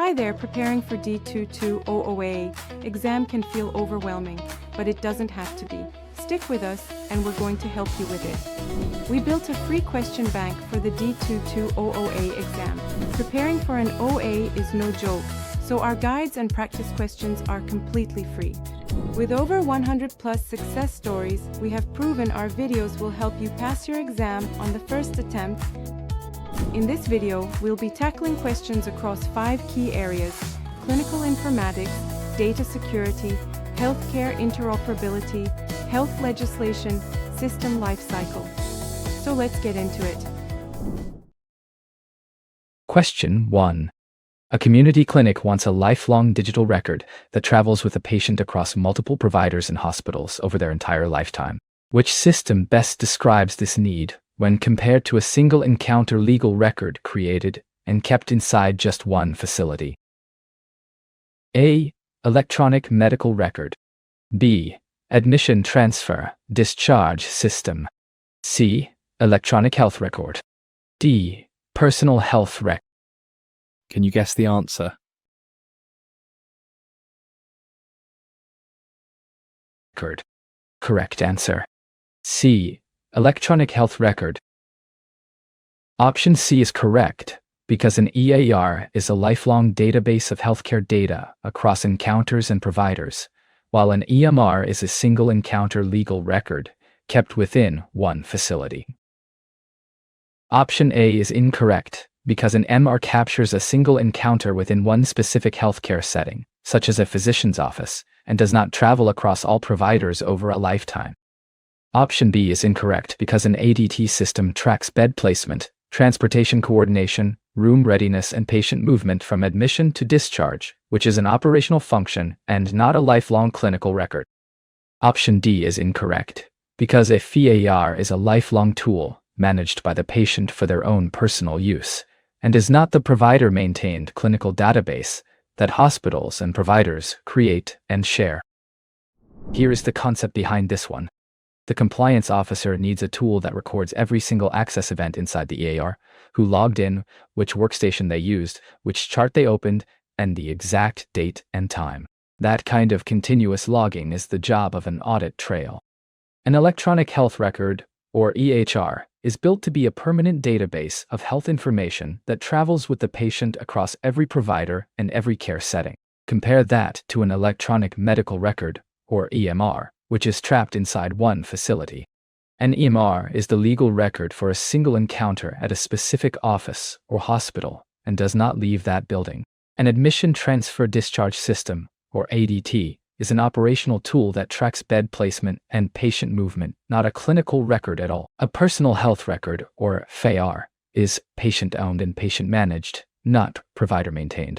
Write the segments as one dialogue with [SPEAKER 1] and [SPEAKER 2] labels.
[SPEAKER 1] Hi there, preparing for D220 exam can feel overwhelming, but it doesn't have to be. Stick with us and we're going to help you with it. We built a free question bank for the D220 exam. Preparing for an OA is no joke, so our guides and practice questions are completely free. With over 100 plus success stories, we have proven our videos will help you pass your exam on the first attempt. In this video, we'll be tackling questions across 5 key areas: clinical informatics, data security, healthcare interoperability, health legislation, system lifecycle. So let's get into it.
[SPEAKER 2] Question 1. A community clinic wants a lifelong digital record that travels with a patient across multiple providers and hospitals over their entire lifetime. Which system best describes this need when compared to a single encounter legal record created and kept inside just one facility? A. Electronic medical record. B. Admission transfer discharge system. C. Electronic health record. D. Personal health record.
[SPEAKER 3] Can you guess the answer?
[SPEAKER 2] Correct answer. C. Electronic health record. Option C is correct, because an EAR is a lifelong database of healthcare data across encounters and providers, while an EMR is a single encounter legal record kept within one facility. Option A is incorrect, because an MR captures a single encounter within one specific healthcare setting, such as a physician's office, and does not travel across all providers over a lifetime. Option B is incorrect, because an ADT system tracks bed placement, transportation coordination, room readiness, and patient movement from admission to discharge, which is an operational function and not a lifelong clinical record. Option D is incorrect, because a FEAR is a lifelong tool managed by the patient for their own personal use, and is not the provider-maintained clinical database that hospitals and providers create and share. Here is the concept behind this one. The compliance officer needs a tool that records every single access event inside the EAR, who logged in, which workstation they used, which chart they opened, and the exact date and time. That kind of continuous logging is the job of an audit trail. An electronic health record, or EHR, is built to be a permanent database of health information that travels with the patient across every provider and every care setting. Compare that to an electronic medical record, or EMR, which is trapped inside one facility. An EMR is the legal record for a single encounter at a specific office or hospital and does not leave that building. An admission transfer discharge system, or ADT, is an operational tool that tracks bed placement and patient movement, not a clinical record at all. A personal health record, or FAR, is patient-owned and patient-managed, not provider-maintained.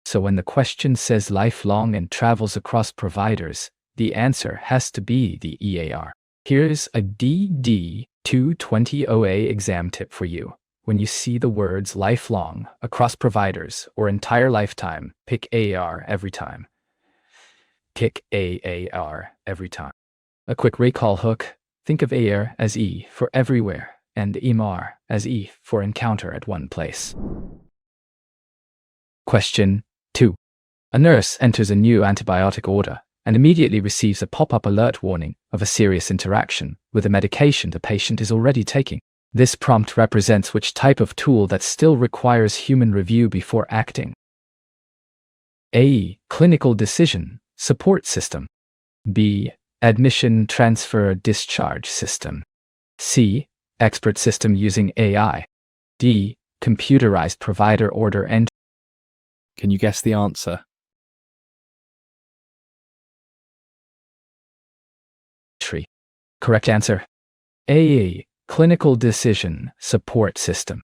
[SPEAKER 2] So when the question says lifelong and travels across providers, the answer has to be the EAR. Here's a D220 exam tip for you. When you see the words lifelong, across providers, or entire lifetime, pick AAR every time. Pick AAR every time. A quick recall hook: think of AAR as E for everywhere, and EMR as E for encounter at one place. Question 2. A nurse enters a new antibiotic order and immediately receives a pop-up alert warning of a serious interaction with a medication the patient is already taking. This prompt represents which type of tool that still requires human review before acting. A. Clinical decision support system. B. Admission transfer discharge system. C. Expert system using AI. D. Computerized provider order entry.
[SPEAKER 3] Can you guess the answer?
[SPEAKER 2] Correct answer. A. Clinical decision support system.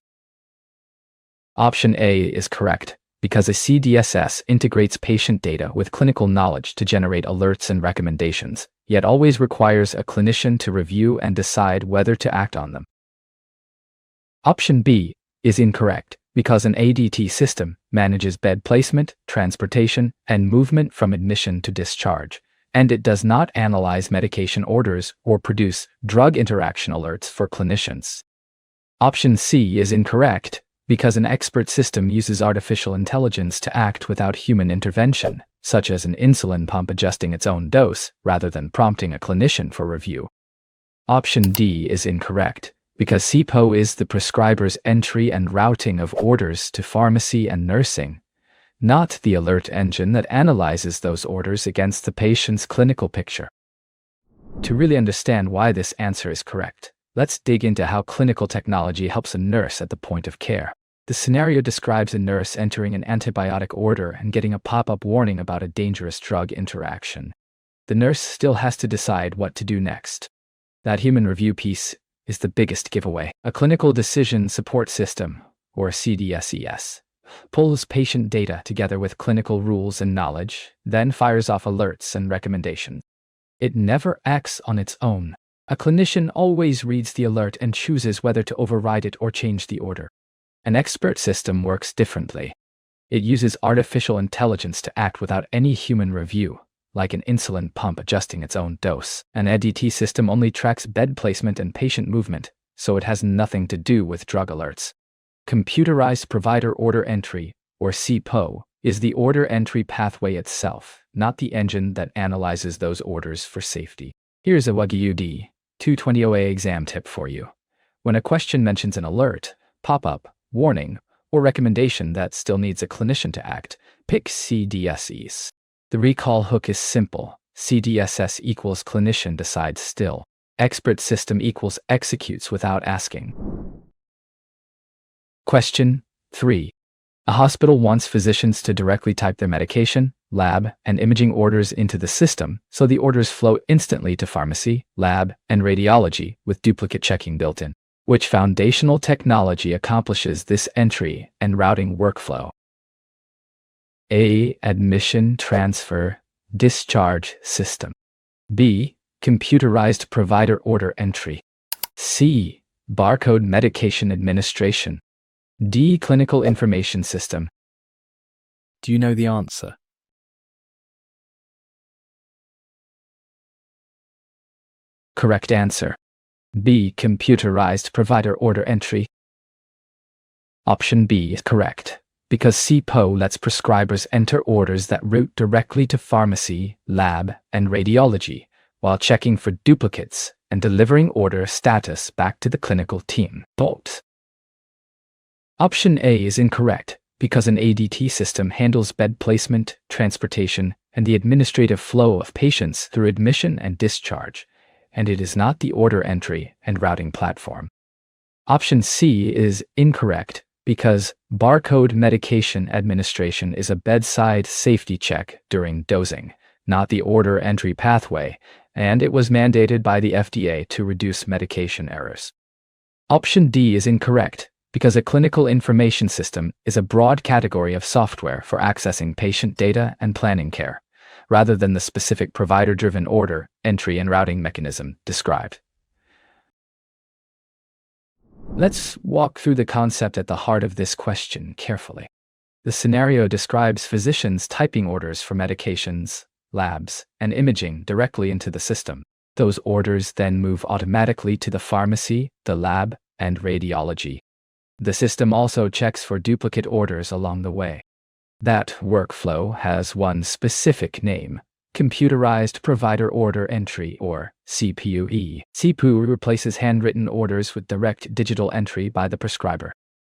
[SPEAKER 2] Option A is correct, because a CDSS integrates patient data with clinical knowledge to generate alerts and recommendations, yet always requires a clinician to review and decide whether to act on them. Option B is incorrect, because an ADT system manages bed placement, transportation, and movement from admission to discharge, and it does not analyze medication orders or produce drug interaction alerts for clinicians. Option C is incorrect, because an expert system uses artificial intelligence to act without human intervention, such as an insulin pump adjusting its own dose rather than prompting a clinician for review. Option D is incorrect, because HIPAA is the prescriber's entry and routing of orders to pharmacy and nursing, not the alert engine that analyzes those orders against the patient's clinical picture. To really understand why this answer is correct, let's dig into how clinical technology helps a nurse at the point of care. The scenario describes a nurse entering an antibiotic order and getting a pop-up warning about a dangerous drug interaction. The nurse still has to decide what to do next. That human review piece is the biggest giveaway. A clinical decision support system, or CDSES, pulls patient data together with clinical rules and knowledge, then fires off alerts and recommendations. It never acts on its own. A clinician always reads the alert and chooses whether to override it or change the order. An expert system works differently. It uses artificial intelligence to act without any human review, like an insulin pump adjusting its own dose. An EDT system only tracks bed placement and patient movement, so it has nothing to do with drug alerts. Computerized provider order entry, or CPO, is the order entry pathway itself, not the engine that analyzes those orders for safety. Here's a WGU D220 OA exam tip for you. When a question mentions an alert, pop-up, warning, or recommendation that still needs a clinician to act, pick CDSES. The recall hook is simple. CDSS equals clinician decides still. Expert system equals executes without asking. Question 3. A hospital wants physicians to directly type their medication, lab, and imaging orders into the system, so the orders flow instantly to pharmacy, lab, and radiology with duplicate checking built in. Which foundational technology accomplishes this entry and routing workflow? A. Admission transfer discharge system. B. Computerized provider order entry. C. Barcode medication administration. D. Clinical information system.
[SPEAKER 3] Do you know the answer?
[SPEAKER 2] Correct answer. B. Computerized provider order entry. Option B is correct, because CPO lets prescribers enter orders that route directly to pharmacy, lab, and radiology, while checking for duplicates and delivering order status back to the clinical team. Both. Option A is incorrect, because an ADT system handles bed placement, transportation, and the administrative flow of patients through admission and discharge, and it is not the order entry and routing platform. Option C is incorrect, because barcode medication administration is a bedside safety check during dosing, not the order entry pathway, and it was mandated by the FDA to reduce medication errors. Option D is incorrect, because a clinical information system is a broad category of software for accessing patient data and planning care, rather than the specific provider-driven order, entry, and routing mechanism described. Let's walk through the concept at the heart of this question carefully. The scenario describes physicians typing orders for medications, labs, and imaging directly into the system. Those orders then move automatically to the pharmacy, the lab, and radiology. The system also checks for duplicate orders along the way. That workflow has one specific name: Computerized Provider Order Entry, or CPUE. CPUE replaces handwritten orders with direct digital entry by the prescriber.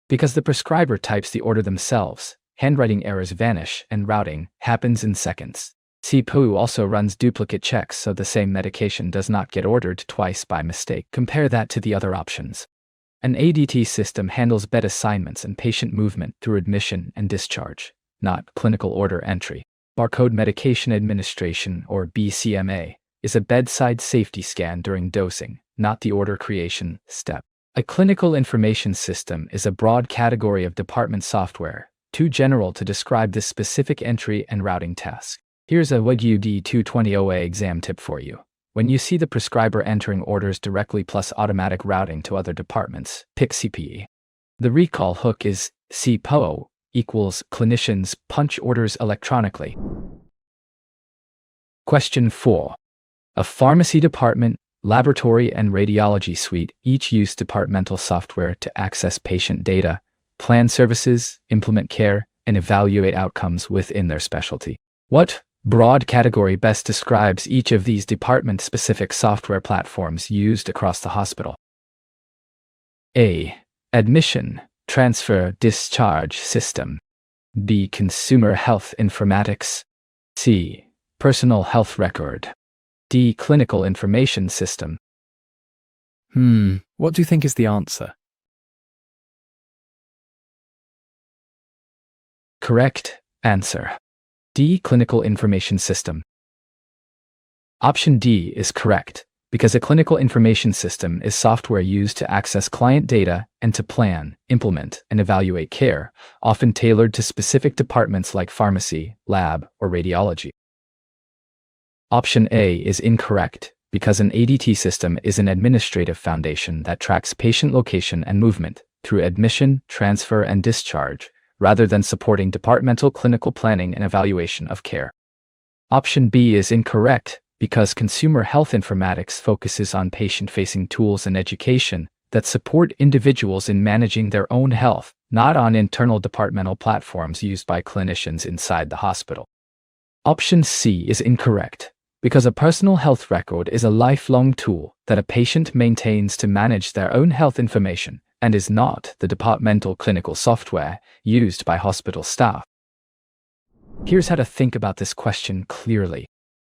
[SPEAKER 2] Because the prescriber types the order themselves, handwriting errors vanish and routing happens in seconds. CPUE also runs duplicate checks so the same medication does not get ordered twice by mistake. Compare that to the other options. An ADT system handles bed assignments and patient movement through admission and discharge, not clinical order entry. Barcode medication administration, or BCMA, is a bedside safety scan during dosing, not the order creation step. A clinical information system is a broad category of department software, too general to describe this specific entry and routing task. Here's a WGU D220 OA exam tip for you. When you see the prescriber entering orders directly plus automatic routing to other departments, pick CPE. The recall hook is CPO equals clinicians punch orders electronically. Question 4. A pharmacy department, laboratory, and radiology suite each use departmental software to access patient data, plan services, implement care, and evaluate outcomes within their specialty. What broad category best describes each of these department-specific software platforms used across the hospital? A. Admission, transfer, discharge system. B. Consumer health informatics. C. Personal health record. D. Clinical information system.
[SPEAKER 3] What do you think is the answer?
[SPEAKER 2] Correct answer. D. Clinical information system. Option D is correct, because a clinical information system is software used to access client data and to plan, implement, and evaluate care, often tailored to specific departments like pharmacy, lab, or radiology. Option A is incorrect, because an ADT system is an administrative foundation that tracks patient location and movement through admission, transfer, and discharge, rather than supporting departmental clinical planning and evaluation of care. Option B is incorrect, because consumer health informatics focuses on patient-facing tools and education that support individuals in managing their own health, not on internal departmental platforms used by clinicians inside the hospital. Option C is incorrect, because a personal health record is a lifelong tool that a patient maintains to manage their own health information and is not the departmental clinical software used by hospital staff. Here's how to think about this question clearly.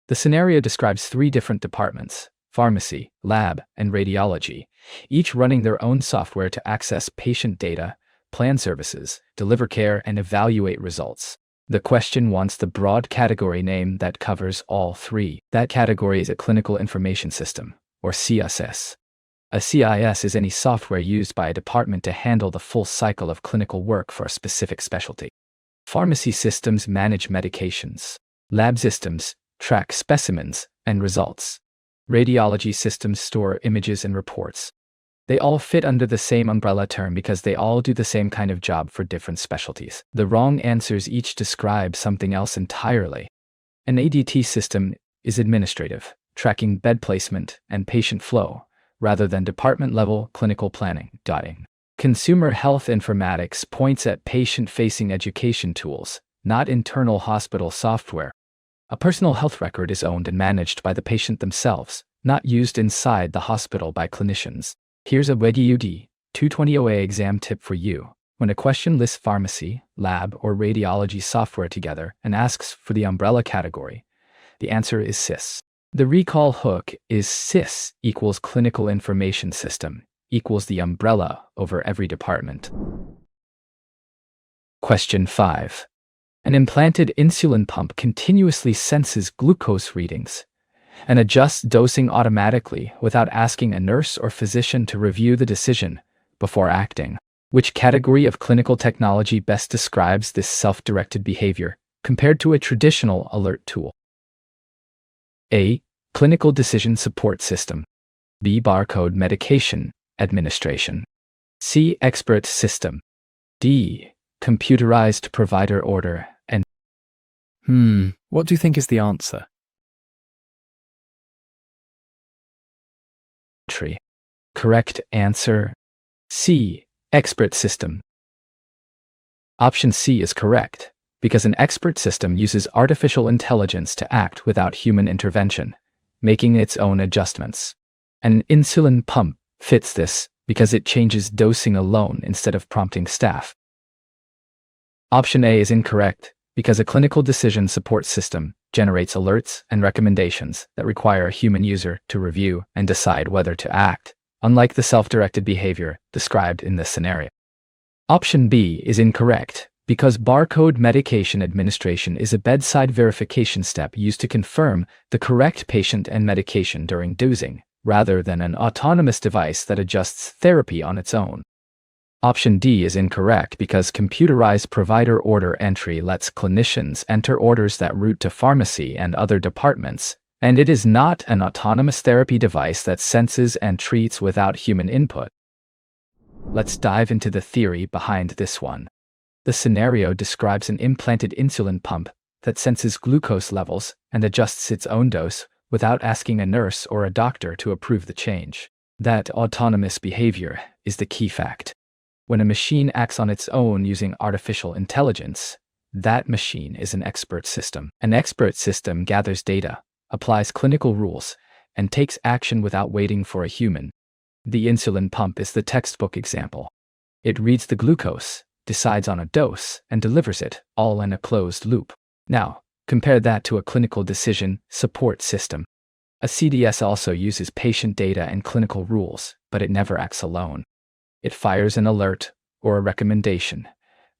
[SPEAKER 2] The scenario describes 3 different departments: pharmacy, lab, and radiology, each running their own software to access patient data, plan services, deliver care, and evaluate results. The question wants the broad category name that covers all 3. That category is a clinical information system, or CIS. A CIS is any software used by a department to handle the full cycle of clinical work for a specific specialty. Pharmacy systems manage medications. Lab systems track specimens and results. Radiology systems store images and reports. They all fit under the same umbrella term because they all do the same kind of job for different specialties. The wrong answers each describe something else entirely. An ADT system is administrative, tracking bed placement and patient flow, rather than department-level clinical planning. Consumer health informatics points at patient-facing education tools, not internal hospital software. A personal health record is owned and managed by the patient themselves, not used inside the hospital by clinicians. Here's a D220 OA exam tip for you. When a question lists pharmacy, lab, or radiology software together and asks for the umbrella category, the answer is CIS. The recall hook is CIS equals clinical information system equals the umbrella over every department. Question 5. An implanted insulin pump continuously senses glucose readings and adjusts dosing automatically without asking a nurse or physician to review the decision before acting. Which category of clinical technology best describes this self-directed behavior compared to a traditional alert tool? A. Clinical decision support system. B. Barcode medication administration. C. Expert system. D. Computerized provider order and
[SPEAKER 3] What do you think is the answer?
[SPEAKER 2] Correct answer. C. Expert system. Option C is correct, because an expert system uses artificial intelligence to act without human intervention, making its own adjustments. An insulin pump fits this because it changes dosing alone instead of prompting staff. Option A is incorrect, because a clinical decision support system generates alerts and recommendations that require a human user to review and decide whether to act, unlike the self-directed behavior described in this scenario. Option B is incorrect, because barcode medication administration is a bedside verification step used to confirm the correct patient and medication during dosing, rather than an autonomous device that adjusts therapy on its own. Option D is incorrect because computerized provider order entry lets clinicians enter orders that route to pharmacy and other departments, and it is not an autonomous therapy device that senses and treats without human input. Let's dive into the theory behind this one. The scenario describes an implanted insulin pump that senses glucose levels and adjusts its own dose without asking a nurse or a doctor to approve the change. That autonomous behavior is the key fact. When a machine acts on its own using artificial intelligence, that machine is an expert system. An expert system gathers data, applies clinical rules, and takes action without waiting for a human. The insulin pump is the textbook example. It reads the glucose, decides on a dose, and delivers it, all in a closed loop. Now, compare that to a clinical decision support system. A CDS also uses patient data and clinical rules, but it never acts alone. It fires an alert or a recommendation,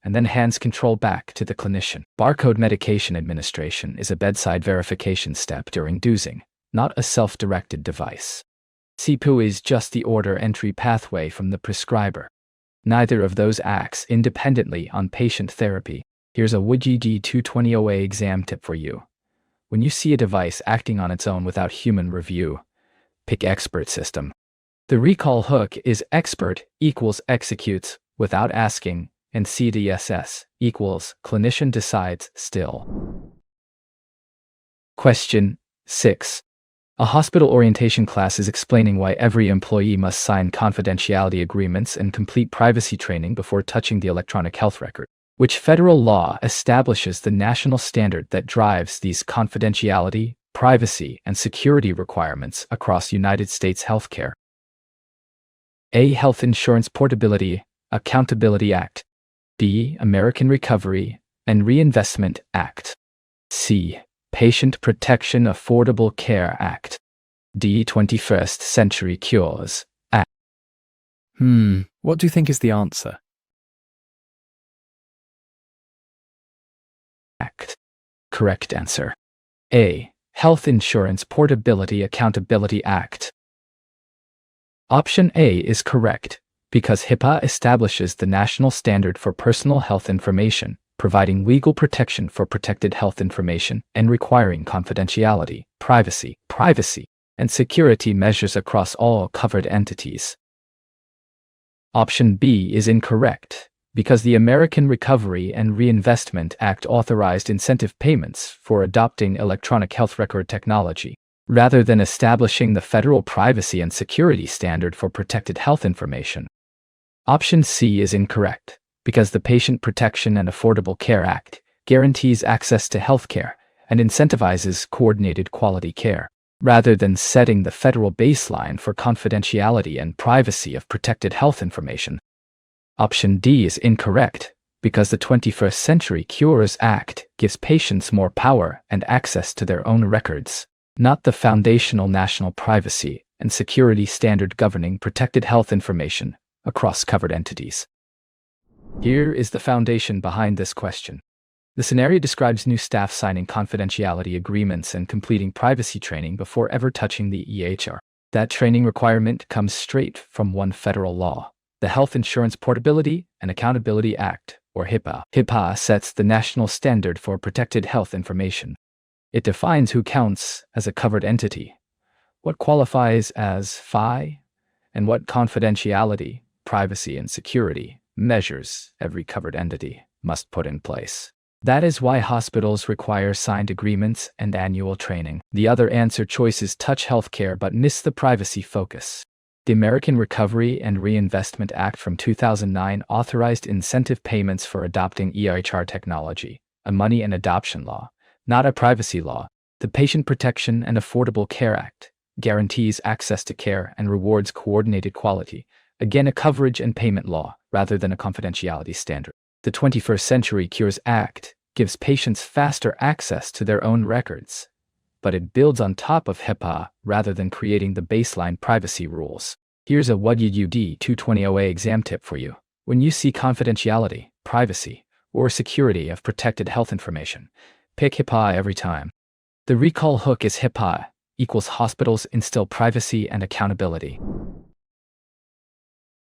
[SPEAKER 2] and then hands control back to the clinician. Barcode medication administration is a bedside verification step during dosing, not a self-directed device. HIPAA is just the order entry pathway from the prescriber. Neither of those acts independently on patient therapy. Here's a D220 OA exam tip for you. When you see a device acting on its own without human review, pick expert system. The recall hook is expert equals executes without asking, and CDSS equals clinician decides still. Question 6. A hospital orientation class is explaining why every employee must sign confidentiality agreements and complete privacy training before touching the electronic health record. Which federal law establishes the national standard that drives these confidentiality, privacy, and security requirements across United States healthcare? A. Health Insurance Portability, Accountability Act. B. American Recovery and Reinvestment Act. C. Patient Protection Affordable Care Act. D. 21st Century Cures Act.
[SPEAKER 3] What do you think is the answer?
[SPEAKER 2] Act. Correct answer. A. Health Insurance Portability Accountability Act. Option A is correct, because HIPAA establishes the national standard for personal health information, providing legal protection for protected health information and requiring confidentiality, privacy, and security measures across all covered entities. Option B is incorrect, because the American Recovery and Reinvestment Act authorized incentive payments for adopting electronic health record technology, rather than establishing the federal privacy and security standard for protected health information. Option C is incorrect, because the Patient Protection and Affordable Care Act guarantees access to health care and incentivizes coordinated quality care, rather than setting the federal baseline for confidentiality and privacy of protected health information. Option D is incorrect, because the 21st Century Cures Act gives patients more power and access to their own records, not the foundational national privacy and security standard governing protected health information across covered entities. Here is the foundation behind this question. The scenario describes new staff signing confidentiality agreements and completing privacy training before ever touching the EHR. That training requirement comes straight from one federal law, the Health Insurance Portability and Accountability Act, or HIPAA. HIPAA sets the national standard for protected health information. It defines who counts as a covered entity, what qualifies as FI, and what confidentiality, privacy, and security measures every covered entity must put in place. That is why hospitals require signed agreements and annual training. The other answer choices touch healthcare but miss the privacy focus. The American Recovery and Reinvestment Act from 2009 authorized incentive payments for adopting EHR technology, a money and adoption law, not a privacy law. The Patient Protection and Affordable Care Act guarantees access to care and rewards coordinated quality, again a coverage and payment law rather than a confidentiality standard. The 21st Century Cures Act gives patients faster access to their own records, but it builds on top of HIPAA rather than creating the baseline privacy rules. Here's a D220 OA exam tip for you. When you see confidentiality, privacy, or security of protected health information, pick HIPAA every time. The recall hook is HIPAA equals hospitals instill privacy and accountability.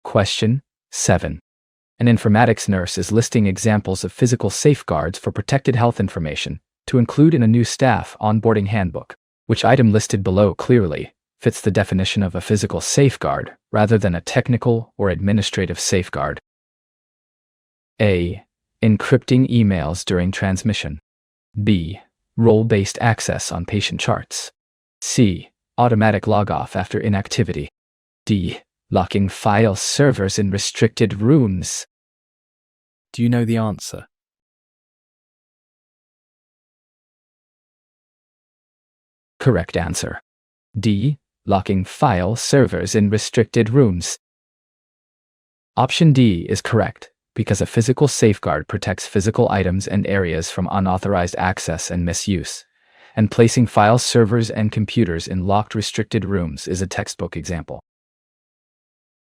[SPEAKER 2] Question 7. An informatics nurse is listing examples of physical safeguards for protected health information to include in a new staff onboarding handbook. Which item listed below clearly fits the definition of a physical safeguard rather than a technical or administrative safeguard? A. Encrypting emails during transmission. B. Role-based access on patient charts. C. Automatic log-off after inactivity. D. locking file servers in restricted rooms.
[SPEAKER 3] Do you know the answer?
[SPEAKER 2] Correct answer. D. Locking file servers in restricted rooms. Option D is correct, because a physical safeguard protects physical items and areas from unauthorized access and misuse, and placing file servers and computers in locked restricted rooms is a textbook example.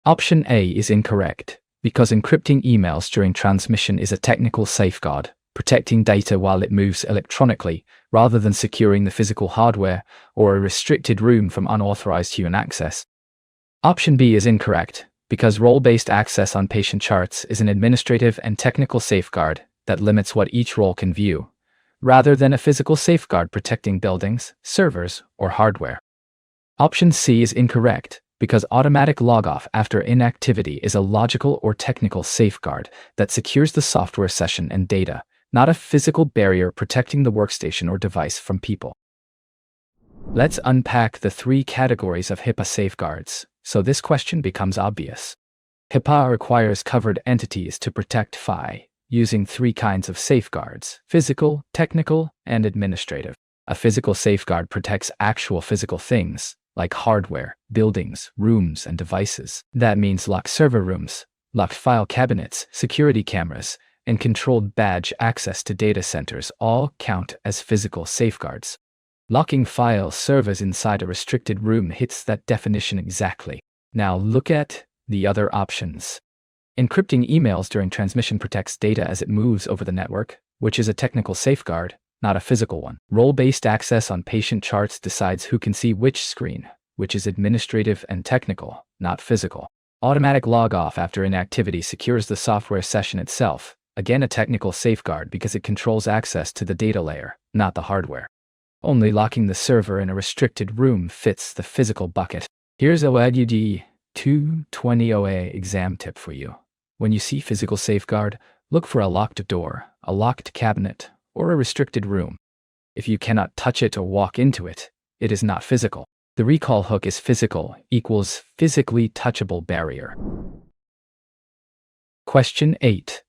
[SPEAKER 2] Option A is incorrect, because encrypting emails during transmission is a technical safeguard, protecting data while it moves electronically, rather than securing the physical hardware or a restricted room from unauthorized human access. Option B is incorrect, because role-based access on patient charts is an administrative and technical safeguard that limits what each role can view, rather than a physical safeguard protecting buildings, servers, or hardware. Option C is incorrect, because automatic log-off after inactivity is a logical or technical safeguard that secures the software session and data, not a physical barrier protecting the workstation or device from people. Let's unpack the three categories of HIPAA safeguards, so this question becomes obvious. HIPAA requires covered entities to protect FI, using three kinds of safeguards: physical, technical, and administrative. A physical safeguard protects actual physical things, like hardware, buildings, rooms, and devices. That means locked server rooms, locked file cabinets, security cameras, and controlled badge access to data centers all count as physical safeguards. Locking file servers inside a restricted room hits that definition exactly. Now look at the other options. Encrypting emails during transmission protects data as it moves over the network, which is a technical safeguard, not a physical one. Role-based access on patient charts decides who can see which screen, which is administrative and technical, not physical. Automatic log-off after inactivity secures the software session itself, again a technical safeguard because it controls access to the data layer, not the hardware. Only locking the server in a restricted room fits the physical bucket. Here's a D220 exam tip for you. When you see physical safeguard, look for a locked door, a locked cabinet, or a restricted room. If you cannot touch it or walk into it, it is not physical. The recall hook is physical equals physically touchable barrier. Question 8.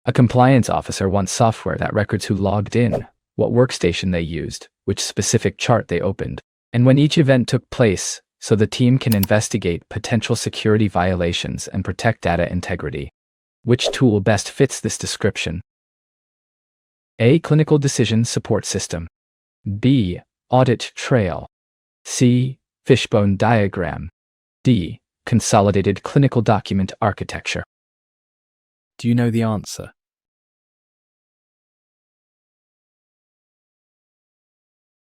[SPEAKER 2] A compliance officer wants software that records who logged in, what workstation they used, which specific chart they opened, and when each event took place, so the team can investigate potential security violations and protect data integrity. Which tool best fits this description? A. Clinical Decision Support System. B. Audit Trail. C. Fishbone Diagram. D. Consolidated Clinical Document Architecture.
[SPEAKER 3] Do you know the answer?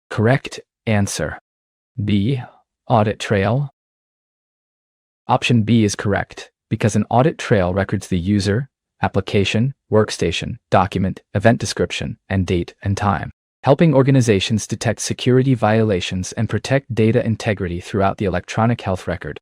[SPEAKER 2] Correct answer. B. Audit Trail. Option B is correct, because an audit trail records the user, application, workstation, document, event description, and date and time, helping organizations detect security violations and protect data integrity throughout the electronic health record.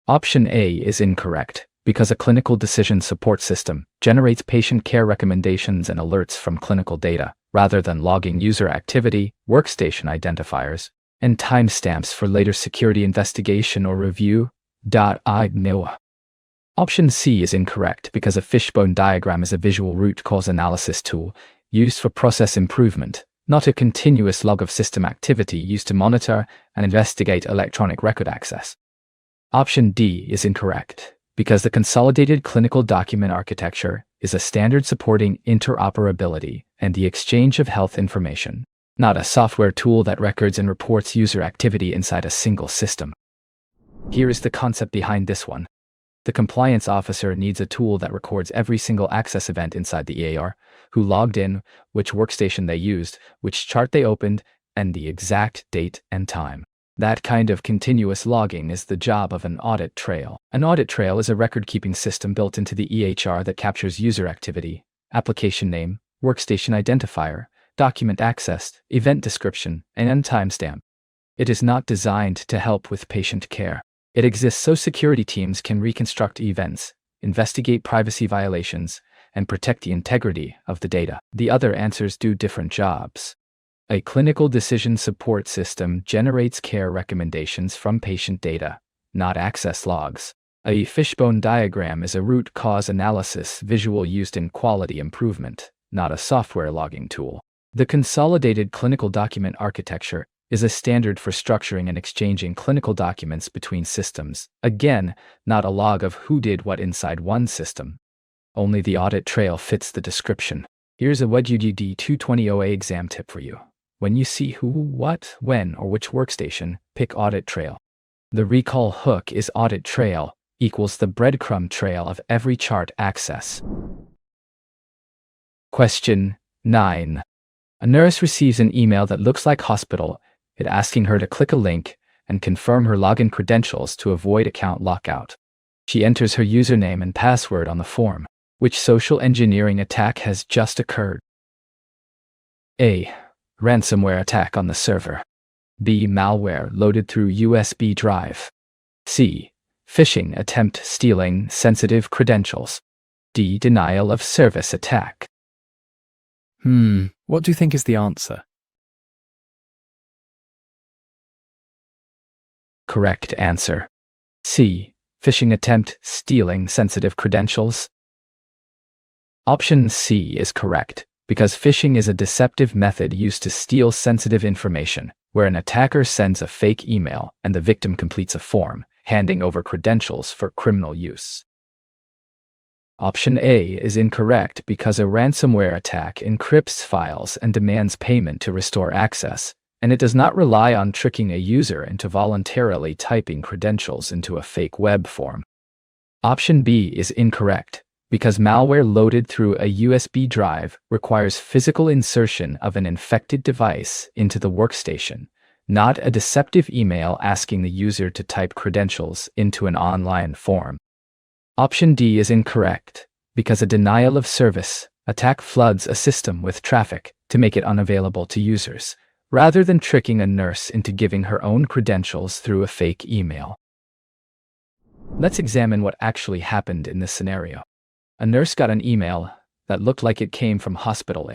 [SPEAKER 2] Option A is incorrect, because a clinical decision support system generates patient care recommendations and alerts from clinical data, rather than logging user activity, workstation identifiers, and timestamps for later security investigation or review. Option C is incorrect because a fishbone diagram is a visual root cause analysis tool used for process improvement, not a continuous log of system activity used to monitor and investigate electronic record access. Option D is incorrect because the Consolidated Clinical Document Architecture is a standard supporting interoperability and the exchange of health information, not a software tool that records and reports user activity inside a single system. Here is the concept behind this one. The compliance officer needs a tool that records every single access event inside the EAR, who logged in, which workstation they used, which chart they opened, and the exact date and time. That kind of continuous logging is the job of an audit trail. An audit trail is a record-keeping system built into the EHR that captures user activity, application name, workstation identifier, document accessed, event description, and end timestamp. It is not designed to help with patient care. It exists so security teams can reconstruct events, investigate privacy violations, and protect the integrity of the data. The other answers do different jobs. A clinical decision support system generates care recommendations from patient data, not access logs. A fishbone diagram is a root cause analysis visual used in quality improvement, not a software logging tool. The Consolidated Clinical Document Architecture is a standard for structuring and exchanging clinical documents between systems. Again, not a log of who did what inside one system. Only the audit trail fits the description. Here's a D220 OA exam tip for you. When you see who, what, when, or which workstation, pick audit trail. The recall hook is audit trail equals the breadcrumb trail of every chart access. Question 9. A nurse receives an email that looks like hospital, it asking her to click a link and confirm her login credentials to avoid account lockout. She enters her username and password on the form. Which social engineering attack has just occurred? A. Ransomware attack on the server. B. Malware loaded through USB drive. C. Phishing attempt stealing sensitive credentials. D. Denial of service attack.
[SPEAKER 3] What do you think is the answer?
[SPEAKER 2] Correct answer. C. Phishing attempt stealing sensitive credentials. Option C is correct, because phishing is a deceptive method used to steal sensitive information, where an attacker sends a fake email and the victim completes a form, handing over credentials for criminal use. Option A is incorrect because a ransomware attack encrypts files and demands payment to restore access, and it does not rely on tricking a user into voluntarily typing credentials into a fake web form. Option B is incorrect because malware loaded through a USB drive requires physical insertion of an infected device into the workstation, not a deceptive email asking the user to type credentials into an online form. Option D is incorrect because a denial of service attack floods a system with traffic to make it unavailable to users, rather than tricking a nurse into giving her own credentials through a fake email. Let's examine what actually happened in this scenario. A nurse got an email that looked like it came from hospital.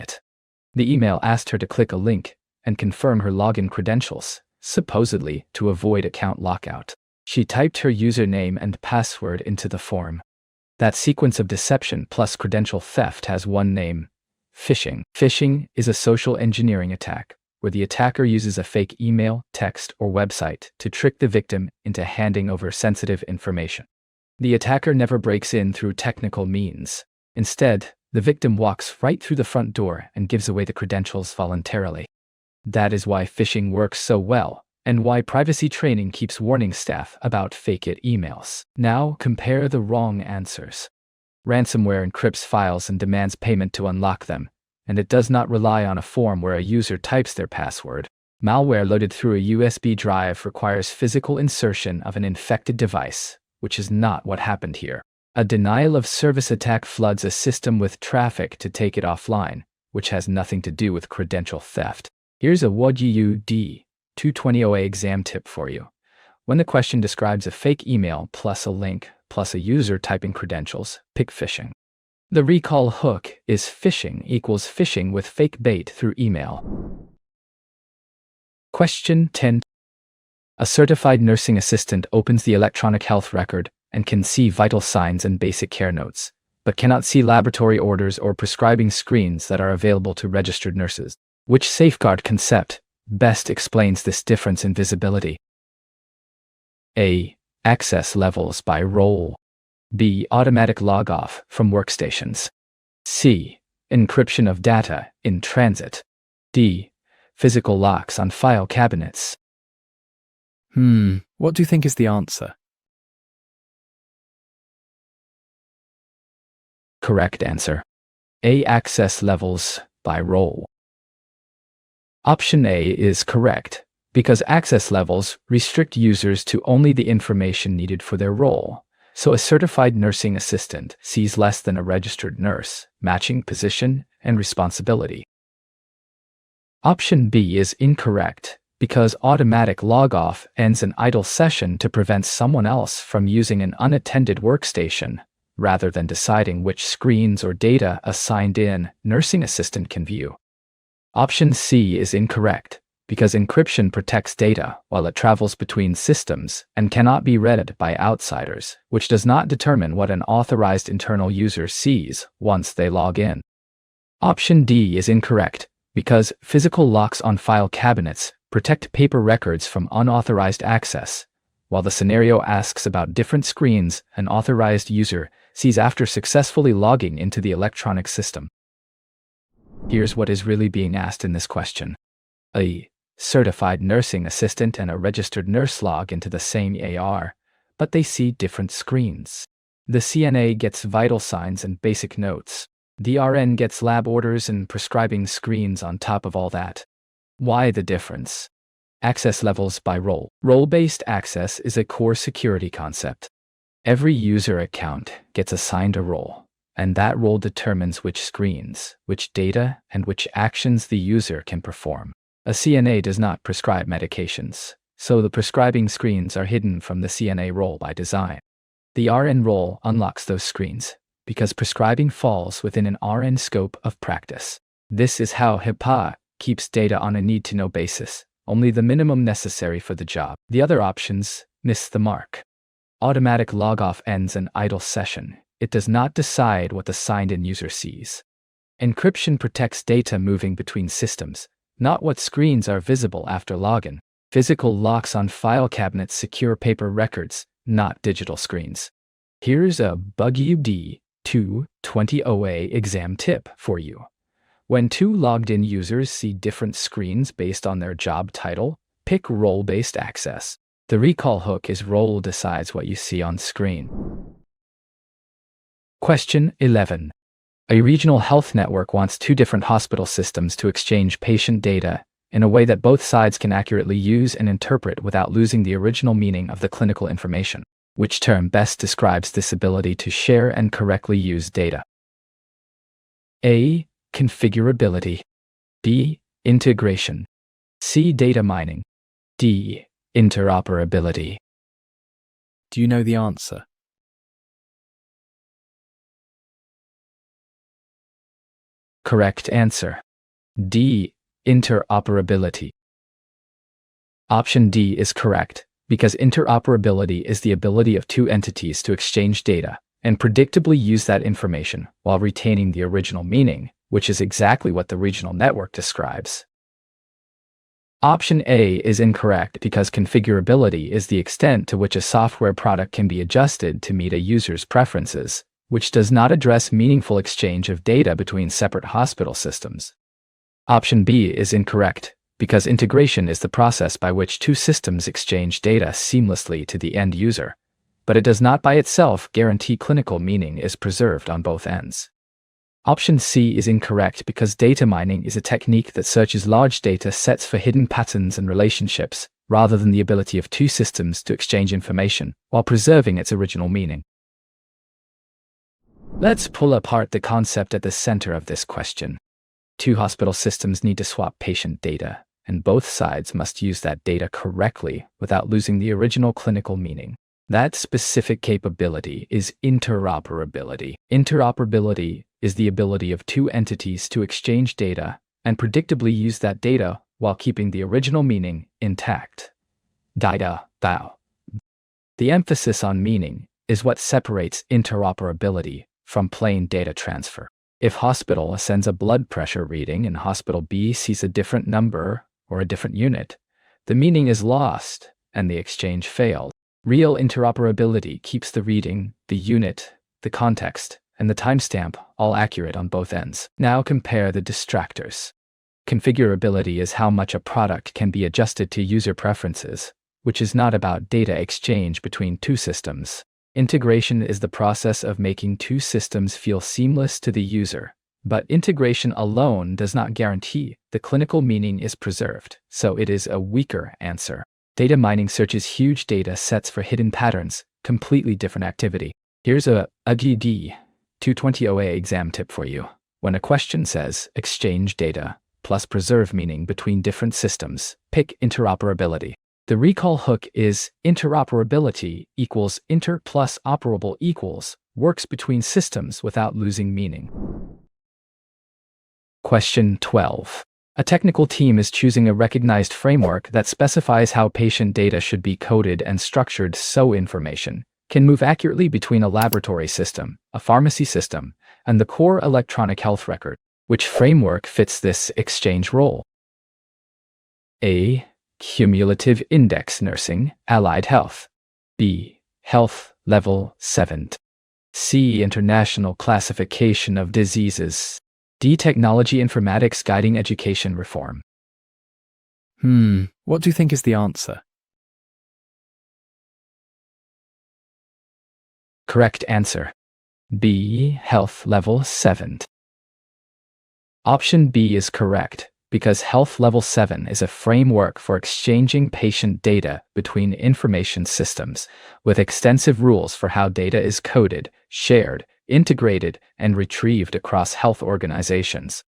[SPEAKER 2] The email asked her to click a link and confirm her login credentials, supposedly to avoid account lockout. She typed her username and password into the form. That sequence of deception plus credential theft has one name: phishing. Phishing is a social engineering attack where the attacker uses a fake email, text, or website to trick the victim into handing over sensitive information. The attacker never breaks in through technical means. Instead, the victim walks right through the front door and gives away the credentials voluntarily. That is why phishing works so well, and why privacy training keeps warning staff about fake it emails. Now compare the wrong answers. Ransomware encrypts files and demands payment to unlock them, and it does not rely on a form where a user types their password. Malware loaded through a USB drive requires physical insertion of an infected device, which is not what happened here. A denial of service attack floods a system with traffic to take it offline, which has nothing to do with credential theft. Here's a D220 OA exam tip for you. When the question describes a fake email plus a link plus a user typing credentials, pick phishing. The recall hook is phishing equals phishing with fake bait through email. Question 10. A certified nursing assistant opens the electronic health record and can see vital signs and basic care notes, but cannot see laboratory orders or prescribing screens that are available to registered nurses. Which safeguard concept best explains this difference in visibility? A. Access levels by role. B. Automatic log-off from workstations. C. Encryption of data in transit. D. Physical locks on file cabinets.
[SPEAKER 3] What do you think is the answer?
[SPEAKER 2] Correct answer. A. Access levels by role. Option A is correct, because access levels restrict users to only the information needed for their role. So a certified nursing assistant sees less than a registered nurse, matching position and responsibility. Option B is incorrect, because automatic log-off ends an idle session to prevent someone else from using an unattended workstation, rather than deciding which screens or data a signed-in nursing assistant can view. Option C is incorrect, because encryption protects data while it travels between systems and cannot be read by outsiders, which does not determine what an authorized internal user sees once they log in. Option D is incorrect, because physical locks on file cabinets protect paper records from unauthorized access, while the scenario asks about different screens an authorized user sees after successfully logging into the electronic system. Here's what is really being asked in this question. A certified nursing assistant and a registered nurse log into the same AR, but they see different screens. The CNA gets vital signs and basic notes. The RN gets lab orders and prescribing screens on top of all that. Why the difference? Access levels by role. Role-based access is a core security concept. Every user account gets assigned a role, and that role determines which screens, which data, and which actions the user can perform. A CNA does not prescribe medications, so the prescribing screens are hidden from the CNA role by design. The RN role unlocks those screens, because prescribing falls within an RN scope of practice. This is how HIPAA keeps data on a need-to-know basis, only the minimum necessary for the job. The other options miss the mark. Automatic log-off ends an idle session. It does not decide what the signed-in user sees. Encryption protects data moving between systems, not what screens are visible after login. Physical locks on file cabinets secure paper records, not digital screens. Here's a buggy D220 OA exam tip for you. When two logged-in users see different screens based on their job title, pick role-based access. The recall hook is role decides what you see on screen. Question 11. A regional health network wants two different hospital systems to exchange patient data in a way that both sides can accurately use and interpret without losing the original meaning of the clinical information. Which term best describes this ability to share and correctly use data? A. Configurability. B. Integration. C. Data mining. D. Interoperability.
[SPEAKER 3] Do you know the answer?
[SPEAKER 2] Correct answer. D. Interoperability. Option D is correct, because interoperability is the ability of two entities to exchange data and predictably use that information while retaining the original meaning, which is exactly what the regional network describes. Option A is incorrect because configurability is the extent to which a software product can be adjusted to meet a user's preferences, which does not address meaningful exchange of data between separate hospital systems. Option B is incorrect because integration is the process by which two systems exchange data seamlessly to the end user, but it does not by itself guarantee clinical meaning is preserved on both ends. Option C is incorrect because data mining is a technique that searches large data sets for hidden patterns and relationships, rather than the ability of two systems to exchange information while preserving its original meaning. Let's pull apart the concept at the center of this question. Two hospital systems need to swap patient data, and both sides must use that data correctly without losing the original clinical meaning. That specific capability is interoperability. Interoperability is the ability of two entities to exchange data and predictably use that data while keeping the original meaning intact. Data, thou. The emphasis on meaning is what separates interoperability from plain data transfer. If hospital A sends a blood pressure reading and hospital B sees a different number or a different unit, the meaning is lost and the exchange failed. Real interoperability keeps the reading, the unit, the context, and the timestamp all accurate on both ends. Now compare the distractors. Configurability is how much a product can be adjusted to user preferences, which is not about data exchange between two systems. Integration is the process of making two systems feel seamless to the user, but integration alone does not guarantee the clinical meaning is preserved, so it is a weaker answer. Data mining searches huge data sets for hidden patterns, completely different activity. Here's a D220 OA exam tip for you. When a question says exchange data plus preserve meaning between different systems, pick interoperability. The recall hook is interoperability equals inter plus operable equals works between systems without losing meaning. Question 12. A technical team is choosing a recognized framework that specifies how patient data should be coded and structured so information can move accurately between a laboratory system, a pharmacy system, and the core electronic health record. Which framework fits this exchange role? A. Cumulative Index Nursing, Allied Health. B. Health Level 7. C. International Classification of Diseases. D. Technology Informatics Guiding Education Reform.
[SPEAKER 3] What do you think is the answer?
[SPEAKER 2] Correct answer. B. Health Level 7. Option B is correct, because Health Level 7 is a framework for exchanging patient data between information systems, with extensive rules for how data is coded, shared, integrated, and retrieved across health organizations.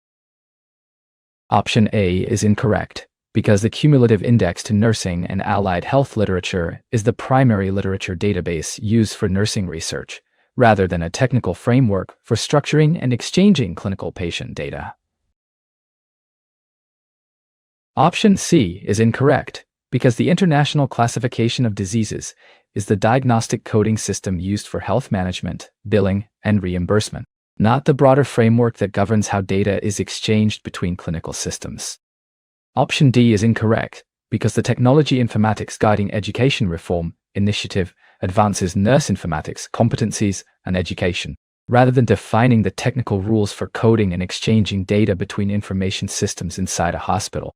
[SPEAKER 2] Option A is incorrect, because the Cumulative Index to Nursing and Allied Health Literature is the primary literature database used for nursing research, rather than a technical framework for structuring and exchanging clinical patient data. Option C is incorrect, because the International Classification of Diseases is the diagnostic coding system used for health management, billing, and reimbursement, not the broader framework that governs how data is exchanged between clinical systems. Option D is incorrect, because the Technology Informatics Guiding Education Reform initiative advances nurse informatics competencies and education, rather than defining the technical rules for coding and exchanging data between information systems inside a hospital.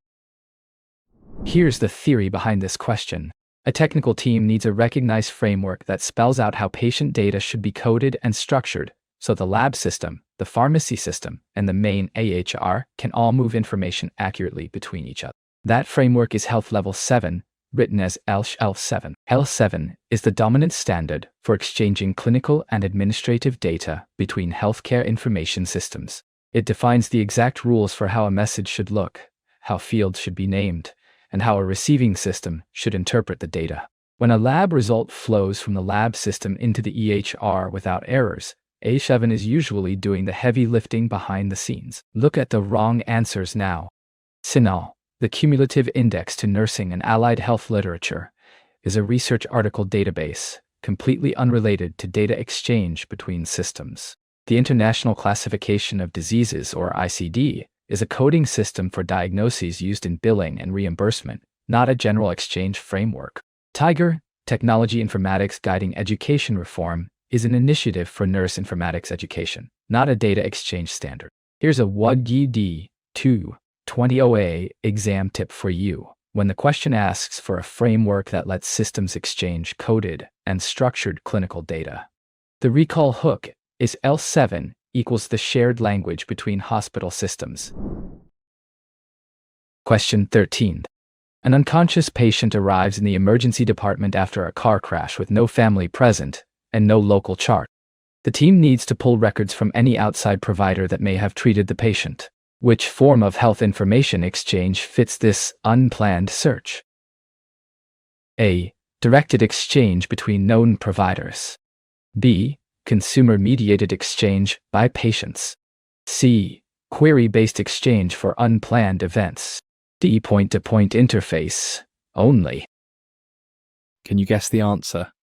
[SPEAKER 2] Here's the theory behind this question. A technical team needs a recognized framework that spells out how patient data should be coded and structured, so the lab system, the pharmacy system, and the main AHR can all move information accurately between each other. That framework is Health Level 7, written as L7. L7 is the dominant standard for exchanging clinical and administrative data between healthcare information systems. It defines the exact rules for how a message should look, how fields should be named, and how a receiving system should interpret the data. When a lab result flows from the lab system into the EHR without errors, A7 is usually doing the heavy lifting behind the scenes. Look at the wrong answers now. CINAL, the Cumulative Index to Nursing and Allied Health Literature, is a research article database, completely unrelated to data exchange between systems. The International Classification of Diseases, or ICD, is a coding system for diagnoses used in billing and reimbursement, not a general exchange framework. TIGER, Technology Informatics Guiding Education Reform, is an initiative for nurse informatics education, not a data exchange standard. Here's a D220 OA exam tip for you. When the question asks for a framework that lets systems exchange coded and structured clinical data, the recall hook is L7 equals the shared language between hospital systems. Question 13. An unconscious patient arrives in the emergency department after a car crash with no family present and no local chart. The team needs to pull records from any outside provider that may have treated the patient. Which form of health information exchange fits this unplanned search? A. Directed exchange between known providers. B. Consumer-mediated exchange by patients. C. Query-based exchange for unplanned events. D. Point-to-point interface only.
[SPEAKER 3] Can you guess the answer?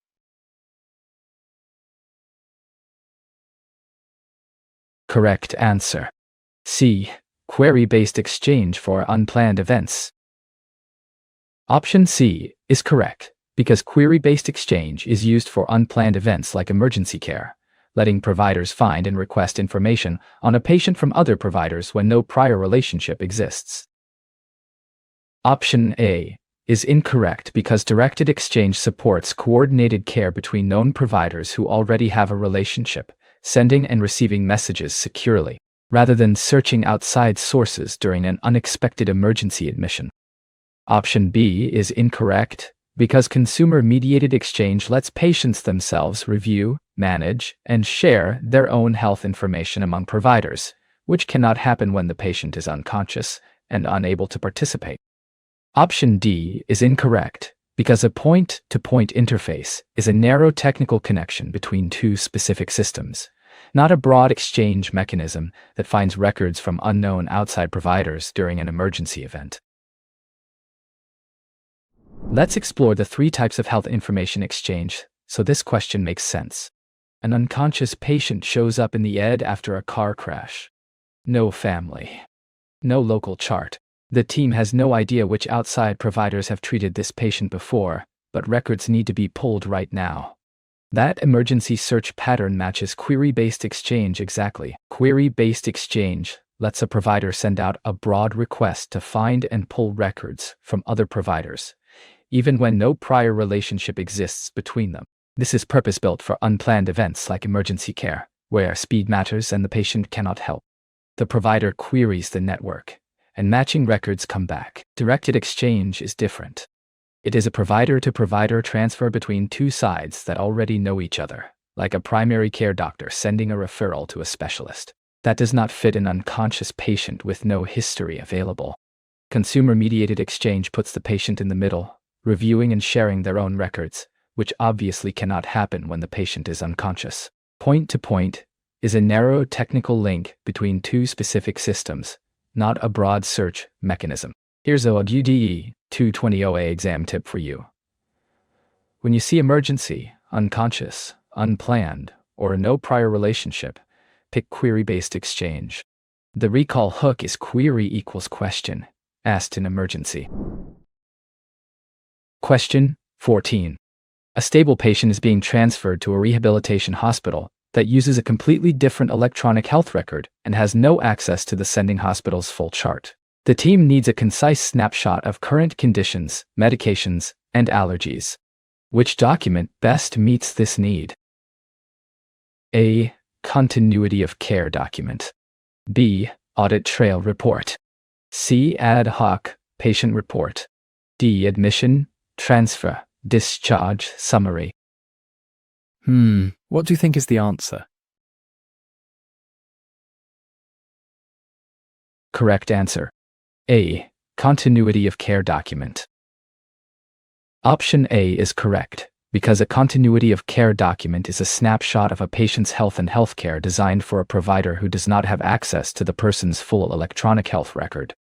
[SPEAKER 2] Correct answer. C. Query-based exchange for unplanned events. Option C is correct, because query-based exchange is used for unplanned events like emergency care, letting providers find and request information on a patient from other providers when no prior relationship exists. Option A is incorrect because directed exchange supports coordinated care between known providers who already have a relationship, sending and receiving messages securely, rather than searching outside sources during an unexpected emergency admission. Option B is incorrect because consumer-mediated exchange lets patients themselves review, manage, and share their own health information among providers, which cannot happen when the patient is unconscious and unable to participate. Option D is incorrect because a point-to-point interface is a narrow technical connection between two specific systems, not a broad exchange mechanism that finds records from unknown outside providers during an emergency event. Let's explore the three types of health information exchange so this question makes sense. An unconscious patient shows up in the ED after a car crash. No family. No local chart. The team has no idea which outside providers have treated this patient before, but records need to be pulled right now. That emergency search pattern matches query-based exchange exactly. Query-based exchange lets a provider send out a broad request to find and pull records from other providers, even when no prior relationship exists between them. This is purpose-built for unplanned events like emergency care, where speed matters and the patient cannot help. The provider queries the network, and matching records come back. Directed exchange is different. It is a provider-to-provider transfer between two sides that already know each other, like a primary care doctor sending a referral to a specialist. That does not fit an unconscious patient with no history available. Consumer-mediated exchange puts the patient in the middle, reviewing and sharing their own records, which obviously cannot happen when the patient is unconscious. Point-to-point is a narrow technical link between two specific systems, not a broad search mechanism. Here's a D220 OA exam tip for you. When you see emergency, unconscious, unplanned, or no prior relationship, pick query-based exchange. The recall hook is query equals question, asked in emergency. Question 14. A stable patient is being transferred to a rehabilitation hospital that uses a completely different electronic health record and has no access to the sending hospital's full chart. The team needs a concise snapshot of current conditions, medications, and allergies. Which document best meets this need? A. Continuity of care document. B. Audit trail report. C. Ad hoc patient report. D. Admission, transfer, discharge summary.
[SPEAKER 3] What do you think is the answer?
[SPEAKER 2] Correct answer. A. Continuity of care document. Option A is correct, because a continuity of care document is a snapshot of a patient's health and healthcare designed for a provider who does not have access to the person's full electronic health record.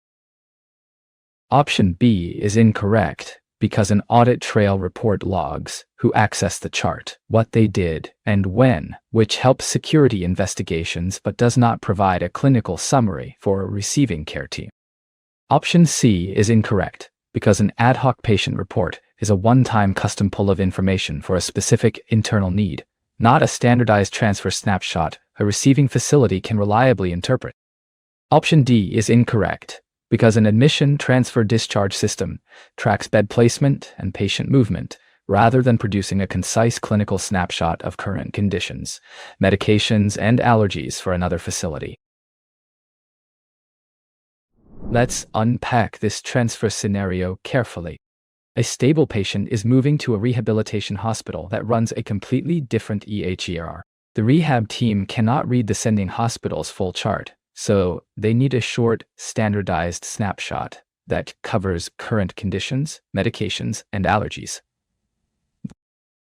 [SPEAKER 2] Option B is incorrect, because an audit trail report logs who accessed the chart, what they did, and when, which helps security investigations but does not provide a clinical summary for a receiving care team. Option C is incorrect, because an ad hoc patient report is a one-time custom pull of information for a specific internal need, not a standardized transfer snapshot a receiving facility can reliably interpret. Option D is incorrect, because an admission transfer discharge system tracks bed placement and patient movement, rather than producing a concise clinical snapshot of current conditions, medications, and allergies for another facility. Let's unpack this transfer scenario carefully. A stable patient is moving to a rehabilitation hospital that runs a completely different EHR. The rehab team cannot read the sending hospital's full chart, so they need a short, standardized snapshot that covers current conditions, medications, and allergies.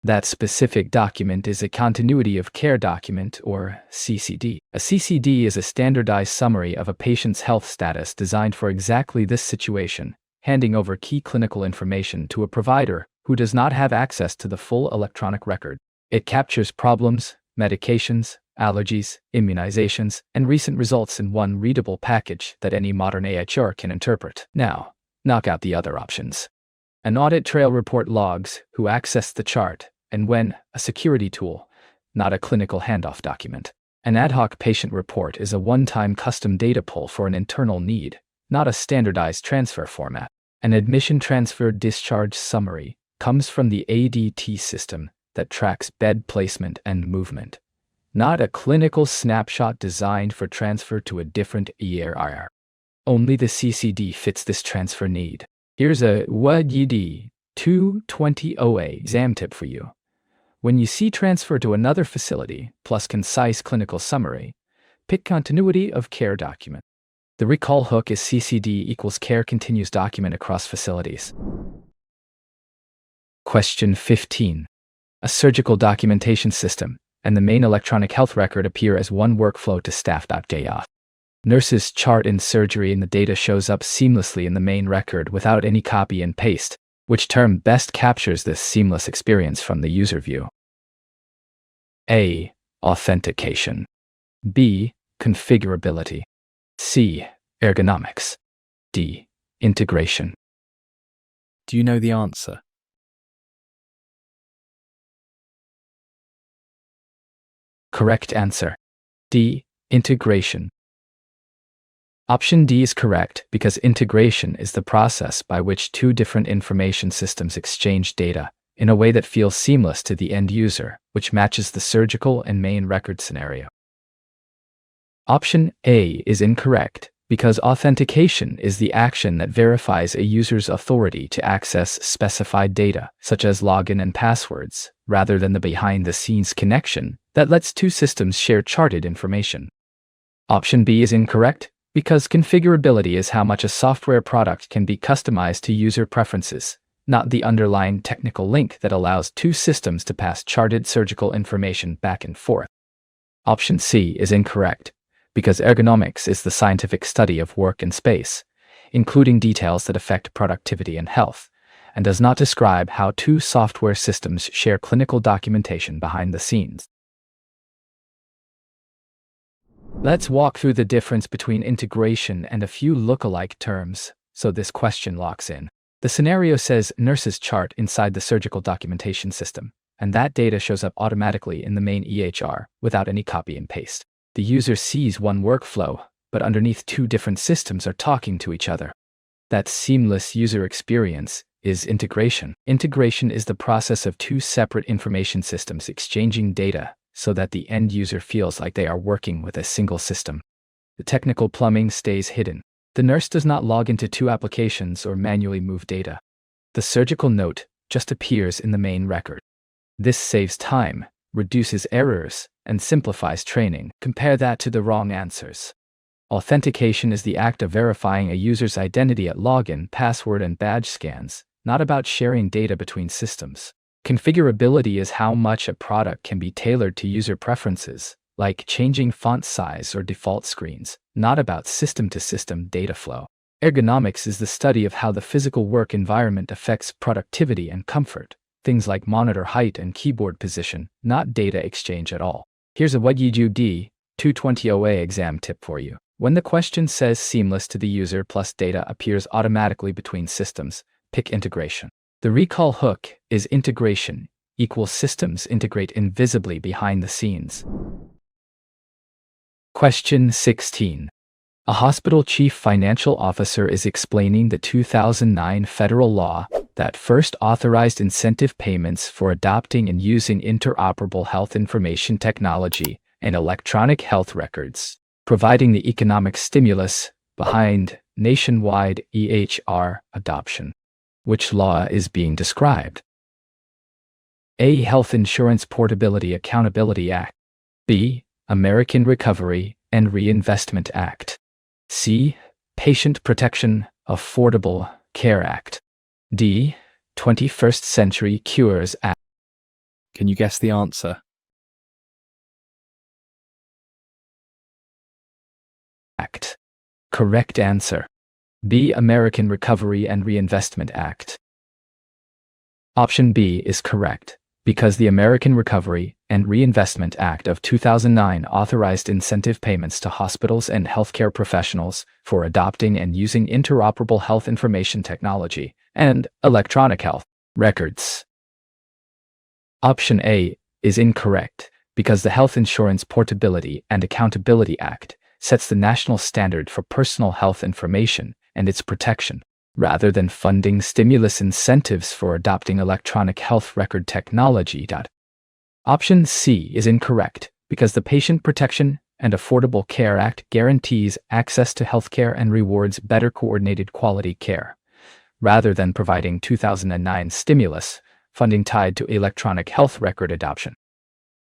[SPEAKER 2] That specific document is a continuity of care document, or CCD. A CCD is a standardized summary of a patient's health status designed for exactly this situation, handing over key clinical information to a provider who does not have access to the full electronic record. It captures problems, medications, allergies, immunizations, and recent results in one readable package that any modern AHR can interpret. Now, knock out the other options. An audit trail report logs who accessed the chart and when, a security tool, not a clinical handoff document. An ad hoc patient report is a one-time custom data pull for an internal need, not a standardized transfer format. An admission transfer discharge summary comes from the ADT system that tracks bed placement and movement, not a clinical snapshot designed for transfer to a different EHR. Only the CCD fits this transfer need. Here's a D220 OA exam tip for you. When you see transfer to another facility plus concise clinical summary, pick continuity of care document. The recall hook is CCD equals care continues document across facilities. Question 15. A surgical documentation system and the main electronic health record appear as one workflow to staff.jf. Nurse's chart in surgery and the data shows up seamlessly in the main record without any copy and paste. Which term best captures this seamless experience from the user view? A. Authentication. B. Configurability. C. Ergonomics. D. Integration.
[SPEAKER 3] Do you know the answer?
[SPEAKER 2] Correct answer. D. Integration. Option D is correct because integration is the process by which two different information systems exchange data in a way that feels seamless to the end user, which matches the surgical and main record scenario. Option A is incorrect because authentication is the action that verifies a user's authority to access specified data, such as login and passwords, rather than the behind-the-scenes connection that lets two systems share charted information. Option B is incorrect because configurability is how much a software product can be customized to user preferences, not the underlying technical link that allows two systems to pass charted surgical information back and forth. Option C is incorrect because ergonomics is the scientific study of work and space, including details that affect productivity and health, and does not describe how two software systems share clinical documentation behind the scenes. Let's walk through the difference between integration and a few look-alike terms, so this question locks in. The scenario says nurse's chart inside the surgical documentation system, and that data shows up automatically in the main EHR without any copy and paste. The user sees one workflow, but underneath two different systems are talking to each other. That seamless user experience is integration. Integration is the process of two separate information systems exchanging data so that the end user feels like they are working with a single system. The technical plumbing stays hidden. The nurse does not log into two applications or manually move data. The surgical note just appears in the main record. This saves time, reduces errors, and simplifies training. Compare that to the wrong answers. Authentication is the act of verifying a user's identity at login, password, and badge scans, not about sharing data between systems. Configurability is how much a product can be tailored to user preferences, like changing font size or default screens, not about system-to-system data flow. Ergonomics is the study of how the physical work environment affects productivity and comfort, things like monitor height and keyboard position, not data exchange at all. Here's a What You Do D220 OA exam tip for you. When the question says seamless to the user plus data appears automatically between systems, pick integration. The recall hook is integration equals systems integrate invisibly behind the scenes. Question 16. A hospital chief financial officer is explaining the 2009 federal law that first authorized incentive payments for adopting and using interoperable health information technology and electronic health records, providing the economic stimulus behind nationwide EHR adoption. Which law is being described? A. Health Insurance Portability Accountability Act. B. American Recovery and Reinvestment Act. C. Patient Protection Affordable Care Act. D. 21st Century Cures Act.
[SPEAKER 3] Can you guess the answer?
[SPEAKER 2] Act. Correct answer. B. American Recovery and Reinvestment Act. Option B is correct, because the American Recovery and Reinvestment Act of 2009 authorized incentive payments to hospitals and healthcare professionals for adopting and using interoperable health information technology and electronic health records. Option A is incorrect, because the Health Insurance Portability and Accountability Act sets the national standard for personal health information and its protection, rather than funding stimulus incentives for adopting electronic health record technology. Option C is incorrect, because the Patient Protection and Affordable Care Act guarantees access to healthcare and rewards better coordinated quality care, rather than providing 2009 stimulus funding tied to electronic health record adoption.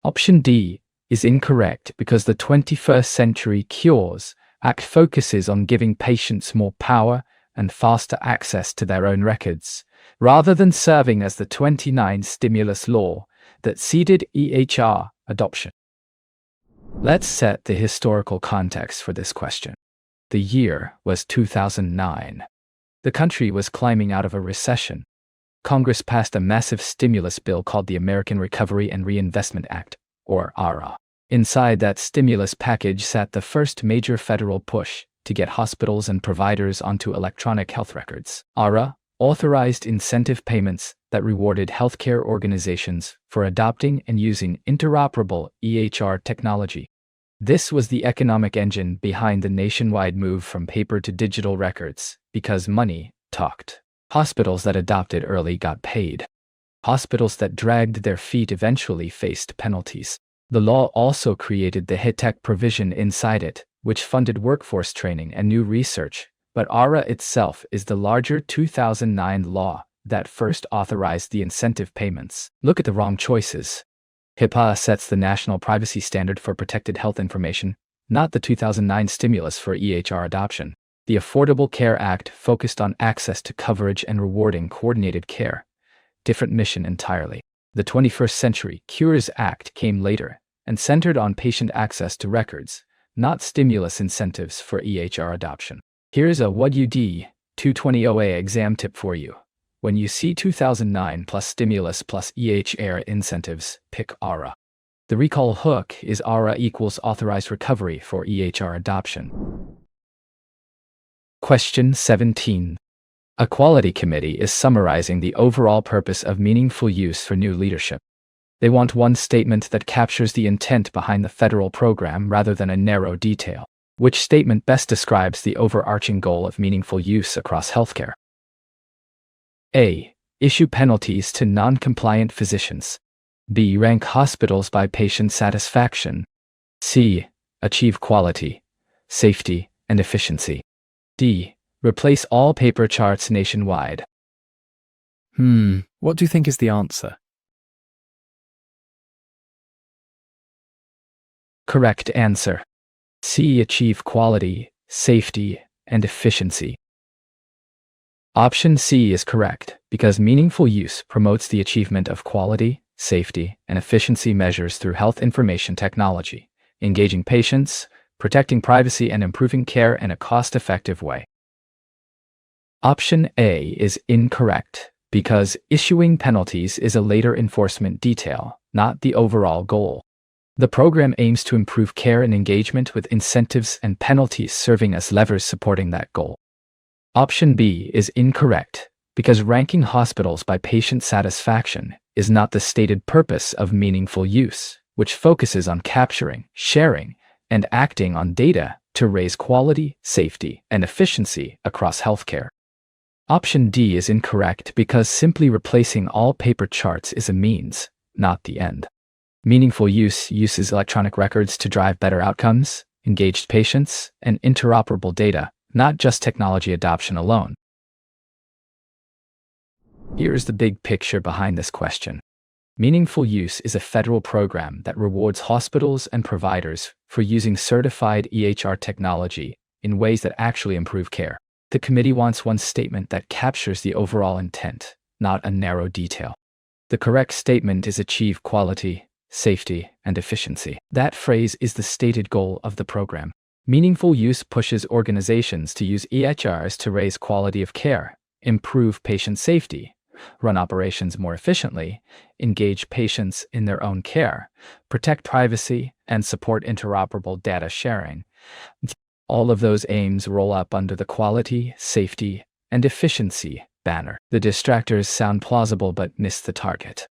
[SPEAKER 2] Option D is incorrect, because the 21st Century Cures Act focuses on giving patients more power and faster access to their own records, rather than serving as the 2009 stimulus law that ceded EHR adoption. Let's set the historical context for this question. The year was 2009. The country was climbing out of a recession. Congress passed a massive stimulus bill called the American Recovery and Reinvestment Act, or ARA. Inside that stimulus package sat the first major federal push to get hospitals and providers onto electronic health records. ARA authorized incentive payments that rewarded healthcare organizations for adopting and using interoperable EHR technology. This was the economic engine behind the nationwide move from paper to digital records, because money talked. Hospitals that adopted early got paid. Hospitals that dragged their feet eventually faced penalties. The law also created the HITech provision inside it, which funded workforce training and new research, but ARA itself is the larger 2009 law that first authorized the incentive payments. Look at the wrong choices. HIPAA sets the national privacy standard for protected health information, not the 2009 stimulus for EHR adoption. The Affordable Care Act focused on access to coverage and rewarding coordinated care. Different mission entirely. The 21st Century Cures Act came later and centered on patient access to records, not stimulus incentives for EHR adoption. Here's a What You D220 OA exam tip for you. When you see 2009 plus stimulus plus EHR incentives, pick ARA. The recall hook is ARA equals authorized recovery for EHR adoption. Question 17. A quality committee is summarizing the overall purpose of meaningful use for new leadership. They want one statement that captures the intent behind the federal program rather than a narrow detail. Which statement best describes the overarching goal of meaningful use across healthcare? A. Issue penalties to non-compliant physicians. B. Rank hospitals by patient satisfaction. C. Achieve quality, safety, and efficiency. D. Replace all paper charts nationwide.
[SPEAKER 3] What do you think is the answer?
[SPEAKER 2] Correct answer. C. Achieve quality, safety, and efficiency. Option C is correct because meaningful use promotes the achievement of quality, safety, and efficiency measures through health information technology, engaging patients, protecting privacy, and improving care in a cost-effective way. Option A is incorrect because issuing penalties is a later enforcement detail, not the overall goal. The program aims to improve care and engagement with incentives and penalties serving as levers supporting that goal. Option B is incorrect because ranking hospitals by patient satisfaction is not the stated purpose of meaningful use, which focuses on capturing, sharing, and acting on data to raise quality, safety, and efficiency across healthcare. Option D is incorrect because simply replacing all paper charts is a means, not the end. Meaningful use uses electronic records to drive better outcomes, engaged patients, and interoperable data, not just technology adoption alone. Here's the big picture behind this question. Meaningful use is a federal program that rewards hospitals and providers for using certified EHR technology in ways that actually improve care. The committee wants one statement that captures the overall intent, not a narrow detail. The correct statement is achieve quality, safety, and efficiency. That phrase is the stated goal of the program. Meaningful use pushes organizations to use EHRs to raise quality of care, improve patient safety, run operations more efficiently, engage patients in their own care, protect privacy, and support interoperable data sharing. All of those aims roll up under the quality, safety, and efficiency banner. The distractors sound plausible but miss the target.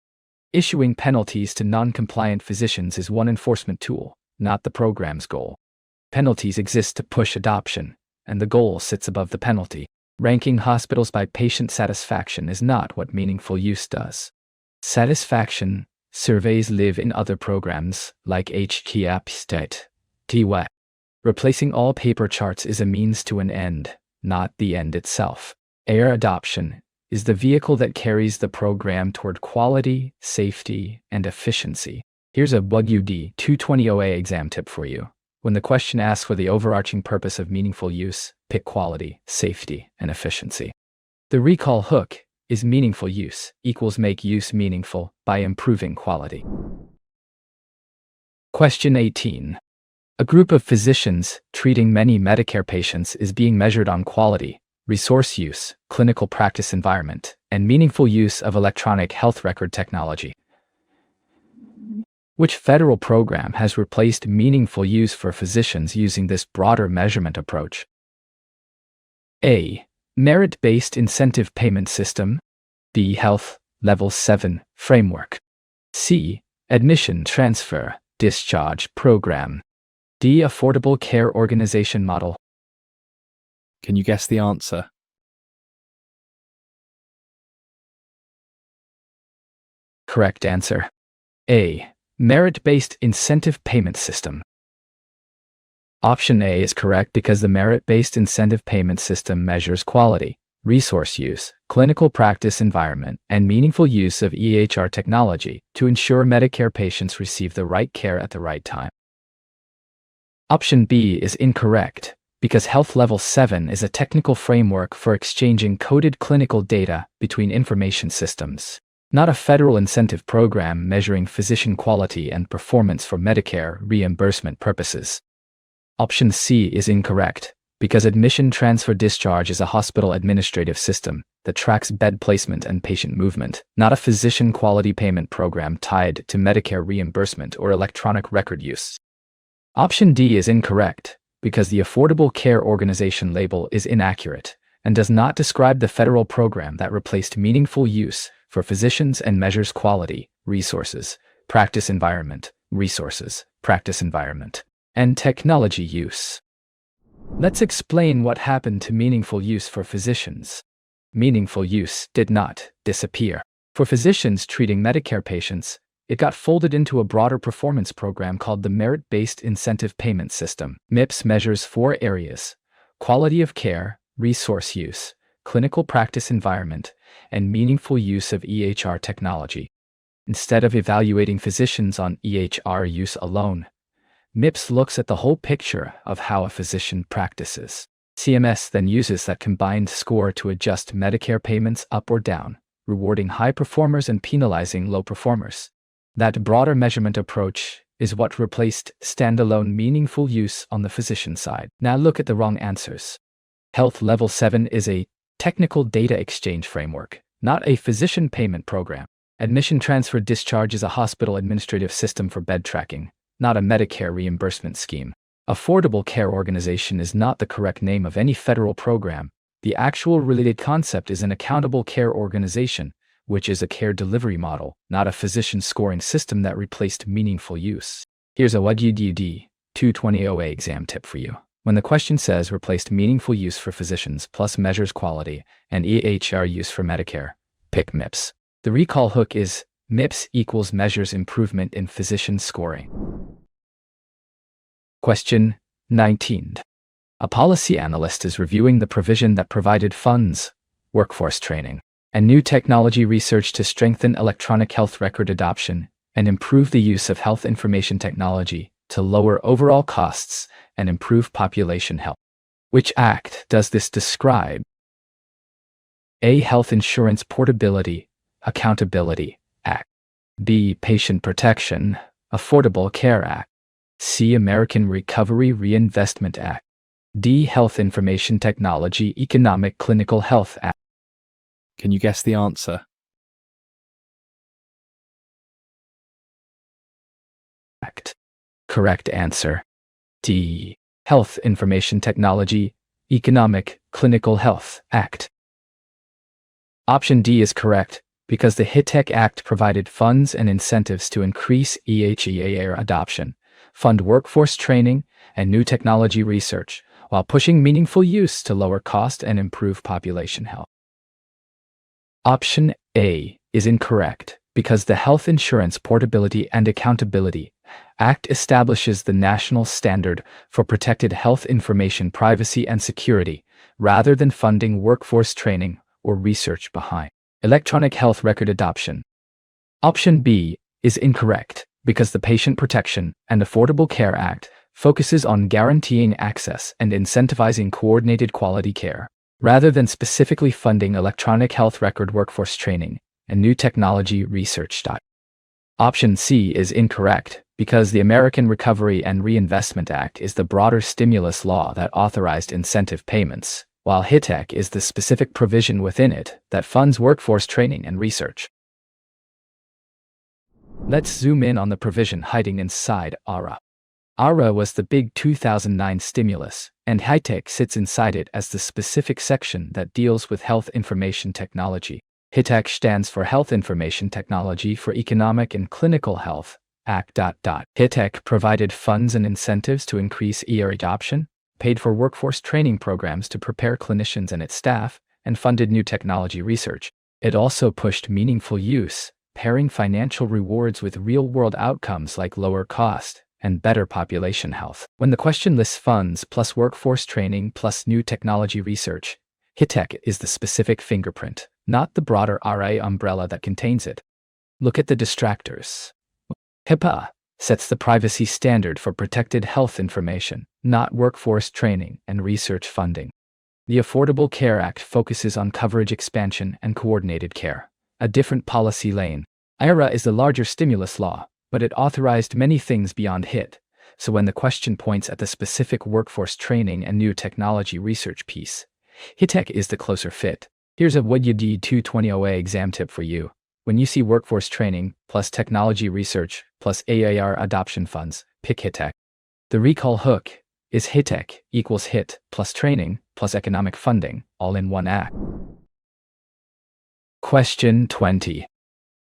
[SPEAKER 2] Issuing penalties to non-compliant physicians is one enforcement tool, not the program's goal. Penalties exist to push adoption, and the goal sits above the penalty. Ranking hospitals by patient satisfaction is not what meaningful use does. Satisfaction surveys live in other programs like HIPAA. Replacing all paper charts is a means to an end, not the end itself. EHR adoption is the vehicle that carries the program toward quality, safety, and efficiency. Here's a D220 OA exam tip for you. When the question asks for the overarching purpose of meaningful use, pick quality, safety, and efficiency. The recall hook is meaningful use equals make use meaningful by improving quality. Question 18. A group of physicians treating many Medicare patients is being measured on quality, resource use, clinical practice environment, and meaningful use of electronic health record technology. Which federal program has replaced meaningful use for physicians using this broader measurement approach? A. Merit-based incentive payment system. B. Health Level 7 framework. C. Admission transfer discharge program. D. Affordable care organization model.
[SPEAKER 3] Can you guess the answer?
[SPEAKER 2] Correct answer. A. Merit-based incentive payment system. Option A is correct because the merit-based incentive payment system measures quality, resource use, clinical practice environment, and meaningful use of EHR technology to ensure Medicare patients receive the right care at the right time. Option B is incorrect because Health Level 7 is a technical framework for exchanging coded clinical data between information systems, not a federal incentive program measuring physician quality and performance for Medicare reimbursement purposes. Option C is incorrect because admission transfer discharge is a hospital administrative system that tracks bed placement and patient movement, not a physician quality payment program tied to Medicare reimbursement or electronic record use. Option D is incorrect because the Affordable Care Organization label is inaccurate and does not describe the federal program that replaced meaningful use for physicians and measures quality, resources, practice environment, and technology use. Let's explain what happened to meaningful use for physicians. Meaningful use did not disappear. For physicians treating Medicare patients, it got folded into a broader performance program called the Merit-Based Incentive Payment System. MIPS measures 4 areas: quality of care, resource use, clinical practice environment, and meaningful use of EHR technology. Instead of evaluating physicians on EHR use alone, MIPS looks at the whole picture of how a physician practices. CMS then uses that combined score to adjust Medicare payments up or down, rewarding high performers and penalizing low performers. That broader measurement approach is what replaced standalone meaningful use on the physician side. Now look at the wrong answers. Health Level 7 is a technical data exchange framework, not a physician payment program. Admission transfer discharge is a hospital administrative system for bed tracking, not a Medicare reimbursement scheme. Affordable Care Organization is not the correct name of any federal program. The actual related concept is an accountable care organization, which is a care delivery model, not a physician scoring system that replaced meaningful use. Here's a D220 OA exam tip for you. When the question says replaced meaningful use for physicians plus measures quality and EHR use for Medicare, pick MIPS. The recall hook is MIPS equals measures improvement in physician scoring. Question 19. A policy analyst is reviewing the provision that provided funds, workforce training, and new technology research to strengthen electronic health record adoption and improve the use of health information technology to lower overall costs and improve population health. Which act does this describe? A. Health Insurance Portability, Accountability Act. B. Patient Protection, Affordable Care Act. C. American Recovery Reinvestment Act. D. Health Information Technology Economic Clinical Health Act.
[SPEAKER 3] Can you guess the answer?
[SPEAKER 2] Correct answer. D. Health Information Technology Economic Clinical Health Act. Option D is correct because the HITECH Act provided funds and incentives to increase EHR adoption, fund workforce training, and new technology research, while pushing meaningful use to lower cost and improve population health. Option A is incorrect because the Health Insurance Portability and Accountability Act establishes the national standard for protected health information privacy and security, rather than funding workforce training or research behind electronic health record adoption. Option B is incorrect because the Patient Protection and Affordable Care Act focuses on guaranteeing access and incentivizing coordinated quality care, rather than specifically funding electronic health record workforce training and new technology research. Option C is incorrect because the American Recovery and Reinvestment Act is the broader stimulus law that authorized incentive payments, while HIPAA is the specific provision within it that funds workforce training and research. Let's zoom in on the provision hiding inside ARA. ARA was the big 2009 stimulus, and HIPAA sits inside it as the specific section that deals with health information technology. HIPAA stands for Health Information Technology for Economic and Clinical Health Act. HIPAA provided funds and incentives to increase adoption, paid for workforce training programs to prepare clinicians and its staff, and funded new technology research. It also pushed meaningful use, pairing financial rewards with real-world outcomes like lower cost and better population health. When the question lists funds plus workforce training plus new technology research, HIPAA is the specific fingerprint, not the broader RA umbrella that contains it. Look at the distractors. HIPAA sets the privacy standard for protected health information, not workforce training and research funding. The Affordable Care Act focuses on coverage expansion and coordinated care, a different policy lane. IRA is the larger stimulus law, but it authorized many things beyond HIT, so when the question points at the specific workforce training and new technology research piece, HIPAA is the closer fit. Here's a D220 OA exam tip for you. When you see workforce training plus technology research plus AAR adoption funds, pick HIPAA. The recall hook is HIPAA equals HIT plus training plus economic funding, all in one act. Question 20.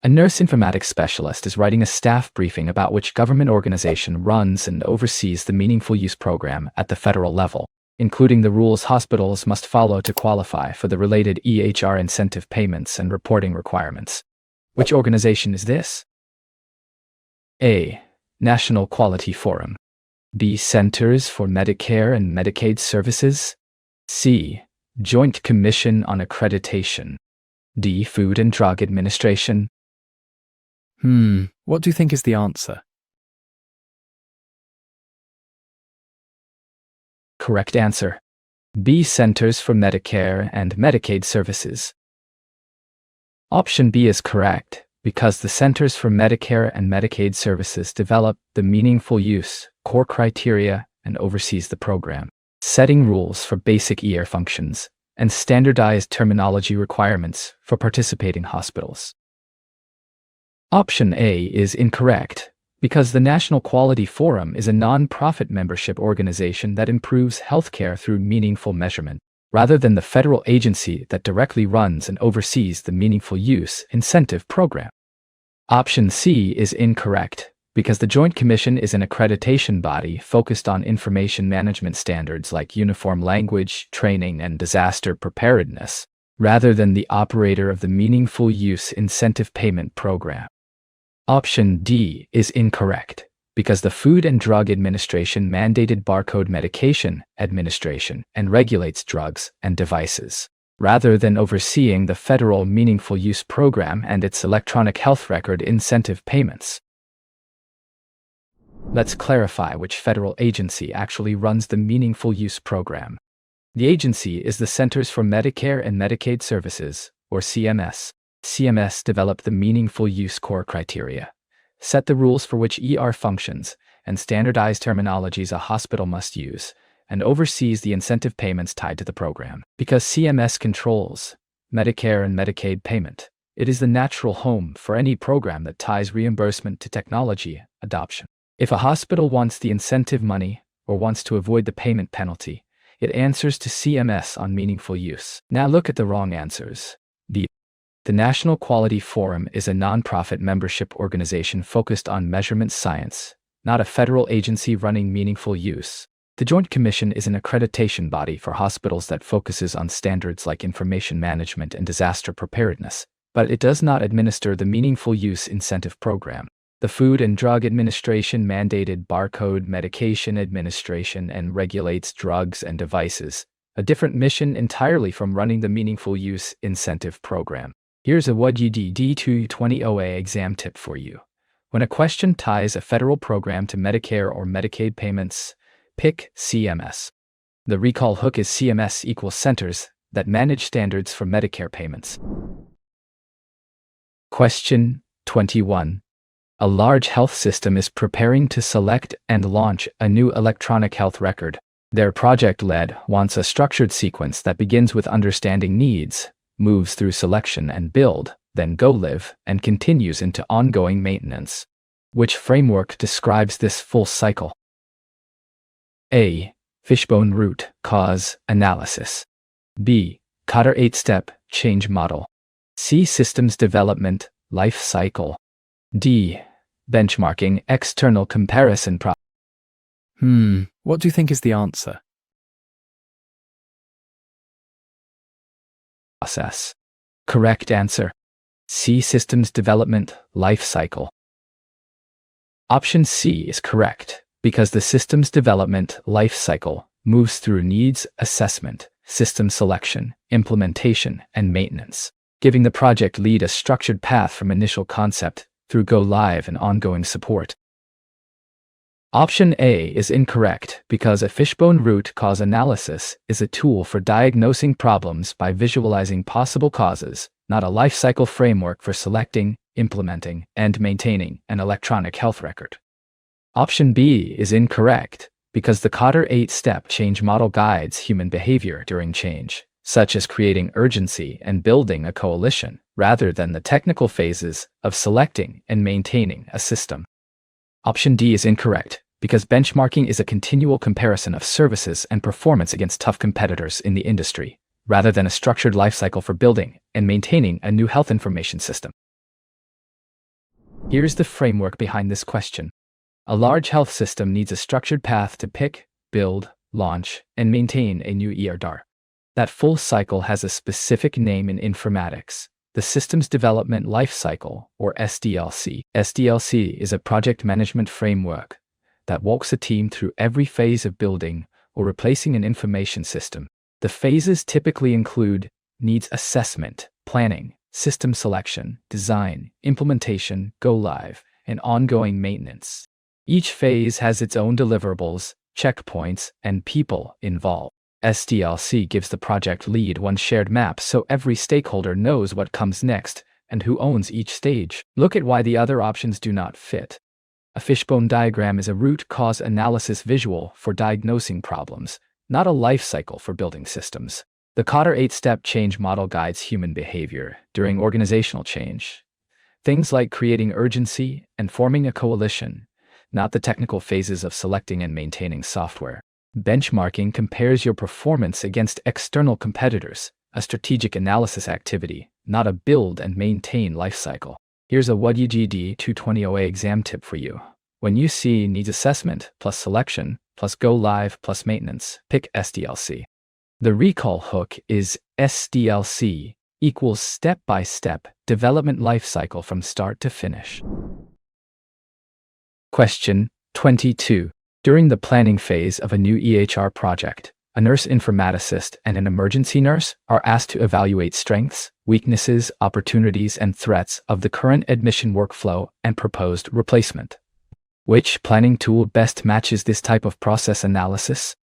[SPEAKER 2] A nurse informatics specialist is writing a staff briefing about which government organization runs and oversees the Meaningful Use program at the federal level, including the rules hospitals must follow to qualify for the related EHR incentive payments and reporting requirements. Which organization is this? A. National Quality Forum. B. Centers for Medicare and Medicaid Services. C. Joint Commission on Accreditation. D. Food and Drug Administration.
[SPEAKER 3] What do you think is the answer?
[SPEAKER 2] Correct answer. B. Centers for Medicare and Medicaid Services. Option B is correct, because the Centers for Medicare and Medicaid Services develop the Meaningful Use core criteria and oversees the program, setting rules for basic ER functions and standardized terminology requirements for participating hospitals. Option A is incorrect, because the National Quality Forum is a non-profit membership organization that improves healthcare through meaningful measurement, rather than the federal agency that directly runs and oversees the Meaningful Use incentive program. Option C is incorrect, because the Joint Commission is an accreditation body focused on information management standards like uniform language, training, and disaster preparedness, rather than the operator of the Meaningful Use incentive payment program. Option D is incorrect, because the Food and Drug Administration mandated barcode medication administration and regulates drugs and devices, rather than overseeing the federal Meaningful Use program and its electronic health record incentive payments. Let's clarify which federal agency actually runs the Meaningful Use program. The agency is the Centers for Medicare and Medicaid Services, or CMS. CMS developed the Meaningful Use core criteria, set the rules for which ER functions, and standardized terminologies a hospital must use, and oversees the incentive payments tied to the program. Because CMS controls Medicare and Medicaid payment, it is the natural home for any program that ties reimbursement to technology adoption. If a hospital wants the incentive money or wants to avoid the payment penalty, it answers to CMS on Meaningful Use. Now look at the wrong answers. The National Quality Forum is a nonprofit membership organization focused on measurement science, not a federal agency running Meaningful Use. The Joint Commission is an accreditation body for hospitals that focuses on standards like information management and disaster preparedness, but it does not administer the Meaningful Use incentive program. The Food and Drug Administration mandated barcode medication administration and regulates drugs and devices, a different mission entirely from running the Meaningful Use incentive program. Here's a D220 OA exam tip for you. When a question ties a federal program to Medicare or Medicaid payments, pick CMS. The recall hook is CMS equals centers that manage standards for Medicare payments. Question 21. A large health system is preparing to select and launch a new electronic health record. Their project lead wants a structured sequence that begins with understanding needs, moves through selection and build, then go live, and continues into ongoing maintenance. Which framework describes this full cycle? A. Fishbone root cause analysis. B. Cotter 8-step change model. C. Systems development life cycle. D. Benchmarking external comparison
[SPEAKER 3] What do you think is the answer?
[SPEAKER 2] process. Correct answer. C. Systems development life cycle. Option C is correct because the systems development life cycle moves through needs assessment, system selection, implementation, and maintenance, giving the project lead a structured path from initial concept through go live and ongoing support. Option A is incorrect because a fishbone root cause analysis is a tool for diagnosing problems by visualizing possible causes, not a life cycle framework for selecting, implementing, and maintaining an electronic health record. Option B is incorrect because the Cotter 8-step change model guides human behavior during change, such as creating urgency and building a coalition, rather than the technical phases of selecting and maintaining a system. Option D is incorrect because benchmarking is a continual comparison of services and performance against tough competitors in the industry, rather than a structured lifecycle for building and maintaining a new health information system. Here's the framework behind this question. A large health system needs a structured path to pick, build, launch, and maintain a new ERDAR. That full cycle has a specific name in informatics, the Systems Development Life Cycle, or SDLC. SDLC is a project management framework that walks a team through every phase of building or replacing an information system. The phases typically include needs assessment, planning, system selection, design, implementation, go live, and ongoing maintenance. Each phase has its own deliverables, checkpoints, and people involved. SDLC gives the project lead one shared map so every stakeholder knows what comes next and who owns each stage. Look at why the other options do not fit. A fishbone diagram is a root cause analysis visual for diagnosing problems, not a life cycle for building systems. The Cotter 8-step change model guides human behavior during organizational change. Things like creating urgency and forming a coalition, not the technical phases of selecting and maintaining software. Benchmarking compares your performance against external competitors, a strategic analysis activity, not a build and maintain lifecycle. Here's a D220 OA exam tip for you. When you see needs assessment plus selection plus go live plus maintenance, pick SDLC. The recall hook is SDLC equals step-by-step development lifecycle from start to finish. Question 22. During the planning phase of a new EHR project, a nurse informaticist and an emergency nurse are asked to evaluate strengths, weaknesses, opportunities, and threats of the current admission workflow and proposed replacement. Which planning tool best matches this type of process analysis?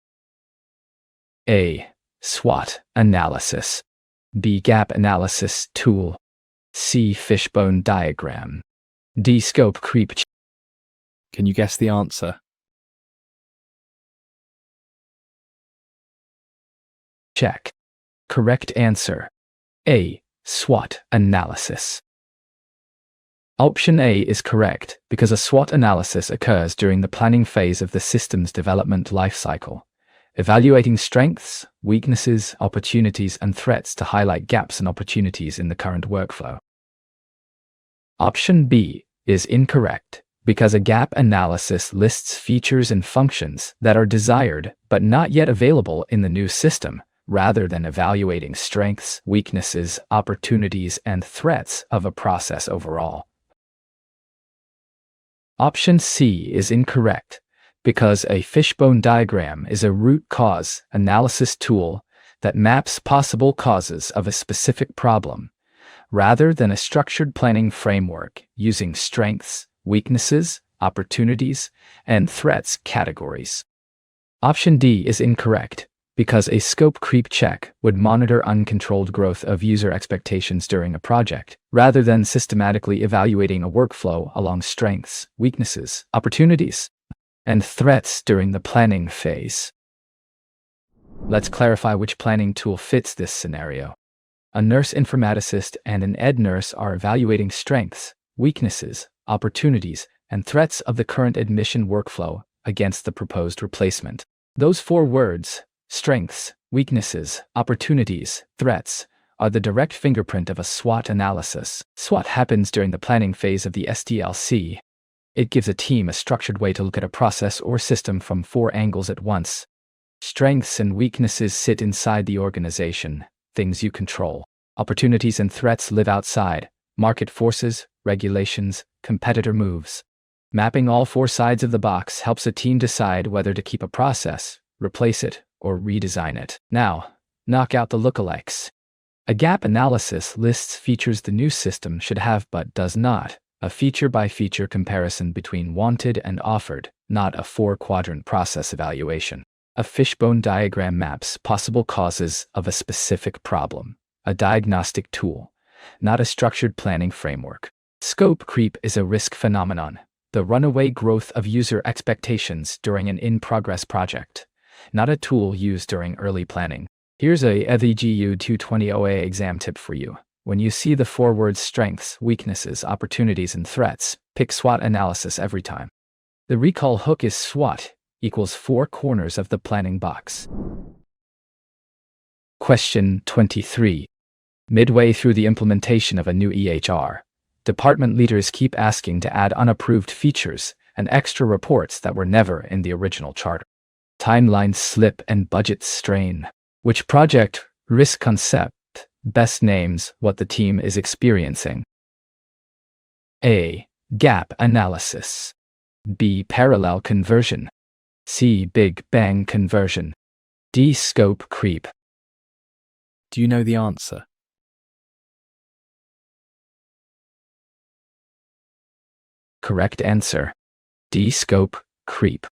[SPEAKER 2] A. SWOT analysis. B. Gap analysis tool. C. Fishbone diagram. D. Scope creep.
[SPEAKER 3] Can you guess the answer?
[SPEAKER 2] Check. Correct answer. A. SWOT analysis. Option A is correct because a SWOT analysis occurs during the planning phase of the system's development lifecycle, evaluating strengths, weaknesses, opportunities, and threats to highlight gaps and opportunities in the current workflow. Option B is incorrect because a gap analysis lists features and functions that are desired but not yet available in the new system, rather than evaluating strengths, weaknesses, opportunities, and threats of a process overall. Option C is incorrect because a fishbone diagram is a root cause analysis tool that maps possible causes of a specific problem, rather than a structured planning framework using strengths, weaknesses, opportunities, and threats categories. Option D is incorrect because a scope creep check would monitor uncontrolled growth of user expectations during a project, rather than systematically evaluating a workflow along strengths, weaknesses, opportunities, and threats during the planning phase. Let's clarify which planning tool fits this scenario. A nurse informaticist and an ed nurse are evaluating strengths, weaknesses, opportunities, and threats of the current admission workflow against the proposed replacement. Those 4 words, strengths, weaknesses, opportunities, threats, are the direct fingerprint of a SWOT analysis. SWOT happens during the planning phase of the SDLC. It gives a team a structured way to look at a process or system from 4 angles at once. Strengths and weaknesses sit inside the organization, things you control. Opportunities and threats live outside, market forces, regulations, competitor moves. Mapping all 4 sides of the box helps a team decide whether to keep a process, replace it, or redesign it. Now, knock out the lookalikes. A gap analysis lists features the new system should have but does not, a feature-by-feature comparison between wanted and offered, not a 4-quadrant process evaluation. A fishbone diagram maps possible causes of a specific problem, a diagnostic tool, not a structured planning framework. Scope creep is a risk phenomenon, the runaway growth of user expectations during an in-progress project, not a tool used during early planning. Here's a D220 OA exam tip for you. When you see the 4 words strengths, weaknesses, opportunities, and threats, pick SWOT analysis every time. The recall hook is SWOT equals 4 corners of the planning box. Question 23. Midway through the implementation of a new EHR, department leaders keep asking to add unapproved features and extra reports that were never in the original charter. Timelines slip and budgets strain. Which project, risk concept, best names what the team is experiencing? A. Gap analysis. B. Parallel conversion. C. Big bang conversion. D. Scope creep.
[SPEAKER 3] Do you know the answer?
[SPEAKER 2] Correct answer. D. Scope creep.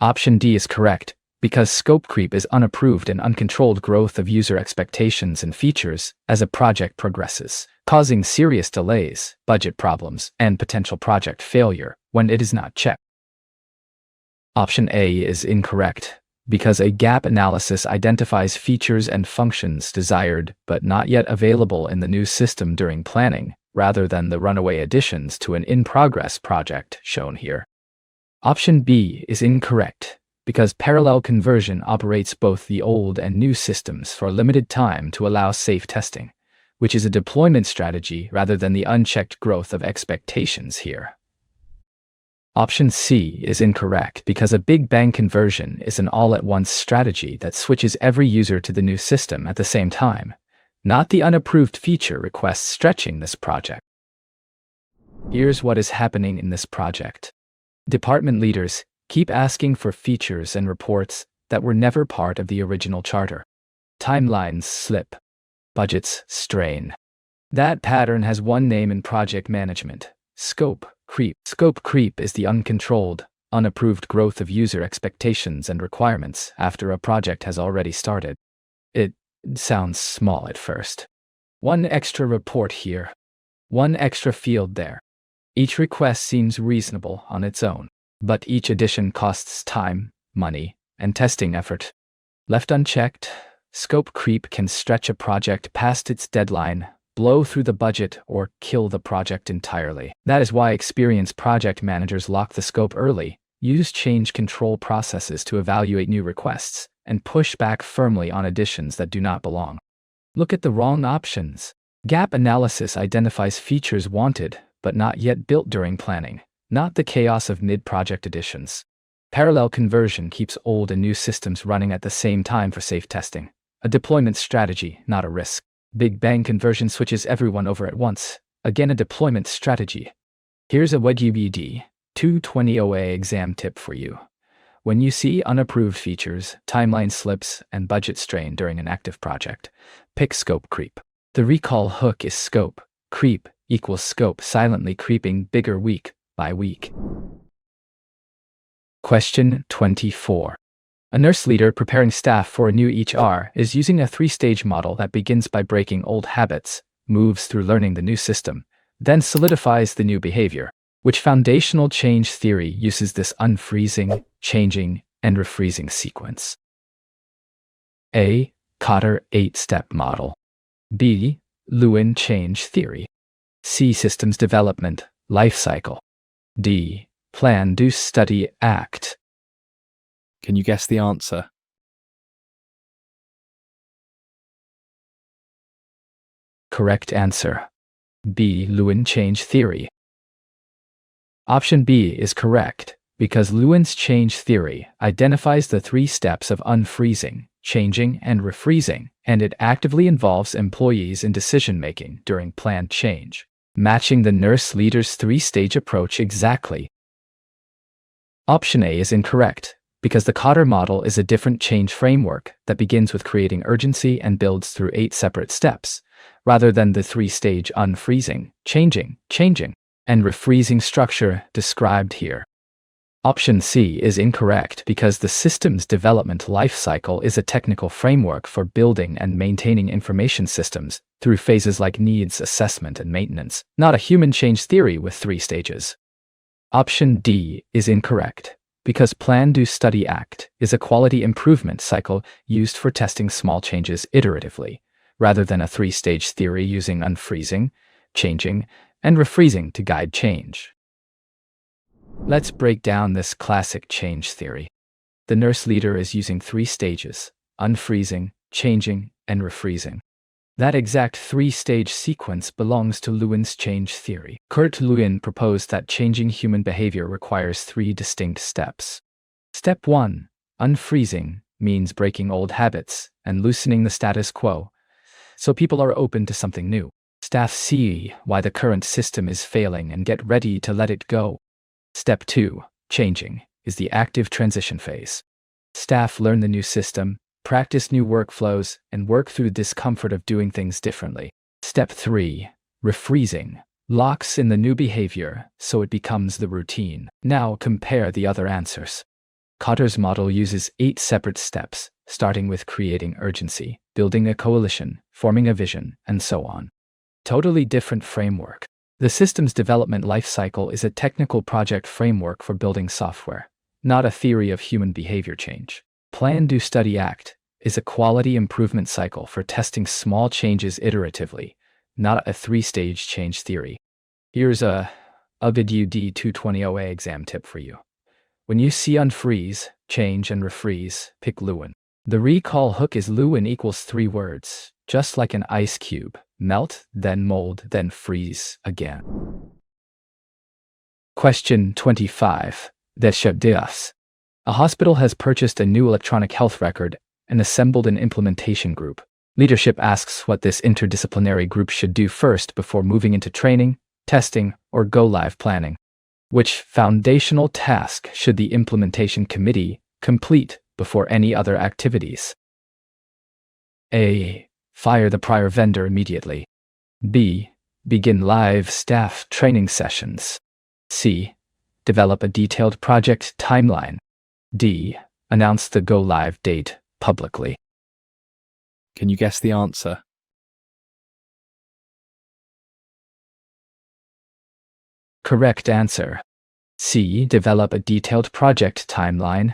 [SPEAKER 2] Option D is correct, because scope creep is unapproved and uncontrolled growth of user expectations and features as a project progresses, causing serious delays, budget problems, and potential project failure when it is not checked. Option A is incorrect, because a gap analysis identifies features and functions desired but not yet available in the new system during planning, rather than the runaway additions to an in-progress project shown here. Option B is incorrect, because parallel conversion operates both the old and new systems for a limited time to allow safe testing, which is a deployment strategy rather than the unchecked growth of expectations here. Option C is incorrect because a big bang conversion is an all-at-once strategy that switches every user to the new system at the same time, not the unapproved feature requests stretching this project. Here's what is happening in this project. Department leaders keep asking for features and reports that were never part of the original charter. Timelines slip. Budgets strain. That pattern has one name in project management: scope creep. Scope creep is the uncontrolled, unapproved growth of user expectations and requirements after a project has already started. It sounds small at first. One extra report here, one extra field there. Each request seems reasonable on its own, but each addition costs time, money, and testing effort. Left unchecked, scope creep can stretch a project past its deadline, blow through the budget, or kill the project entirely. That is why experienced project managers lock the scope early, use change control processes to evaluate new requests, and push back firmly on additions that do not belong. Look at the wrong options. Gap analysis identifies features wanted, but not yet built during planning, not the chaos of mid-project additions. Parallel conversion keeps old and new systems running at the same time for safe testing, a deployment strategy, not a risk. Big bang conversion switches everyone over at once, again a deployment strategy. Here's a D220 OA exam tip for you. When you see unapproved features, timeline slips, and budget strain during an active project, pick scope creep. The recall hook is scope creep equals scope silently creeping bigger week by week. Question 24. A nurse leader preparing staff for a new HR is using a three-stage model that begins by breaking old habits, moves through learning the new system, then solidifies the new behavior. Which foundational change theory uses this unfreezing, changing, and refreezing sequence? A. Kotter 8-step model. B. Lewin change theory. C. Systems development, life cycle. D. Plan, do, study, act.
[SPEAKER 3] Can you guess the answer?
[SPEAKER 2] Correct answer. B. Lewin change theory. Option B is correct, because Lewin's change theory identifies the 3 steps of unfreezing, changing, and refreezing, and it actively involves employees in decision-making during planned change, matching the nurse leader's 3-stage approach exactly. Option A is incorrect, because the Kotter model is a different change framework that begins with creating urgency and builds through 8 separate steps, rather than the 3-stage unfreezing, changing, and refreezing structure described here. Option C is incorrect because the systems development lifecycle is a technical framework for building and maintaining information systems through phases like needs assessment and maintenance, not a human change theory with 3 stages. Option D is incorrect because Plan, Do, Study, Act is a quality improvement cycle used for testing small changes iteratively, rather than a 3-stage theory using unfreezing, changing, and refreezing to guide change. Let's break down this classic change theory. The nurse leader is using 3 stages: unfreezing, changing, and refreezing. That exact 3-stage sequence belongs to Lewin's change theory. Kurt Lewin proposed that changing human behavior requires 3 distinct steps. Step 1, unfreezing, means breaking old habits and loosening the status quo, so people are open to something new. Staff see why the current system is failing and get ready to let it go. Step 2, changing, is the active transition phase. Staff learn the new system, practice new workflows, and work through the discomfort of doing things differently. Step 3, refreezing, locks in the new behavior so it becomes the routine. Now compare the other answers. Kotter's model uses 8 separate steps, starting with creating urgency, building a coalition, forming a vision, and so on. Totally different framework. The systems development lifecycle is a technical project framework for building software, not a theory of human behavior change. Plan, Do, Study, Act is a quality improvement cycle for testing small changes iteratively, not a 3-stage change theory. Here's a video D220 OA exam tip for you. When you see unfreeze, change, and refreeze, pick Lewin. The recall hook is Lewin equals 3 words, just like an ice cube: melt, then mold, then freeze again. Question 25. Deshabdias. A hospital has purchased a new electronic health record and assembled an implementation group. Leadership asks what this interdisciplinary group should do first before moving into training, testing, or go-live planning. Which foundational task should the implementation committee complete before any other activities? A. Fire the prior vendor immediately. B. Begin live staff training sessions. C. Develop a detailed project timeline. D. Announce the go-live date publicly.
[SPEAKER 3] Can you guess the answer?
[SPEAKER 2] Correct answer. C. Develop a detailed project timeline.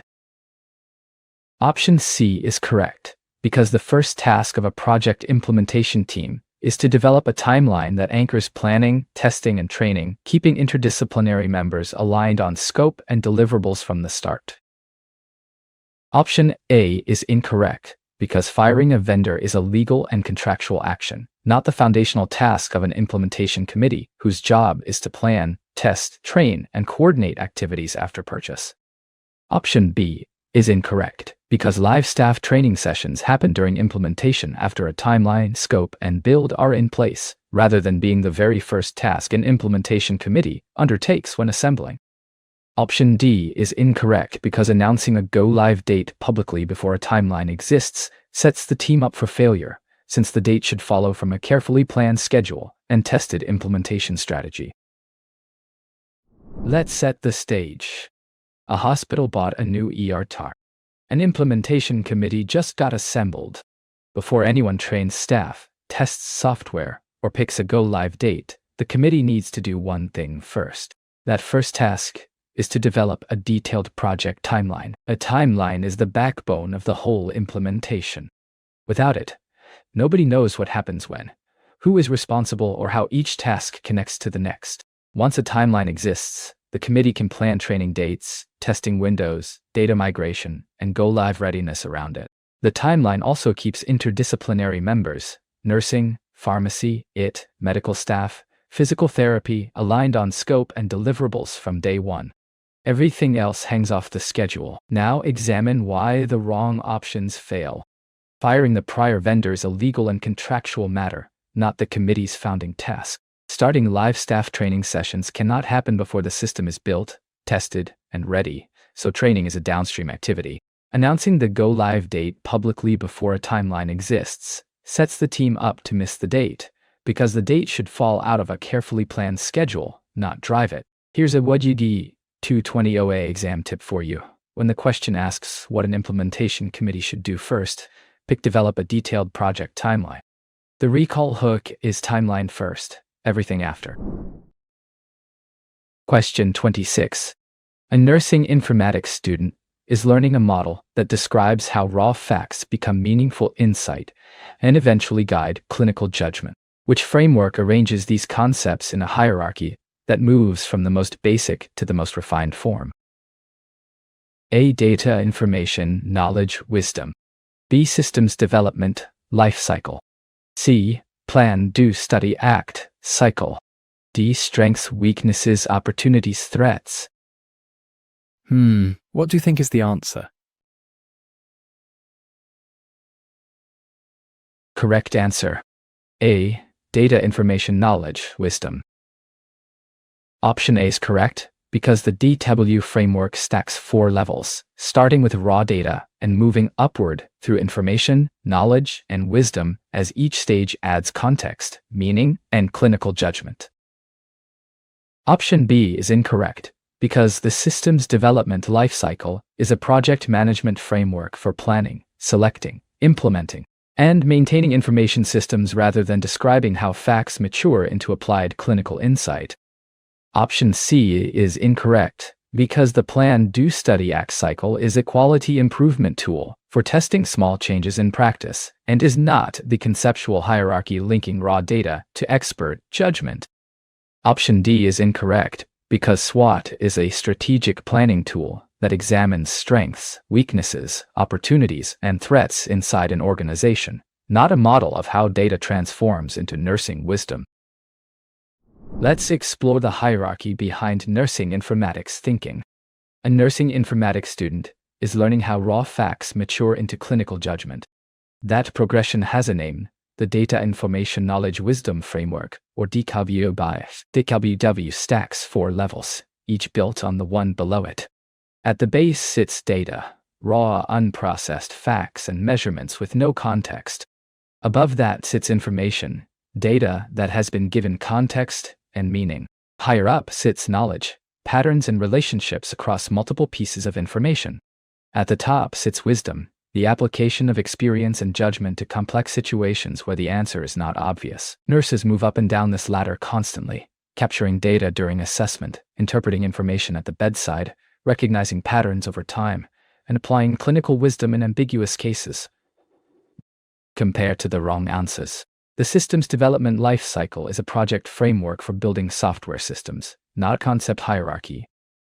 [SPEAKER 2] Option C is correct, because the first task of a project implementation team is to develop a timeline that anchors planning, testing, and training, keeping interdisciplinary members aligned on scope and deliverables from the start. Option A is incorrect, because firing a vendor is a legal and contractual action, not the foundational task of an implementation committee, whose job is to plan, test, train, and coordinate activities after purchase. Option B is incorrect, because live staff training sessions happen during implementation after a timeline, scope, and build are in place, rather than being the very first task an implementation committee undertakes when assembling. Option D is incorrect because announcing a go-live date publicly before a timeline exists sets the team up for failure, since the date should follow from a carefully planned schedule and tested implementation strategy. Let's set the stage. A hospital bought a new ER TAR. An implementation committee just got assembled. Before anyone trains staff, tests software, or picks a go-live date, the committee needs to do one thing first. That first task is to develop a detailed project timeline. A timeline is the backbone of the whole implementation. Without it, nobody knows what happens when, who is responsible, or how each task connects to the next. Once a timeline exists, the committee can plan training dates, testing windows, data migration, and go-live readiness around it. The timeline also keeps interdisciplinary members, nursing, pharmacy, medical staff, physical therapy, aligned on scope and deliverables from day one. Everything else hangs off the schedule. Now examine why the wrong options fail. Firing the prior vendor is a legal and contractual matter, not the committee's founding task. Starting live staff training sessions cannot happen before the system is built, tested, and ready, so training is a downstream activity. Announcing the go-live date publicly before a timeline exists sets the team up to miss the date, because the date should fall out of a carefully planned schedule, not drive it. Here's a D220 OA exam tip for you. When the question asks what an implementation committee should do first, pick develop a detailed project timeline. The recall hook is timeline first, everything after. Question 26. A nursing informatics student is learning a model that describes how raw facts become meaningful insight and eventually guide clinical judgment. Which framework arranges these concepts in a hierarchy that moves from the most basic to the most refined form? A. Data, information, knowledge, wisdom. B. Systems development, life cycle. C. Plan, do, study, act, cycle. D. Strengths, weaknesses, opportunities, threats.
[SPEAKER 3] What do you think is the answer?
[SPEAKER 2] Correct answer. A. Data, information, knowledge, wisdom. Option A is correct, because the DW framework stacks 4 levels, starting with raw data and moving upward through information, knowledge, and wisdom as each stage adds context, meaning, and clinical judgment. Option B is incorrect, because the systems development lifecycle is a project management framework for planning, selecting, implementing, and maintaining information systems rather than describing how facts mature into applied clinical insight. Option C is incorrect, because the Plan, Do, Study, Act cycle is a quality improvement tool for testing small changes in practice and is not the conceptual hierarchy linking raw data to expert judgment. Option D is incorrect, because SWOT is a strategic planning tool that examines strengths, weaknesses, opportunities, and threats inside an organization, not a model of how data transforms into nursing wisdom. Let's explore the hierarchy behind nursing informatics thinking. A nursing informatics student is learning how raw facts mature into clinical judgment. That progression has a name, the Data Information Knowledge Wisdom Framework, or DKW. DKW stacks 4 levels, each built on the one below it. At the base sits data, raw, unprocessed facts and measurements with no context. Above that sits information, data that has been given context and meaning. Higher up sits knowledge, patterns and relationships across multiple pieces of information. At the top sits wisdom, the application of experience and judgment to complex situations where the answer is not obvious. Nurses move up and down this ladder constantly, capturing data during assessment, interpreting information at the bedside, recognizing patterns over time, and applying clinical wisdom in ambiguous cases. Compare to the wrong answers. The systems development life cycle is a project framework for building software systems, not a concept hierarchy.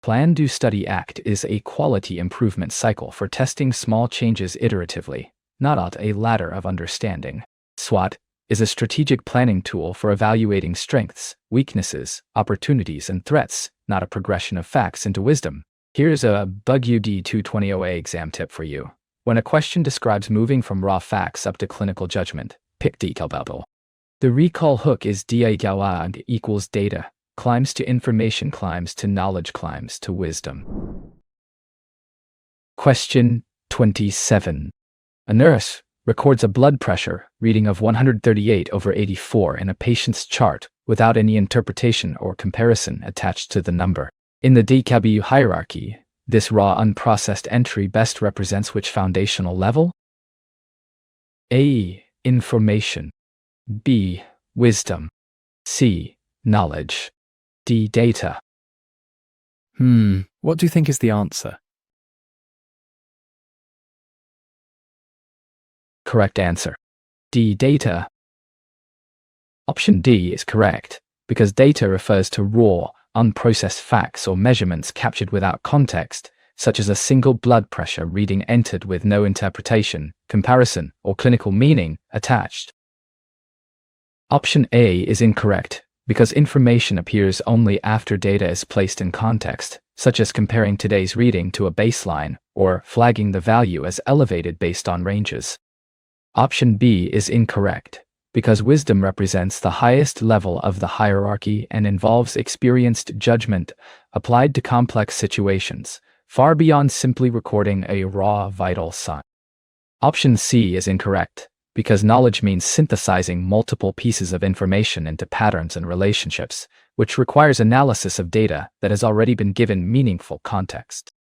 [SPEAKER 2] Plan, Do, Study, Act is a quality improvement cycle for testing small changes iteratively, not a ladder of understanding. SWOT is a strategic planning tool for evaluating strengths, weaknesses, opportunities, and threats, not a progression of facts into wisdom. Here's a D220 OA exam tip for you. When a question describes moving from raw facts up to clinical judgment, pick DKW. The recall hook is DKW equals data, climbs to information, climbs to knowledge, climbs to wisdom. Question 27. A nurse records a blood pressure reading of 138/84 in a patient's chart without any interpretation or comparison attached to the number. In the DKW hierarchy, This raw unprocessed entry best represents which foundational level? A. Information. B. Wisdom. C. Knowledge. D. Data.
[SPEAKER 3] What do you think is the answer?
[SPEAKER 2] Correct answer. D. Data. Option D is correct, because data refers to raw, unprocessed facts or measurements captured without context, such as a single blood pressure reading entered with no interpretation, comparison, or clinical meaning attached. Option A is incorrect, because information appears only after data is placed in context, such as comparing today's reading to a baseline or flagging the value as elevated based on ranges. Option B is incorrect, because wisdom represents the highest level of the hierarchy and involves experienced judgment applied to complex situations, far beyond simply recording a raw vital sign. Option C is incorrect, because knowledge means synthesizing multiple pieces of information into patterns and relationships, which requires analysis of data that has already been given meaningful context.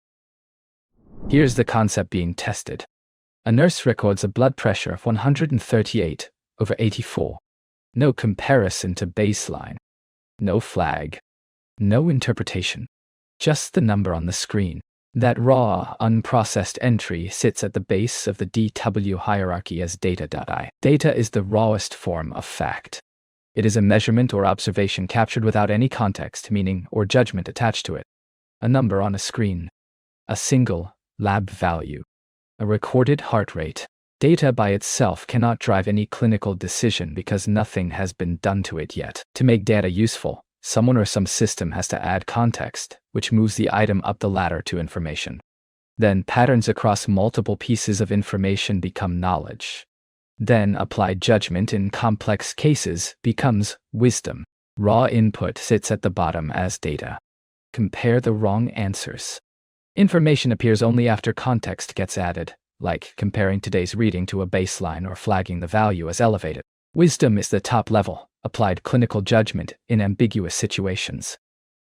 [SPEAKER 2] Here's the concept being tested. A nurse records a blood pressure of 138/84. No comparison to baseline. No flag. No interpretation. Just the number on the screen. That raw, unprocessed entry sits at the base of the DW hierarchy as data.I. Data is the rawest form of fact. It is a measurement or observation captured without any context, meaning, or judgment attached to it. A number on a screen. A single lab value. A recorded heart rate. Data by itself cannot drive any clinical decision because nothing has been done to it yet. To make data useful, someone or some system has to add context, which moves the item up the ladder to information. Then patterns across multiple pieces of information become knowledge. Then applied judgment in complex cases becomes wisdom. Raw input sits at the bottom as data. Compare the wrong answers. Information appears only after context gets added, like comparing today's reading to a baseline or flagging the value as elevated. Wisdom is the top level, applied clinical judgment in ambiguous situations.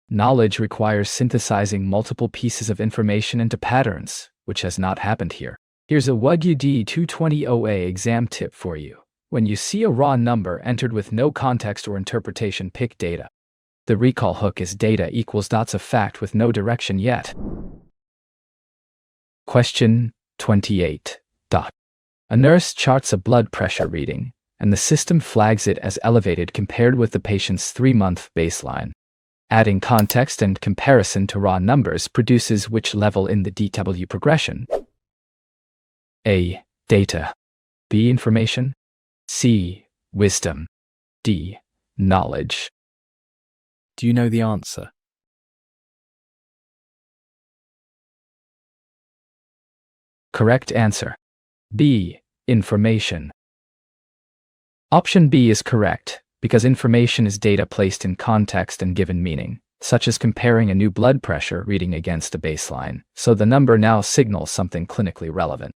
[SPEAKER 2] Knowledge requires synthesizing multiple pieces of information into patterns, which has not happened here. Here's a WGU D220 OA exam tip for you. When you see a raw number entered with no context or interpretation, pick data. The recall hook is data equals dots of fact with no direction yet. Question 28. A nurse charts a blood pressure reading, and the system flags it as elevated compared with the patient's 3-month baseline. Adding context and comparison to raw numbers produces which level in the DW progression? A. Data. B. Information. C. Wisdom. D. Knowledge.
[SPEAKER 3] Do you know the answer?
[SPEAKER 2] Correct answer. B. Information. Option B is correct, because information is data placed in context and given meaning, such as comparing a new blood pressure reading against a baseline, so the number now signals something clinically relevant.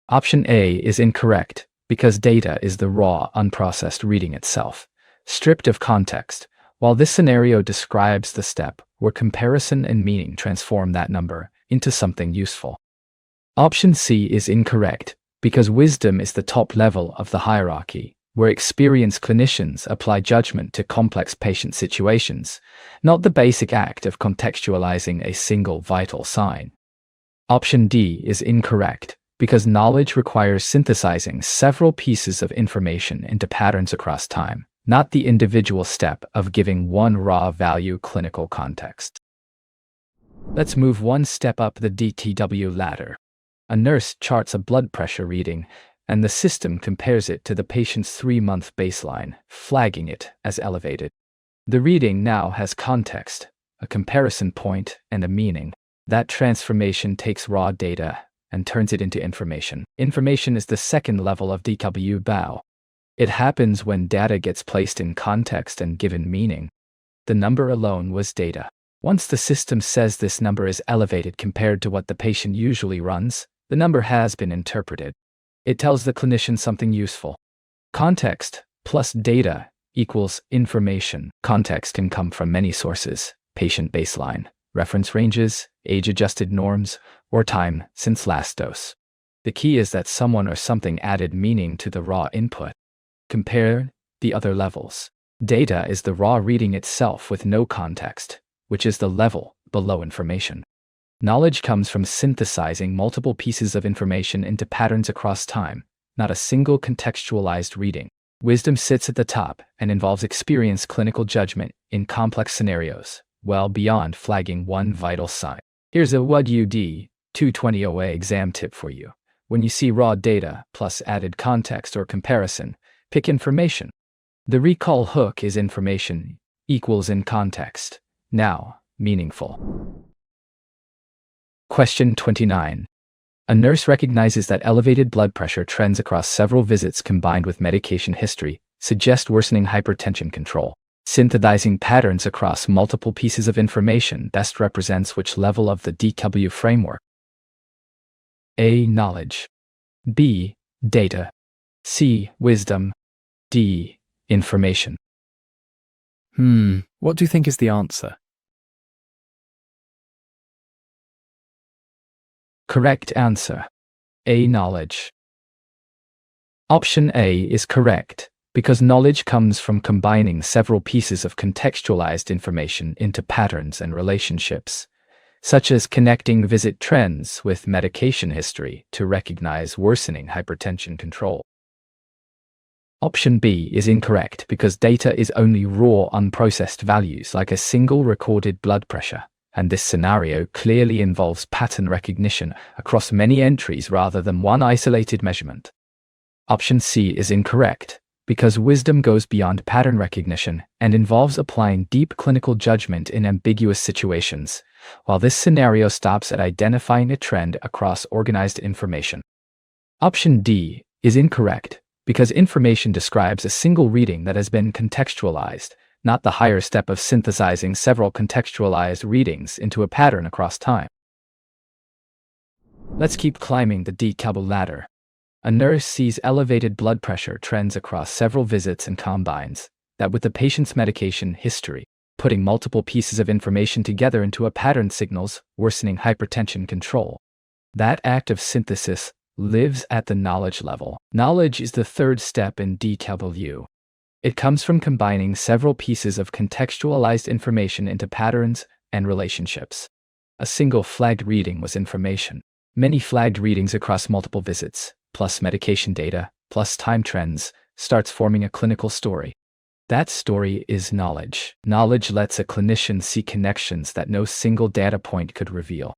[SPEAKER 2] Option A is incorrect, because data is the raw, unprocessed reading itself, stripped of context, while this scenario describes the step where comparison and meaning transform that number into something useful. Option C is incorrect, because wisdom is the top level of the hierarchy, where experienced clinicians apply judgment to complex patient situations, not the basic act of contextualizing a single vital sign. Option D is incorrect, because knowledge requires synthesizing several pieces of information into patterns across time, not the individual step of giving one raw value clinical context. Let's move one step up the DTW ladder. A nurse charts a blood pressure reading, and the system compares it to the patient's 3-month baseline, flagging it as elevated. The reading now has context, a comparison point, and a meaning. That transformation takes raw data and turns it into information. Information is the second level of DW BAO. It happens when data gets placed in context and given meaning. The number alone was data. Once the system says this number is elevated compared to what the patient usually runs, the number has been interpreted. It tells the clinician something useful. Context plus data equals information. Context can come from many sources: patient baseline, reference ranges, age-adjusted norms, or time since last dose. The key is that someone or something added meaning to the raw input. Compare the other levels. Data is the raw reading itself with no context, which is the level below information. Knowledge comes from synthesizing multiple pieces of information into patterns across time, not a single contextualized reading. Wisdom sits at the top and involves experienced clinical judgment in complex scenarios, well beyond flagging one vital sign. Here's a what you D220 OA exam tip for you. When you see raw data plus added context or comparison, pick information. The recall hook is information equals in context. Now, meaningful. Question 29. A nurse recognizes that elevated blood pressure trends across several visits combined with medication history suggest worsening hypertension control. Synthesizing patterns across multiple pieces of information best represents which level of the DW framework? A. Knowledge. B. Data. C. Wisdom. D. Information.
[SPEAKER 3] What do you think is the answer?
[SPEAKER 2] Correct answer. A. Knowledge. Option A is correct, because knowledge comes from combining several pieces of contextualized information into patterns and relationships, such as connecting visit trends with medication history to recognize worsening hypertension control. Option B is incorrect because data is only raw, unprocessed values like a single recorded blood pressure, and this scenario clearly involves pattern recognition across many entries rather than one isolated measurement. Option C is incorrect because wisdom goes beyond pattern recognition and involves applying deep clinical judgment in ambiguous situations, while this scenario stops at identifying a trend across organized information. Option D is incorrect because information describes a single reading that has been contextualized, not the higher step of synthesizing several contextualized readings into a pattern across time. Let's keep climbing the DW ladder. A nurse sees elevated blood pressure trends across several visits and combines that with the patient's medication history. Putting multiple pieces of information together into a pattern signals worsening hypertension control. That act of synthesis lives at the knowledge level. Knowledge is the third step in DW. It comes from combining several pieces of contextualized information into patterns and relationships. A single flagged reading was information. Many flagged readings across multiple visits, plus medication data, plus time trends, starts forming a clinical story. That story is knowledge. Knowledge lets a clinician see connections that no single data point could reveal.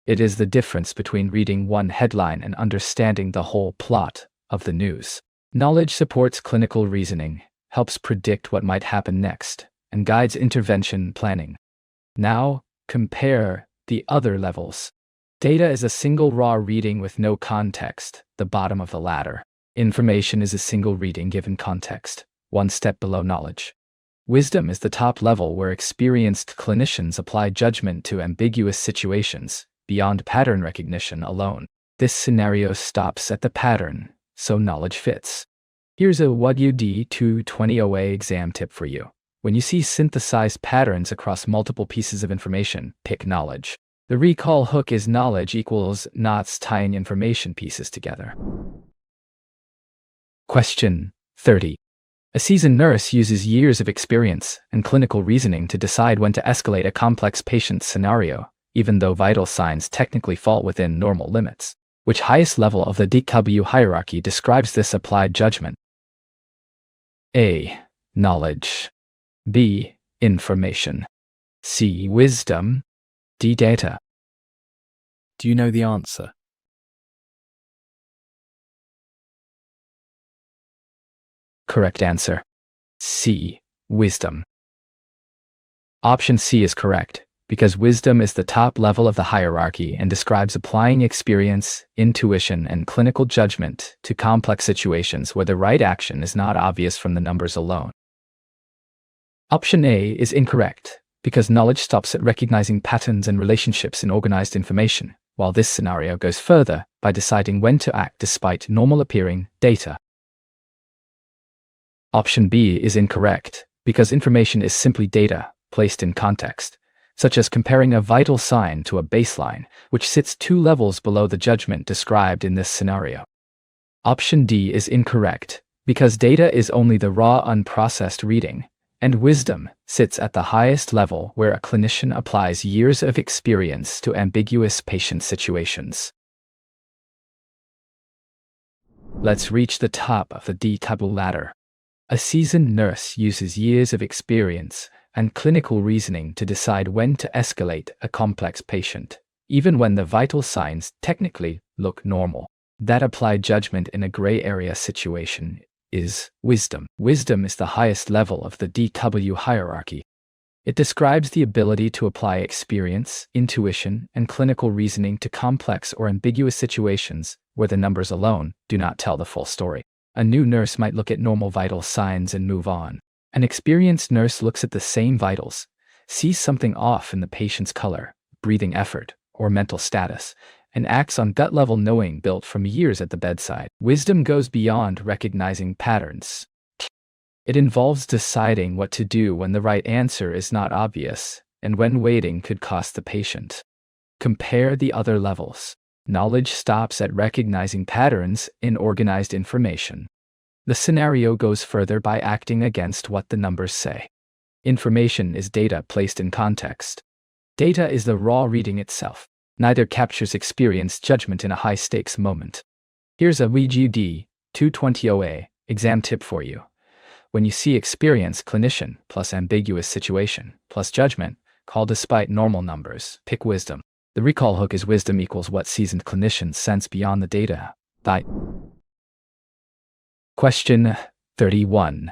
[SPEAKER 2] It is the difference between reading one headline and understanding the whole plot of the news. Knowledge supports clinical reasoning, helps predict what might happen next, and guides intervention planning. Now, compare the other levels. Data is a single raw reading with no context, the bottom of the ladder. Information is a single reading given context, one step below knowledge. Wisdom is the top level where experienced clinicians apply judgment to ambiguous situations, beyond pattern recognition alone. This scenario stops at the pattern, so knowledge fits. Here's a what you D220 OA exam tip for you. When you see synthesized patterns across multiple pieces of information, pick knowledge. The recall hook is knowledge equals knots tying information pieces together. Question 30. A seasoned nurse uses years of experience and clinical reasoning to decide when to escalate a complex patient scenario, even though vital signs technically fall within normal limits. Which highest level of the DW hierarchy describes this applied judgment? A. Knowledge. B. Information. C. Wisdom. D. Data.
[SPEAKER 3] Do you know the answer?
[SPEAKER 2] Correct answer. C. Wisdom. Option C is correct, because wisdom is the top level of the hierarchy and describes applying experience, intuition, and clinical judgment to complex situations where the right action is not obvious from the numbers alone. Option A is incorrect, because knowledge stops at recognizing patterns and relationships in organized information, while this scenario goes further by deciding when to act despite normal-appearing data. Option B is incorrect, because information is simply data, placed in context, such as comparing a vital sign to a baseline, which sits 2 levels below the judgment described in this scenario. Option D is incorrect, because data is only the raw unprocessed reading, and wisdom sits at the highest level where a clinician applies years of experience to ambiguous patient situations. Let's reach the top of the D220 ladder. A seasoned nurse uses years of experience and clinical reasoning to decide when to escalate a complex patient, even when the vital signs technically look normal. That applied judgment in a gray area situation is wisdom. Wisdom is the highest level of the D220 hierarchy. It describes the ability to apply experience, intuition, and clinical reasoning to complex or ambiguous situations where the numbers alone do not tell the full story. A new nurse might look at normal vital signs and move on. An experienced nurse looks at the same vitals, sees something off in the patient's color, breathing effort, or mental status, and acts on gut-level knowing built from years at the bedside. Wisdom goes beyond recognizing patterns. It involves deciding what to do when the right answer is not obvious, and when waiting could cost the patient. Compare the other levels. Knowledge stops at recognizing patterns in organized information. The scenario goes further by acting against what the numbers say. Information is data placed in context. Data is the raw reading itself. Neither captures experienced judgment in a high-stakes moment. Here's a D220 OA exam tip for you. When you see experienced clinician plus ambiguous situation plus judgment, call despite normal numbers, pick wisdom. The recall hook is wisdom equals what seasoned clinicians sense beyond the data. Question 31.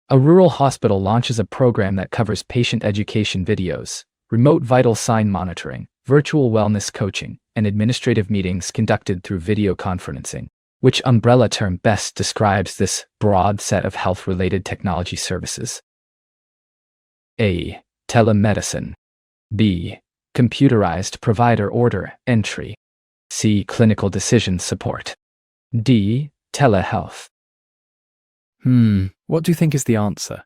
[SPEAKER 2] A rural hospital launches a program that covers patient education videos, remote vital sign monitoring, virtual wellness coaching, and administrative meetings conducted through video conferencing. Which umbrella term best describes this broad set of health-related technology services? A. Telemedicine. B. Computerized provider order entry. C. Clinical decision support. D. Telehealth.
[SPEAKER 3] What do you think is the answer?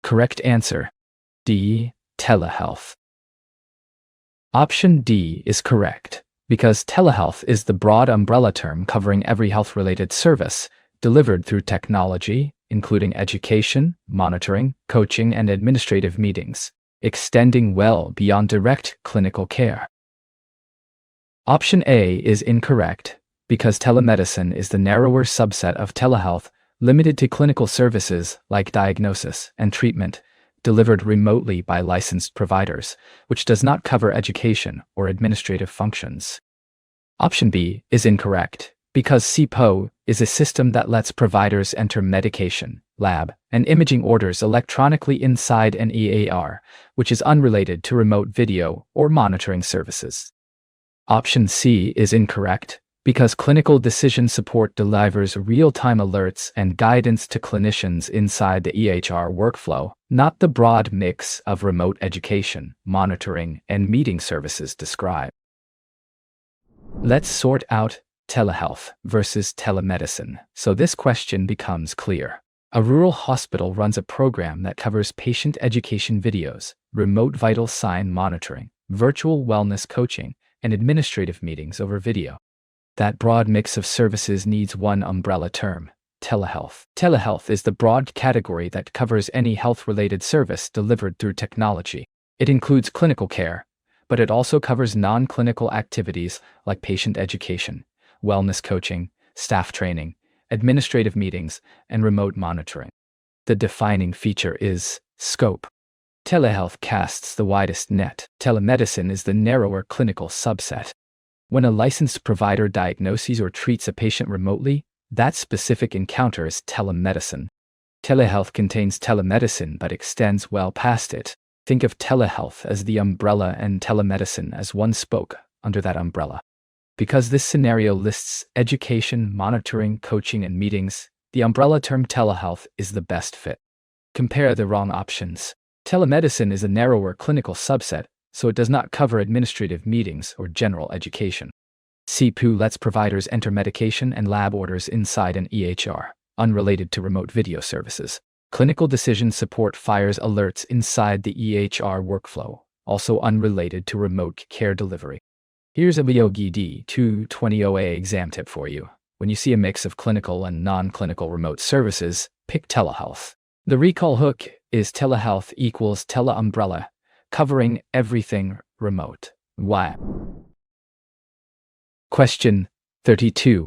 [SPEAKER 2] Correct answer. D. Telehealth. Option D is correct, because telehealth is the broad umbrella term covering every health-related service delivered through technology, including education, monitoring, coaching, and administrative meetings, extending well beyond direct clinical care. Option A is incorrect, because telemedicine is the narrower subset of telehealth limited to clinical services like diagnosis and treatment, delivered remotely by licensed providers, which does not cover education or administrative functions. Option B is incorrect, because HIPAA is a system that lets providers enter medication, lab, and imaging orders electronically inside an EAR, which is unrelated to remote video or monitoring services. Option C is incorrect, because clinical decision support delivers real-time alerts and guidance to clinicians inside the EHR workflow, not the broad mix of remote education, monitoring, and meeting services described. Let's sort out telehealth versus telemedicine, so this question becomes clear. A rural hospital runs a program that covers patient education videos, remote vital sign monitoring, virtual wellness coaching, and administrative meetings over video. That broad mix of services needs one umbrella term: telehealth. Telehealth is the broad category that covers any health-related service delivered through technology. It includes clinical care, but it also covers non-clinical activities like patient education, wellness coaching, staff training, administrative meetings, and remote monitoring. The defining feature is scope. Telehealth casts the widest net. Telemedicine is the narrower clinical subset. When a licensed provider diagnoses or treats a patient remotely, that specific encounter is telemedicine. Telehealth contains telemedicine but extends well past it. Think of telehealth as the umbrella and telemedicine as one spoke under that umbrella. Because this scenario lists education, monitoring, coaching, and meetings, the umbrella term telehealth is the best fit. Compare the wrong options. Telemedicine is a narrower clinical subset, so it does not cover administrative meetings or general education. HIPAA lets providers enter medication and lab orders inside an EHR, unrelated to remote video services. Clinical decision support fires alerts inside the EHR workflow, also unrelated to remote care delivery. Here's a D220 OA exam tip for you. When you see a mix of clinical and non-clinical remote services, pick telehealth. The recall hook is telehealth equals tele-umbrella, covering everything remote. Why? Question 32.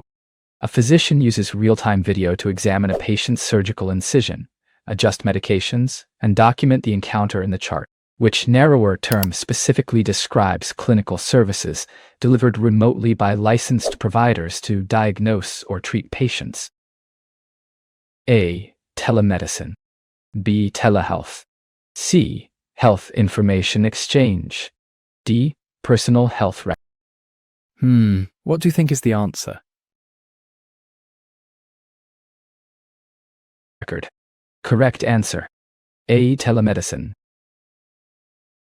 [SPEAKER 2] A physician uses real-time video to examine a patient's surgical incision, adjust medications, and document the encounter in the chart. Which narrower term specifically describes clinical services delivered remotely by licensed providers to diagnose or treat patients? A. Telemedicine. B. Telehealth. C. Health information exchange. D. Personal health record.
[SPEAKER 3] What do you think is the answer?
[SPEAKER 2] Correct answer. A. Telemedicine.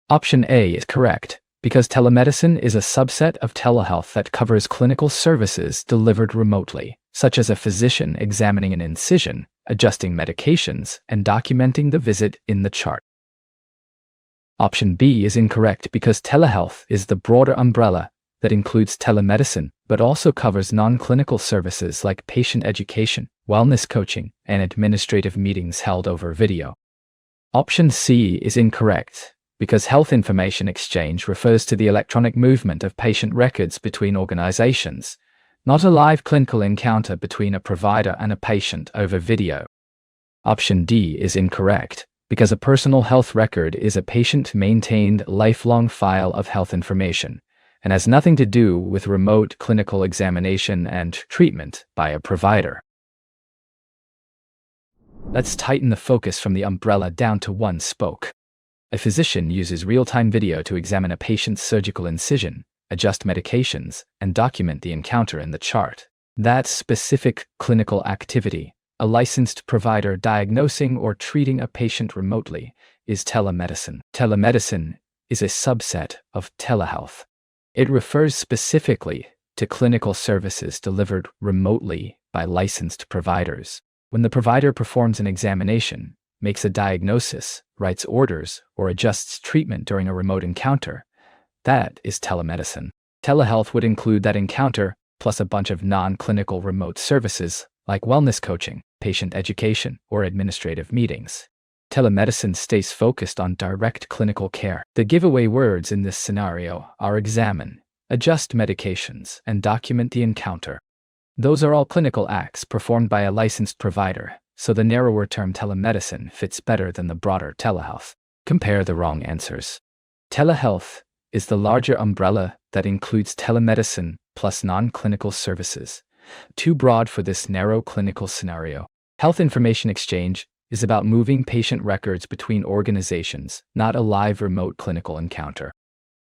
[SPEAKER 2] Option A is correct, because telemedicine is a subset of telehealth that covers clinical services delivered remotely, such as a physician examining an incision, adjusting medications, and documenting the visit in the chart. Option B is incorrect because telehealth is the broader umbrella that includes telemedicine, but also covers non-clinical services like patient education, wellness coaching, and administrative meetings held over video. Option C is incorrect, because health information exchange refers to the electronic movement of patient records between organizations, not a live clinical encounter between a provider and a patient over video. Option D is incorrect, because a personal health record is a patient-maintained lifelong file of health information, and has nothing to do with remote clinical examination and treatment by a provider. Let's tighten the focus from the umbrella down to one spoke. A physician uses real-time video to examine a patient's surgical incision, adjust medications, and document the encounter in the chart. That specific clinical activity, a licensed provider diagnosing or treating a patient remotely, is telemedicine. Telemedicine is a subset of telehealth. It refers specifically to clinical services delivered remotely by licensed providers. When the provider performs an examination, makes a diagnosis, writes orders, or adjusts treatment during a remote encounter, that is telemedicine. Telehealth would include that encounter, plus a bunch of non-clinical remote services like wellness coaching, patient education, or administrative meetings. Telemedicine stays focused on direct clinical care. The giveaway words in this scenario are examine, adjust medications, and document the encounter. Those are all clinical acts performed by a licensed provider, so the narrower term telemedicine fits better than the broader telehealth. Compare the wrong answers. Telehealth is the larger umbrella that includes telemedicine plus non-clinical services. Too broad for this narrow clinical scenario. Health information exchange is about moving patient records between organizations, not a live remote clinical encounter.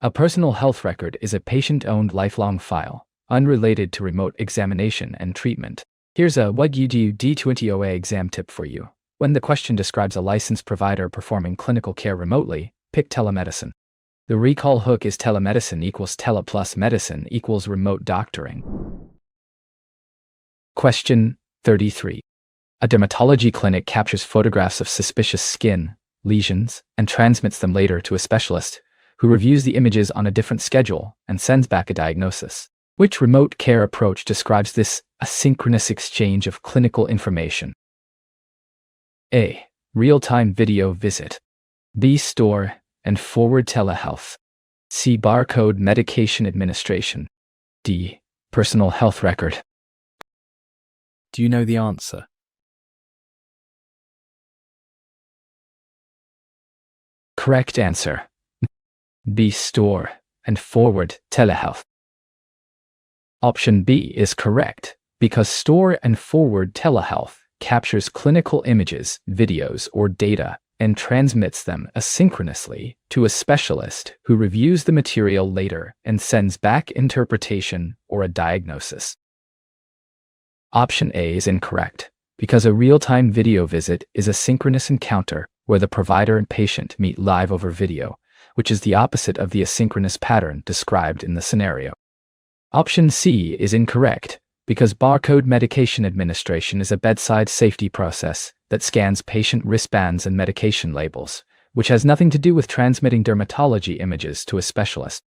[SPEAKER 2] A personal health record is a patient-owned lifelong file, unrelated to remote examination and treatment. Here's a What You Do D220 OA exam tip for you. When the question describes a licensed provider performing clinical care remotely, pick telemedicine. The recall hook is telemedicine equals tele plus medicine equals remote doctoring. Question 33. A dermatology clinic captures photographs of suspicious skin lesions and transmits them later to a specialist who reviews the images on a different schedule and sends back a diagnosis. Which remote care approach describes this asynchronous exchange of clinical information? A. Real-time video visit. B. Store and forward telehealth. C. Barcode medication administration. D. Personal health record.
[SPEAKER 3] Do you know the answer?
[SPEAKER 2] Correct answer. B. Store and forward telehealth. Option B is correct, because store and forward telehealth captures clinical images, videos, or data and transmits them asynchronously to a specialist who reviews the material later and sends back interpretation or a diagnosis. Option A is incorrect, because a real-time video visit is a synchronous encounter where the provider and patient meet live over video, which is the opposite of the asynchronous pattern described in the scenario. Option C is incorrect, because barcode medication administration is a bedside safety process that scans patient wristbands and medication labels, which has nothing to do with transmitting dermatology images to a specialist.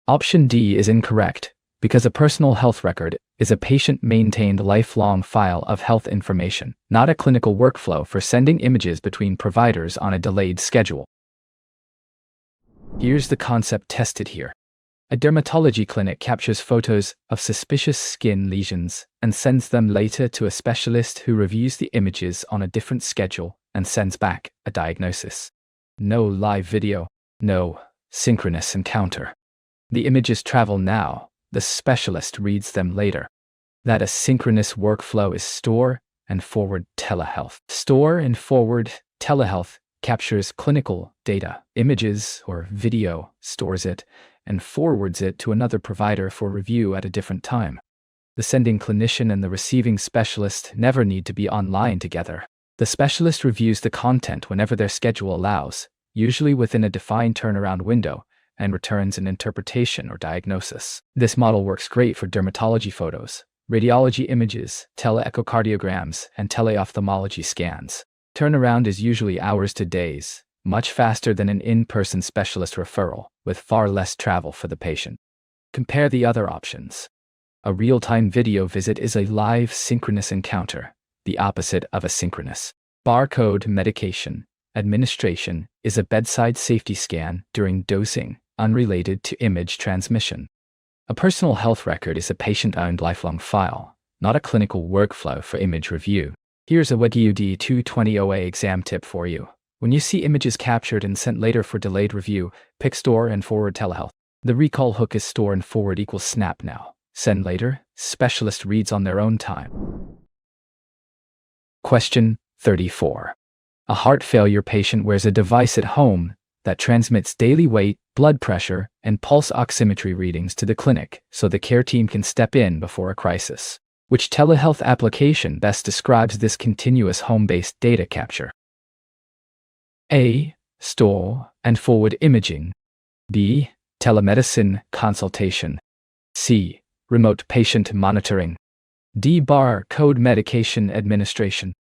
[SPEAKER 2] Option D is incorrect, because a personal health record is a patient-maintained lifelong file of health information, not a clinical workflow for sending images between providers on a delayed schedule. Here's the concept tested here. A dermatology clinic captures photos of suspicious skin lesions and sends them later to a specialist who reviews the images on a different schedule and sends back a diagnosis. No live video, no synchronous encounter. The images travel now, the specialist reads them later. That asynchronous workflow is store and forward telehealth. Store and forward telehealth captures clinical data, images or video, stores it, and forwards it to another provider for review at a different time. The sending clinician and the receiving specialist never need to be online together. The specialist reviews the content whenever their schedule allows, usually within a defined turnaround window, and returns an interpretation or diagnosis. This model works great for dermatology photos, radiology images, teleechocardiograms, and teleophthalmology scans. Turnaround is usually hours to days, much faster than an in-person specialist referral, with far less travel for the patient. Compare the other options. A real-time video visit is a live synchronous encounter, the opposite of asynchronous. Barcode medication administration is a bedside safety scan during dosing, unrelated to image transmission. A personal health record is a patient-owned lifelong file, not a clinical workflow for image review. Here's a D220 OA exam tip for you. When you see images captured and sent later for delayed review, pick store and forward telehealth. The recall hook is store and forward equals snap now. Send later, specialist reads on their own time. Question 34. A heart failure patient wears a device at home that transmits daily weight, blood pressure, and pulse oximetry readings to the clinic so the care team can step in before a crisis. Which telehealth application best describes this continuous home-based data capture? A. Store and forward imaging. B. Telemedicine consultation. C. Remote patient monitoring. D. Barcode medication administration.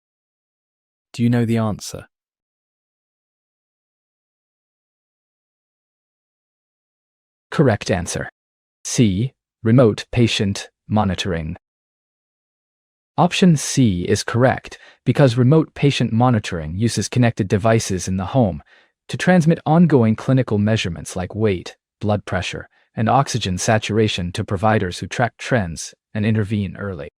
[SPEAKER 3] Do you know the answer?
[SPEAKER 2] Correct answer. C. Remote patient monitoring. Option C is correct because remote patient monitoring uses connected devices in the home to transmit ongoing clinical measurements like weight, blood pressure, and oxygen saturation to providers who track trends and intervene early.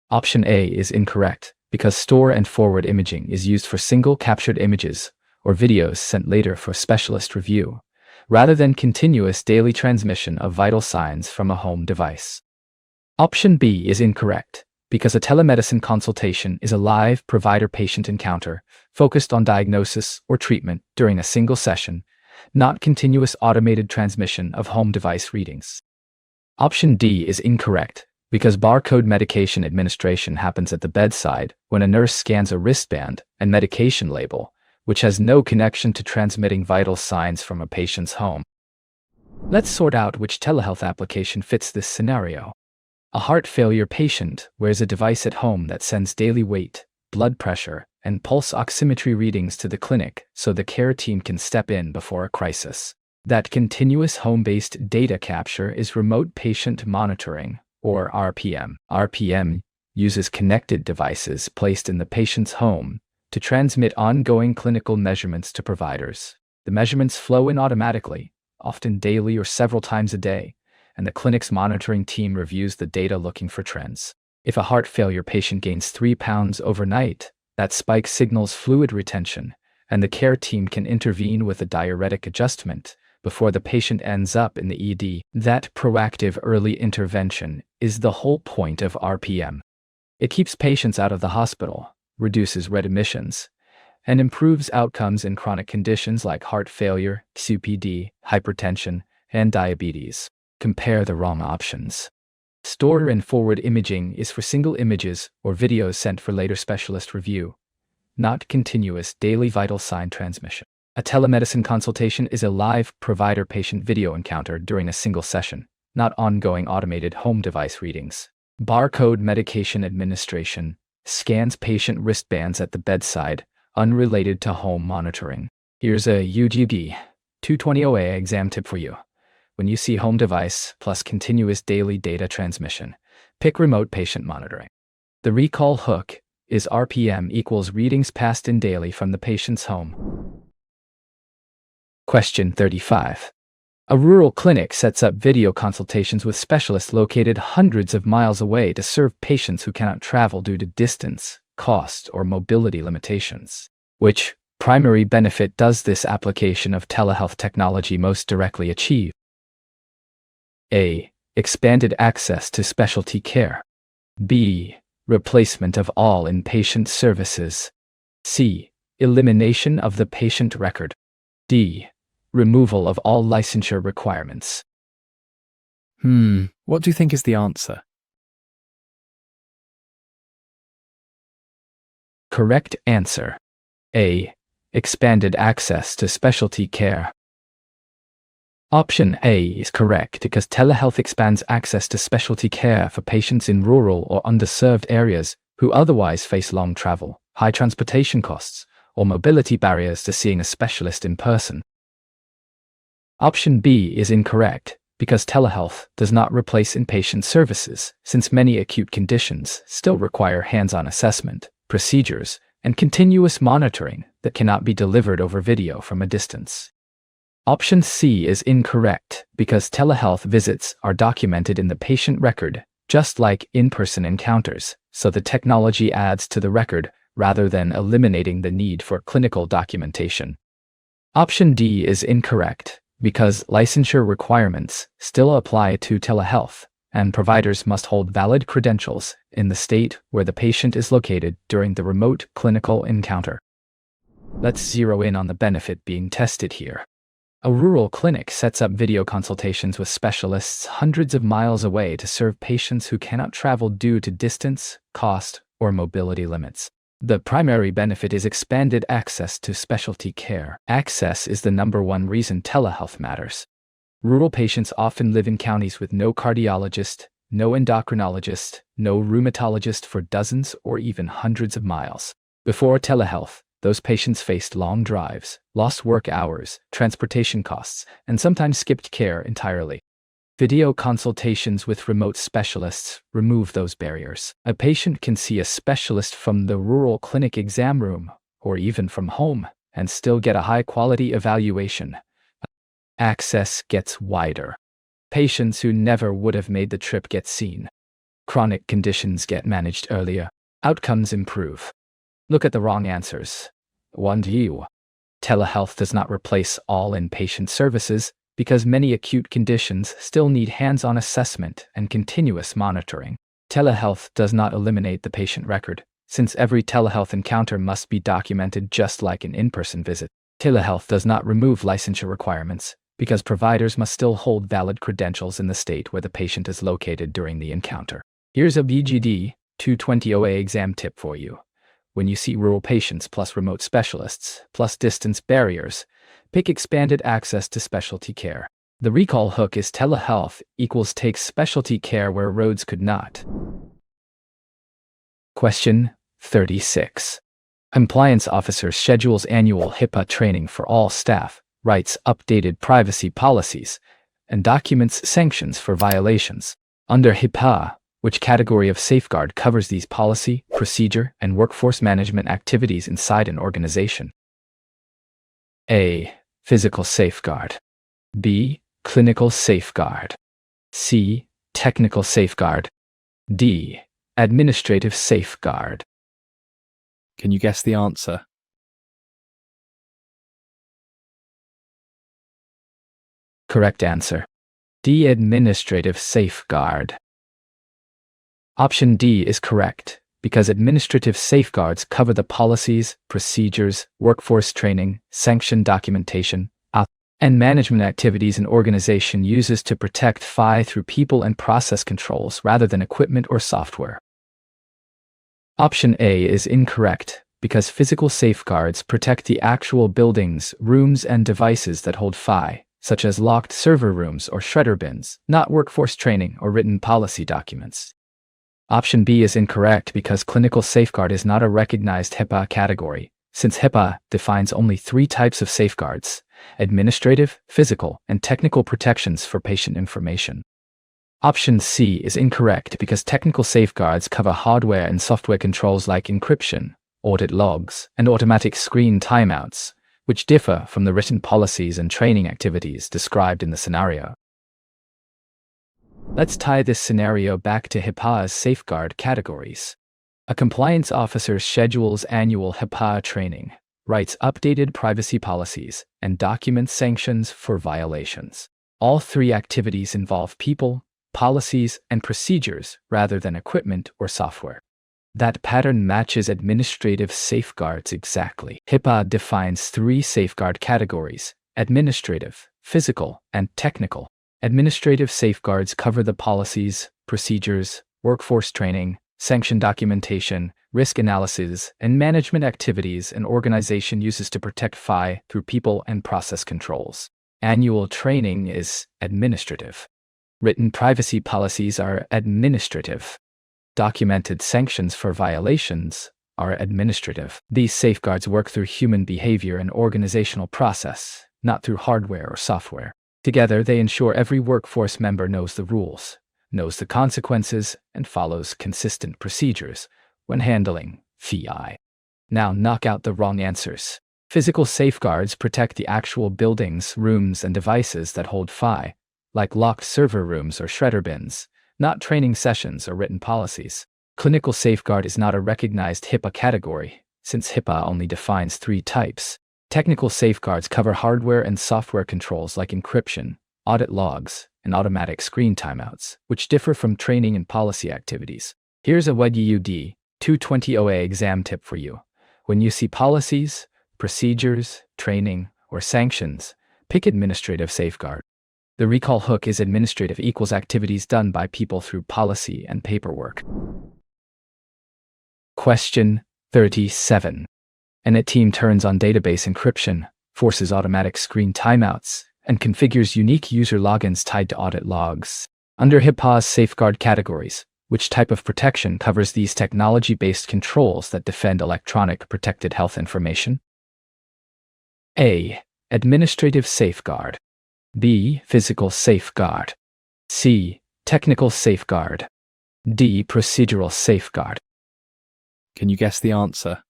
[SPEAKER 2] Option A is incorrect because store and forward imaging is used for single captured images or videos sent later for specialist review, rather than continuous daily transmission of vital signs from a home device. Option B is incorrect because a telemedicine consultation is a live provider-patient encounter focused on diagnosis or treatment during a single session, not continuous automated transmission of home device readings. Option D is incorrect because barcode medication administration happens at the bedside when a nurse scans a wristband and medication label, which has no connection to transmitting vital signs from a patient's home. Let's sort out which telehealth application fits this scenario. A heart failure patient wears a device at home that sends daily weight, blood pressure, and pulse oximetry readings to the clinic so the care team can step in before a crisis. That continuous home-based data capture is remote patient monitoring, or RPM. RPM uses connected devices placed in the patient's home to transmit ongoing clinical measurements to providers. The measurements flow in automatically, often daily or several times a day, and the clinic's monitoring team reviews the data looking for trends. If a heart failure patient gains 3 pounds overnight, that spike signals fluid retention, and the care team can intervene with a diuretic adjustment before the patient ends up in the ED. That proactive early intervention is the whole point of RPM. It keeps patients out of the hospital, reduces readmissions, and improves outcomes in chronic conditions like heart failure, COPD, hypertension, and diabetes. Compare the wrong options. Store and forward imaging is for single images or videos sent for later specialist review, not continuous daily vital sign transmission. A telemedicine consultation is a live provider-patient video encounter during a single session, not ongoing automated home device readings. Barcode medication administration scans patient wristbands at the bedside, unrelated to home monitoring. Here's a UGD 220 exam tip for you. When you see home device plus continuous daily data transmission, pick remote patient monitoring. The recall hook is RPM equals readings passed in daily from the patient's home. Question 35. A rural clinic sets up video consultations with specialists located hundreds of miles away to serve patients who cannot travel due to distance, cost, or mobility limitations. Which primary benefit does this application of telehealth technology most directly achieve? A. Expanded access to specialty care. B. Replacement of all inpatient services. C. Elimination of the patient record. D. Removal of all licensure requirements.
[SPEAKER 3] What do you think is the answer?
[SPEAKER 2] Correct answer. A. Expanded access to specialty care. Option A is correct because telehealth expands access to specialty care for patients in rural or underserved areas who otherwise face long travel, high transportation costs, or mobility barriers to seeing a specialist in person. Option B is incorrect because telehealth does not replace inpatient services, since many acute conditions still require hands-on assessment, procedures, and continuous monitoring that cannot be delivered over video from a distance. Option C is incorrect because telehealth visits are documented in the patient record, just like in-person encounters, so the technology adds to the record rather than eliminating the need for clinical documentation. Option D is incorrect because licensure requirements still apply to telehealth, and providers must hold valid credentials in the state where the patient is located during the remote clinical encounter. Let's zero in on the benefit being tested here. A rural clinic sets up video consultations with specialists hundreds of miles away to serve patients who cannot travel due to distance, cost, or mobility limits. The primary benefit is expanded access to specialty care. Access is the number one reason telehealth matters. Rural patients often live in counties with no cardiologist, no endocrinologist, no rheumatologist for dozens or even hundreds of miles. Before telehealth, those patients faced long drives, lost work hours, transportation costs, and sometimes skipped care entirely. Video consultations with remote specialists remove those barriers. A patient can see a specialist from the rural clinic exam room, or even from home, and still get a high-quality evaluation. Access gets wider. Patients who never would have made the trip get seen. Chronic conditions get managed earlier. Outcomes improve. Look at the wrong answers. 1. Telehealth does not replace all inpatient services because many acute conditions still need hands-on assessment and continuous monitoring. Telehealth does not eliminate the patient record, since every telehealth encounter must be documented just like an in-person visit. Telehealth does not remove licensure requirements because providers must still hold valid credentials in the state where the patient is located during the encounter. Here's a BGD 220 exam tip for you. When you see rural patients plus remote specialists plus distance barriers, pick expanded access to specialty care. The recall hook is telehealth equals takes specialty care where roads could not. Question 36. Compliance officer schedules annual HIPAA training for all staff, writes updated privacy policies, and documents sanctions for violations. Under HIPAA, which category of safeguard covers these policy, procedure, and workforce management activities inside an organization? A. Physical safeguard. B. Clinical safeguard. C. Technical safeguard. D. Administrative safeguard.
[SPEAKER 3] Can you guess the answer?
[SPEAKER 2] Correct answer. D. Administrative safeguard. Option D is correct, because administrative safeguards cover the policies, procedures, workforce training, sanction documentation, and management activities an organization uses to protect FI through people and process controls rather than equipment or software. Option A is incorrect, because physical safeguards protect the actual buildings, rooms, and devices that hold FI, such as locked server rooms or shredder bins, not workforce training or written policy documents. Option B is incorrect because clinical safeguard is not a recognized HIPAA category, since HIPAA defines only 3 types of safeguards: administrative, physical, and technical protections for patient information. Option C is incorrect because technical safeguards cover hardware and software controls like encryption, audit logs, and automatic screen timeouts, which differ from the written policies and training activities described in the scenario. Let's tie this scenario back to HIPAA's safeguard categories. A compliance officer schedules annual HIPAA training, writes updated privacy policies, and documents sanctions for violations. All 3 activities involve people, policies, and procedures rather than equipment or software. That pattern matches administrative safeguards exactly. HIPAA defines 3 safeguard categories: administrative, physical, and technical. Administrative safeguards cover the policies, procedures, workforce training, sanction documentation, risk analysis, and management activities an organization uses to protect FI through people and process controls. Annual training is administrative. Written privacy policies are administrative. Documented sanctions for violations are administrative. These safeguards work through human behavior and organizational process, not through hardware or software. Together, they ensure every workforce member knows the rules, knows the consequences, and follows consistent procedures when handling FI. Now knock out the wrong answers. Physical safeguards protect the actual buildings, rooms, and devices that hold FI, like locked server rooms or shredder bins, not training sessions or written policies. Clinical safeguard is not a recognized HIPAA category, since HIPAA only defines 3 types. Technical safeguards cover hardware and software controls like encryption, audit logs, and automatic screen timeouts, which differ from training and policy activities. Here's a D220 OA exam tip for you. When you see policies, procedures, training, or sanctions, pick administrative safeguard. The recall hook is administrative equals activities done by people through policy and paperwork. Question 37. A team turns on database encryption, forces automatic screen timeouts, and configures unique user logins tied to audit logs. Under HIPAA's safeguard categories, which type of protection covers these technology-based controls that defend electronic protected health information? A. Administrative safeguard. B. Physical safeguard. C. Technical safeguard. D. Procedural safeguard.
[SPEAKER 3] Can you guess the answer?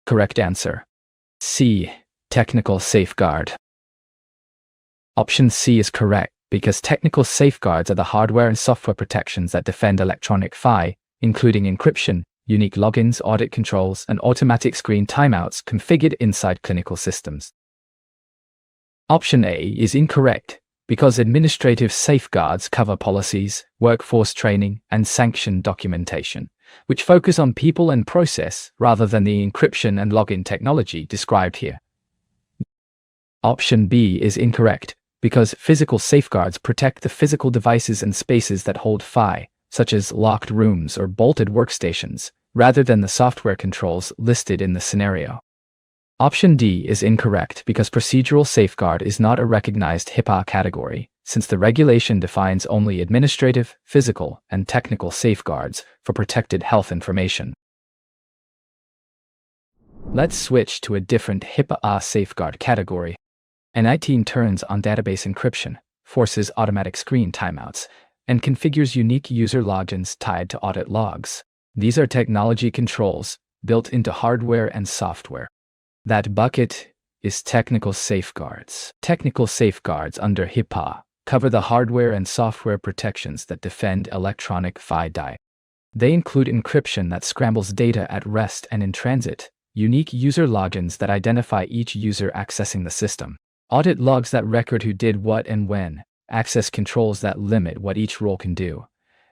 [SPEAKER 2] Correct answer. C. Technical safeguard. Option C is correct because technical safeguards are the hardware and software protections that defend electronic FI, including encryption, unique logins, audit controls, and automatic screen timeouts configured inside clinical systems. Option A is incorrect because administrative safeguards cover policies, workforce training, and sanction documentation, which focus on people and process rather than the encryption and login technology described here. Option B is incorrect because physical safeguards protect the physical devices and spaces that hold FI, such as locked rooms or bolted workstations, rather than the software controls listed in the scenario. Option D is incorrect because procedural safeguard is not a recognized HIPAA category, since the regulation defines only administrative, physical, and technical safeguards for protected health information. Let's switch to a different HIPAA safeguard category. An IT team turns on database encryption, forces automatic screen timeouts, and configures unique user logins tied to audit logs. These are technology controls built into hardware and software. That bucket is technical safeguards. Technical safeguards under HIPAA cover the hardware and software protections that defend electronic FI. They include encryption that scrambles data at rest and in transit, unique user logins that identify each user accessing the system, audit logs that record who did what and when, access controls that limit what each role can do,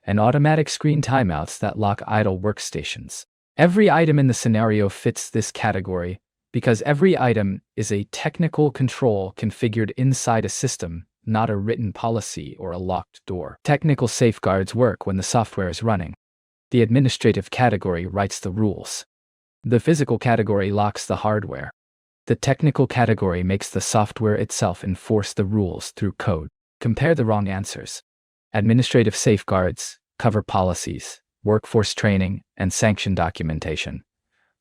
[SPEAKER 2] and automatic screen timeouts that lock idle workstations. Every item in the scenario fits this category because every item is a technical control configured inside a system, not a written policy or a locked door. Technical safeguards work when the software is running. The administrative category writes the rules. The physical category locks the hardware. The technical category makes the software itself enforce the rules through code. Compare the wrong answers. Administrative safeguards cover policies, workforce training, and sanction documentation,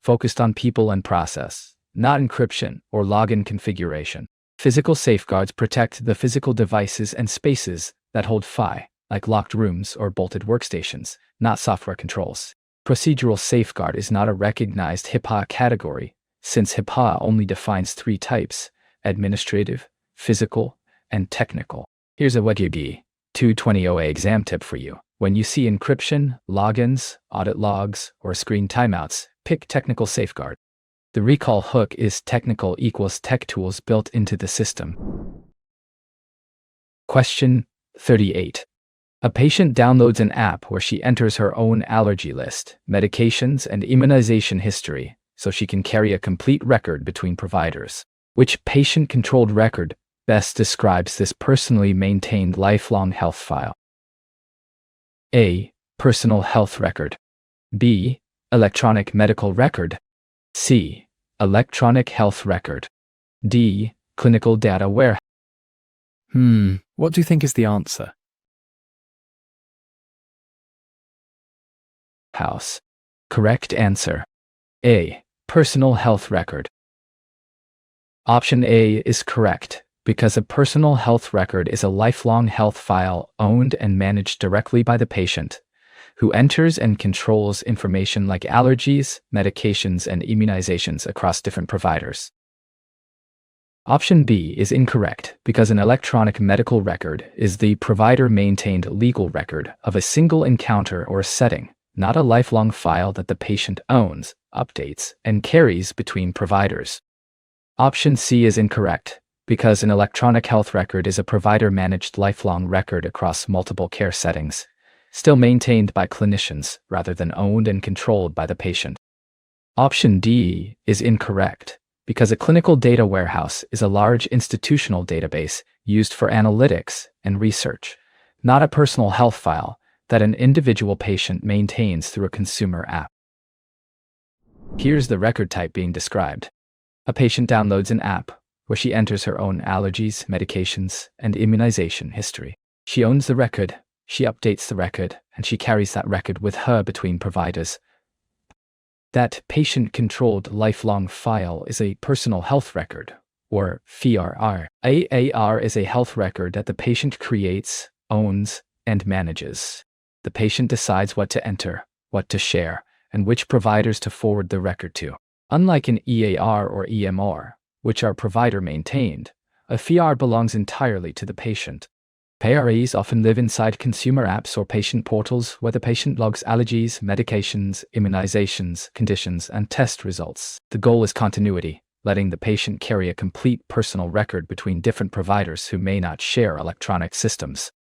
[SPEAKER 2] focused on people and process, not encryption or login configuration. Physical safeguards protect the physical devices and spaces that hold PHI, like locked rooms or bolted workstations, not software controls. Procedural safeguard is not a recognized HIPAA category, since HIPAA only defines 3 types: administrative, physical, and technical. Here's a D220 OA exam tip for you. When you see encryption, logins, audit logs, or screen timeouts, pick technical safeguard. The recall hook is technical equals tech tools built into the system. Question 38. A patient downloads an app where she enters her own allergy list, medications, and immunization history, so she can carry a complete record between providers. Which patient-controlled record best describes this personally maintained lifelong health file? A. Personal health record. B. Electronic medical record. C. Electronic health record. D. Clinical data warehouse.
[SPEAKER 3] What do you think is the answer?
[SPEAKER 2] Correct answer. A. Personal health record. Option A is correct, because a personal health record is a lifelong health file owned and managed directly by the patient, who enters and controls information like allergies, medications, and immunizations across different providers. Option B is incorrect, because an electronic medical record is the provider-maintained legal record of a single encounter or setting, not a lifelong file that the patient owns, updates, and carries between providers. Option C is incorrect, because an electronic health record is a provider-managed lifelong record across multiple care settings, still maintained by clinicians rather than owned and controlled by the patient. Option D is incorrect, because a clinical data warehouse is a large institutional database used for analytics and research, not a personal health file that an individual patient maintains through a consumer app. Here's the record type being described. A patient downloads an app where she enters her own allergies, medications, and immunization history. She owns the record, she updates the record, and she carries that record with her between providers. That patient-controlled lifelong file is a personal health record, or PRR. AAR is a health record that the patient creates, owns, and manages. The patient decides what to enter, what to share, and which providers to forward the record to. Unlike an EAR or EMR, which are provider-maintained, a PRR belongs entirely to the patient. PRRs often live inside consumer apps or patient portals where the patient logs allergies, medications, immunizations, conditions, and test results. The goal is continuity, letting the patient carry a complete personal record between different providers who may not share electronic systems.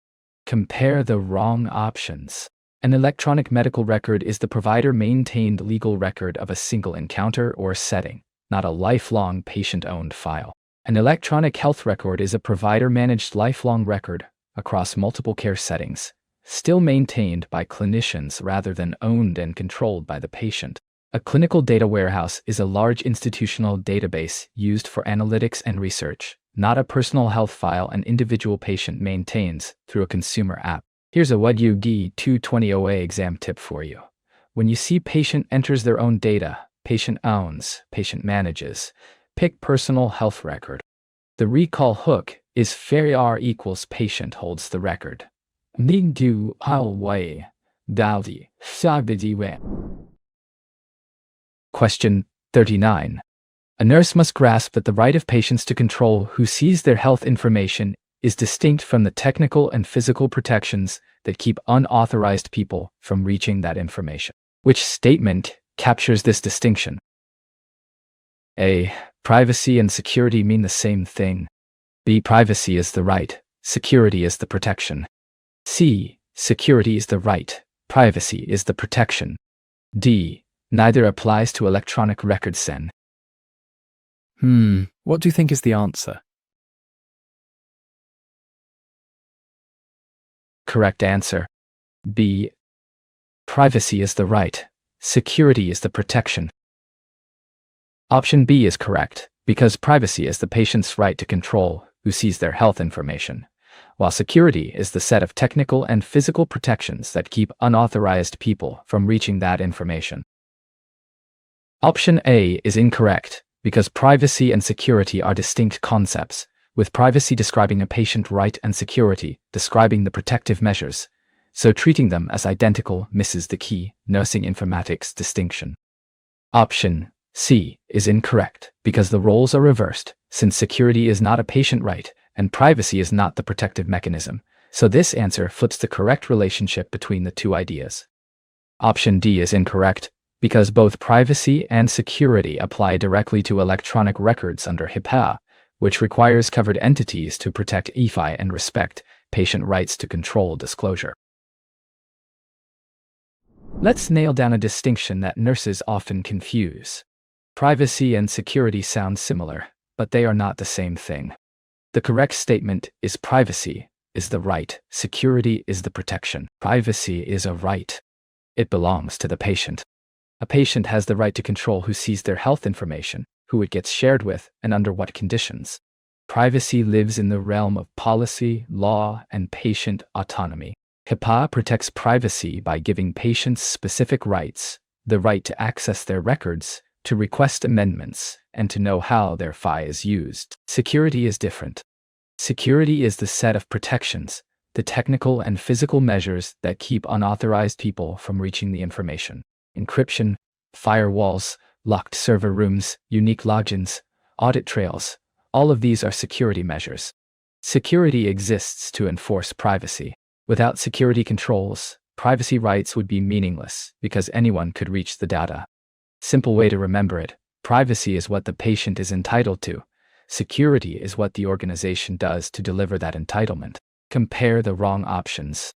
[SPEAKER 2] Compare the wrong options. An electronic medical record is the provider-maintained legal record of a single encounter or setting, not a lifelong patient-owned file. An electronic health record is a provider-managed lifelong record across multiple care settings, still maintained by clinicians rather than owned and controlled by the patient. A clinical data warehouse is a large institutional database used for analytics and research, not a personal health file an individual patient maintains through a consumer app. Here's a D220 OA exam tip for you. When you see patient enters their own data, patient owns, patient manages, pick personal health record. The recall hook is PRR equals patient holds the record. Question 39. A nurse must grasp that the right of patients to control who sees their health information is distinct from the technical and physical protections that keep unauthorized people from reaching that information. Which statement captures this distinction? A. Privacy and security mean the same thing. B. Privacy is the right, security is the protection. C. Security is the right, privacy is the protection. D. Neither applies to electronic records.
[SPEAKER 3] What do you think is the answer?
[SPEAKER 2] Correct answer. B. Privacy is the right, security is the protection. Option B is correct, because privacy is the patient's right to control who sees their health information, while security is the set of technical and physical protections that keep unauthorized people from reaching that information. Option A is incorrect, because privacy and security are distinct concepts, with privacy describing a patient right and security describing the protective measures, so treating them as identical misses the key nursing informatics distinction. Option C is incorrect, because the roles are reversed, since security is not a patient right and privacy is not the protective mechanism, so this answer flips the correct relationship between the two ideas. Option D is incorrect, because both privacy and security apply directly to electronic records under HIPAA, which requires covered entities to protect EFI and respect patient rights to control disclosure. Let's nail down a distinction that nurses often confuse. Privacy and security sound similar, but they are not the same thing. The correct statement is privacy is the right, security is the protection. Privacy is a right. It belongs to the patient. A patient has the right to control who sees their health information, who it gets shared with, and under what conditions. Privacy lives in the realm of policy, law, and patient autonomy. HIPAA protects privacy by giving patients specific rights, the right to access their records, to request amendments, and to know how their FI is used. Security is different. Security is the set of protections, the technical and physical measures that keep unauthorized people from reaching the information. Encryption, firewalls, locked server rooms, unique logins, audit trails, all of these are security measures. Security exists to enforce privacy. Without security controls, privacy rights would be meaningless because anyone could reach the data. Simple way to remember it: privacy is what the patient is entitled to. Security is what the organization does to deliver that entitlement. Compare the wrong options.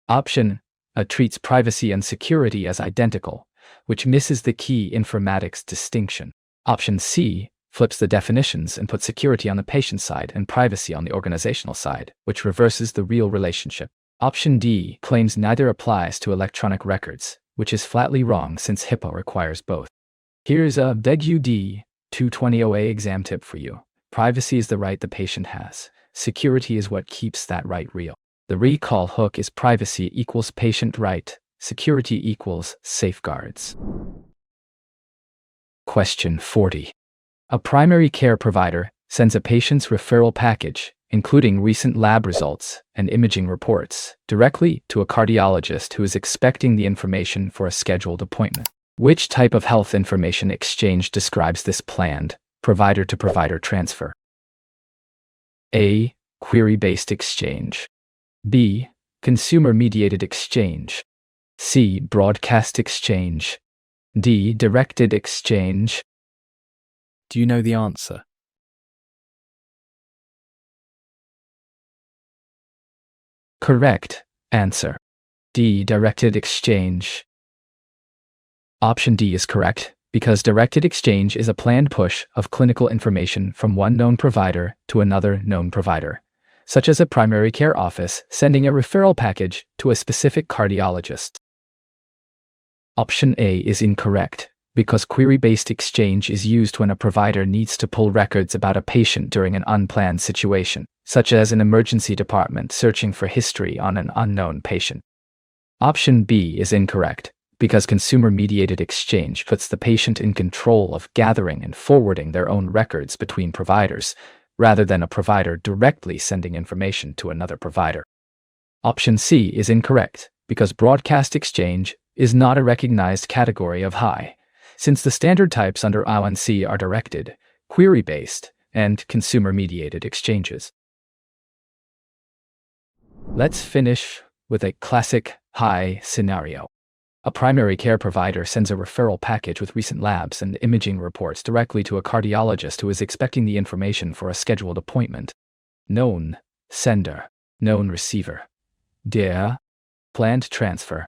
[SPEAKER 2] Option A treats privacy and security as identical, which misses the key informatics distinction. Option C flips the definitions and puts security on the patient side and privacy on the organizational side, which reverses the real relationship. Option D claims neither applies to electronic records, which is flatly wrong since HIPAA requires both. Here's a D220 OA exam tip for you. Privacy is the right the patient has. Security is what keeps that right real. The recall hook is privacy equals patient right, security equals safeguards. Question 40. A primary care provider sends a patient's referral package, including recent lab results and imaging reports, directly to a cardiologist who is expecting the information for a scheduled appointment. Which type of health information exchange describes this planned provider-to-provider transfer? A. Query-based exchange. B. Consumer-mediated exchange. C. Broadcast exchange. D. Directed exchange.
[SPEAKER 3] Do you know the answer?
[SPEAKER 2] Correct answer. D. Directed exchange. Option D is correct, because directed exchange is a planned push of clinical information from one known provider to another known provider, such as a primary care office sending a referral package to a specific cardiologist. Option A is incorrect, because query-based exchange is used when a provider needs to pull records about a patient during an unplanned situation, such as an emergency department searching for history on an unknown patient. Option B is incorrect, because consumer-mediated exchange puts the patient in control of gathering and forwarding their own records between providers, rather than a provider directly sending information to another provider. Option C is incorrect, because broadcast exchange is not a recognized category of HIPAA, since the standard types under I1C are directed, query-based, and consumer-mediated exchanges. Let's finish with a classic HIPAA scenario. A primary care provider sends a referral package with recent labs and imaging reports directly to a cardiologist who is expecting the information for a scheduled appointment. Known sender, known receiver. Der planned transfer.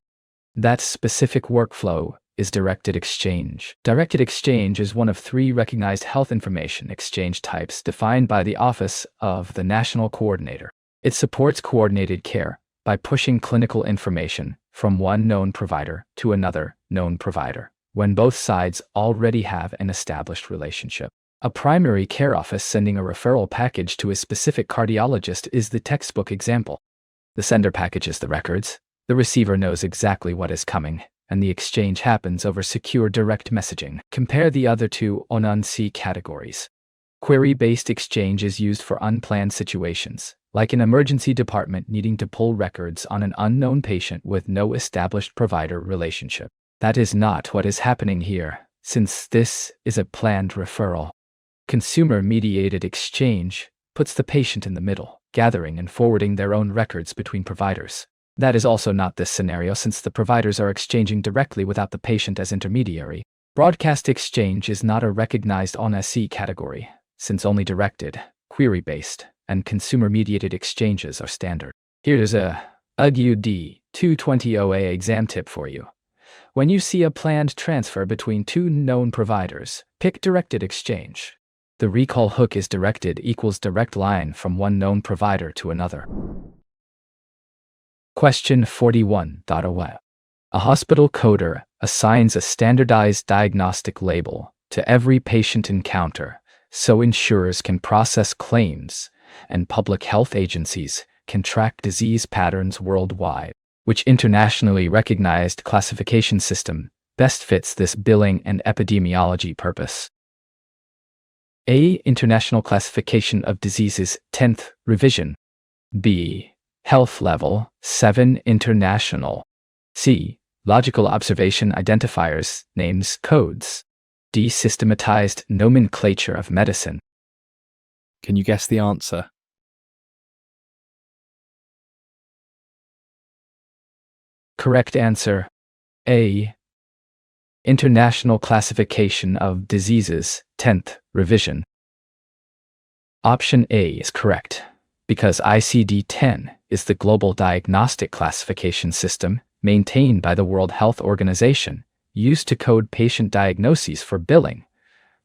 [SPEAKER 2] That specific workflow is directed exchange. Directed exchange is one of 3 recognized health information exchange types defined by the Office of the National Coordinator. It supports coordinated care by pushing clinical information from one known provider to another known provider, when both sides already have an established relationship. A primary care office sending a referral package to a specific cardiologist is the textbook example. The sender packages the records, the receiver knows exactly what is coming, and the exchange happens over secure direct messaging. Compare the other two ONUN-C categories. Query-based exchange is used for unplanned situations, like an emergency department needing to pull records on an unknown patient with no established provider relationship. That is not what is happening here, since this is a planned referral. Consumer-mediated exchange puts the patient in the middle, gathering and forwarding their own records between providers. That is also not this scenario, since the providers are exchanging directly without the patient as intermediary. Broadcast exchange is not a recognized ONUN-C category, since only directed, query-based, and consumer-mediated exchanges are standard. Here's a D220 OA exam tip for you. When you see a planned transfer between two known providers, pick directed exchange. The recall hook is directed equals direct line from one known provider to another. Question 41.0. A hospital coder assigns a standardized diagnostic label to every patient encounter so insurers can process claims and public health agencies can track disease patterns worldwide. Which internationally recognized classification system best fits this billing and epidemiology purpose? A. International Classification of Diseases 10th Revision. B. Health Level 7 International. C. Logical Observation Identifiers, Names, Codes. D. Systematized Nomenclature of Medicine.
[SPEAKER 3] Can you guess the answer?
[SPEAKER 2] Correct answer, A. International Classification of Diseases, 10th Revision. Option A is correct, because ICD-10 is the global diagnostic classification system maintained by the World Health Organization, used to code patient diagnoses for billing,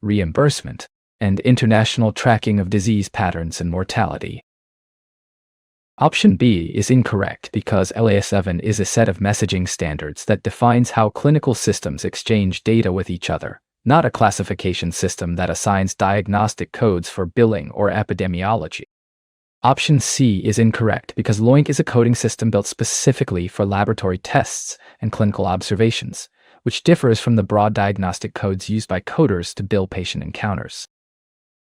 [SPEAKER 2] reimbursement, and international tracking of disease patterns and mortality. Option B is incorrect because LAS7 is a set of messaging standards that defines how clinical systems exchange data with each other, not a classification system that assigns diagnostic codes for billing or epidemiology. Option C is incorrect because LOINC is a coding system built specifically for laboratory tests and clinical observations, which differs from the broad diagnostic codes used by coders to bill patient encounters.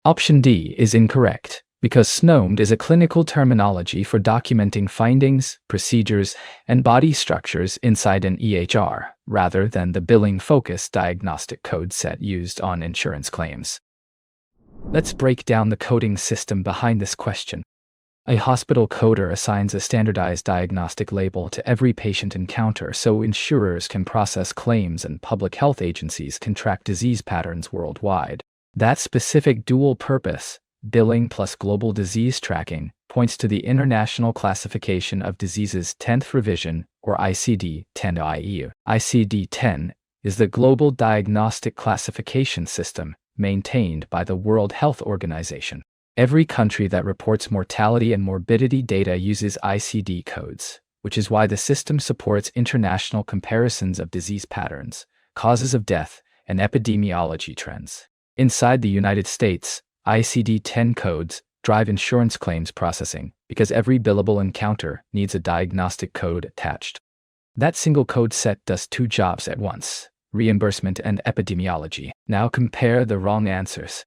[SPEAKER 2] Option D is incorrect because SNOMED is a clinical terminology for documenting findings, procedures, and body structures inside an EHR, rather than the billing-focused diagnostic code set used on insurance claims. Let's break down the coding system behind this question. A hospital coder assigns a standardized diagnostic label to every patient encounter so insurers can process claims and public health agencies can track disease patterns worldwide. That specific dual purpose, billing plus global disease tracking, points to the International Classification of Diseases 10th Revision, or ICD-10 ICD-10 is the global diagnostic classification system maintained by the World Health Organization. Every country that reports mortality and morbidity data uses ICD codes, which is why the system supports international comparisons of disease patterns, causes of death, and epidemiology trends. Inside the United States, ICD-10 codes drive insurance claims processing because every billable encounter needs a diagnostic code attached. That single code set does two jobs at once: reimbursement and epidemiology. Now compare the wrong answers.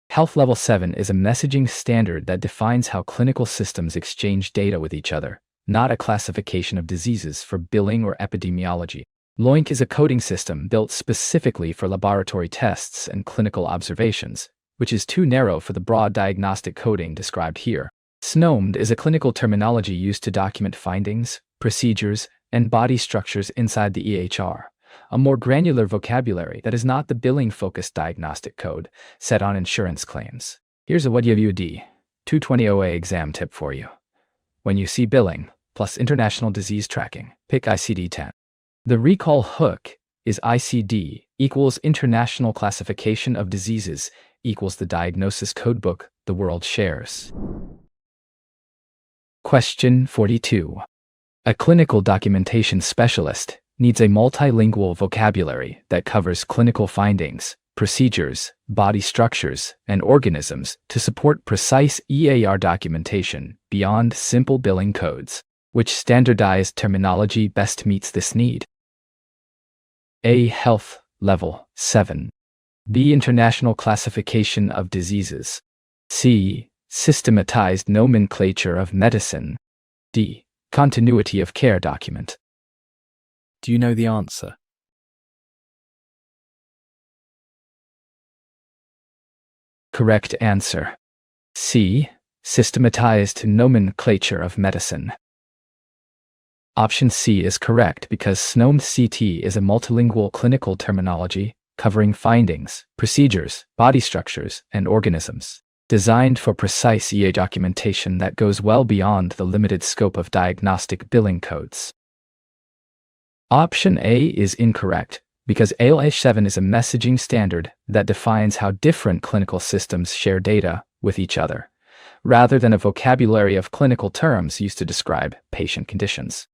[SPEAKER 2] Health Level 7 is a messaging standard that defines how clinical systems exchange data with each other, not a classification of diseases for billing or epidemiology. LOINC is a coding system built specifically for laboratory tests and clinical observations, which is too narrow for the broad diagnostic coding described here. SNOMED is a clinical terminology used to document findings, procedures, and body structures inside the EHR, a more granular vocabulary that is not the billing-focused diagnostic code set on insurance claims. Here's a D220 OA exam tip for you. When you see billing plus international disease tracking, pick ICD-10. The recall hook is ICD equals International Classification of Diseases equals the diagnosis codebook the world shares. Question 42. A clinical documentation specialist needs a multilingual vocabulary that covers clinical findings, procedures, body structures, and organisms to support precise EAR documentation beyond simple billing codes. Which standardized terminology best meets this need? A. Health Level 7. B. International Classification of Diseases. C. Systematized Nomenclature of Medicine. D. Continuity of Care Document.
[SPEAKER 3] Do you know the answer?
[SPEAKER 2] Correct answer. C. Systematized Nomenclature of Medicine. Option C is correct because SNOMED-CT is a multilingual clinical terminology covering findings, procedures, body structures, and organisms, designed for precise EA documentation that goes well beyond the limited scope of diagnostic billing codes. Option A is incorrect because ALH7 is a messaging standard that defines how different clinical systems share data with each other, rather than a vocabulary of clinical terms used to describe patient conditions.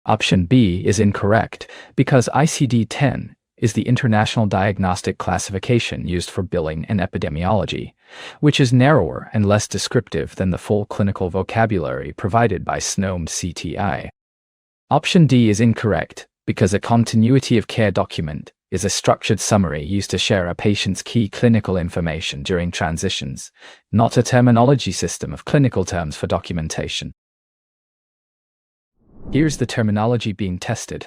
[SPEAKER 2] Option B is incorrect because ICD-10 is the international diagnostic classification used for billing and epidemiology, which is narrower and less descriptive than the full clinical vocabulary provided by SNOMED-CTI. Option D is incorrect because a continuity of care document is a structured summary used to share a patient's key clinical information during transitions, not a terminology system of clinical terms for documentation. Here's the terminology being tested.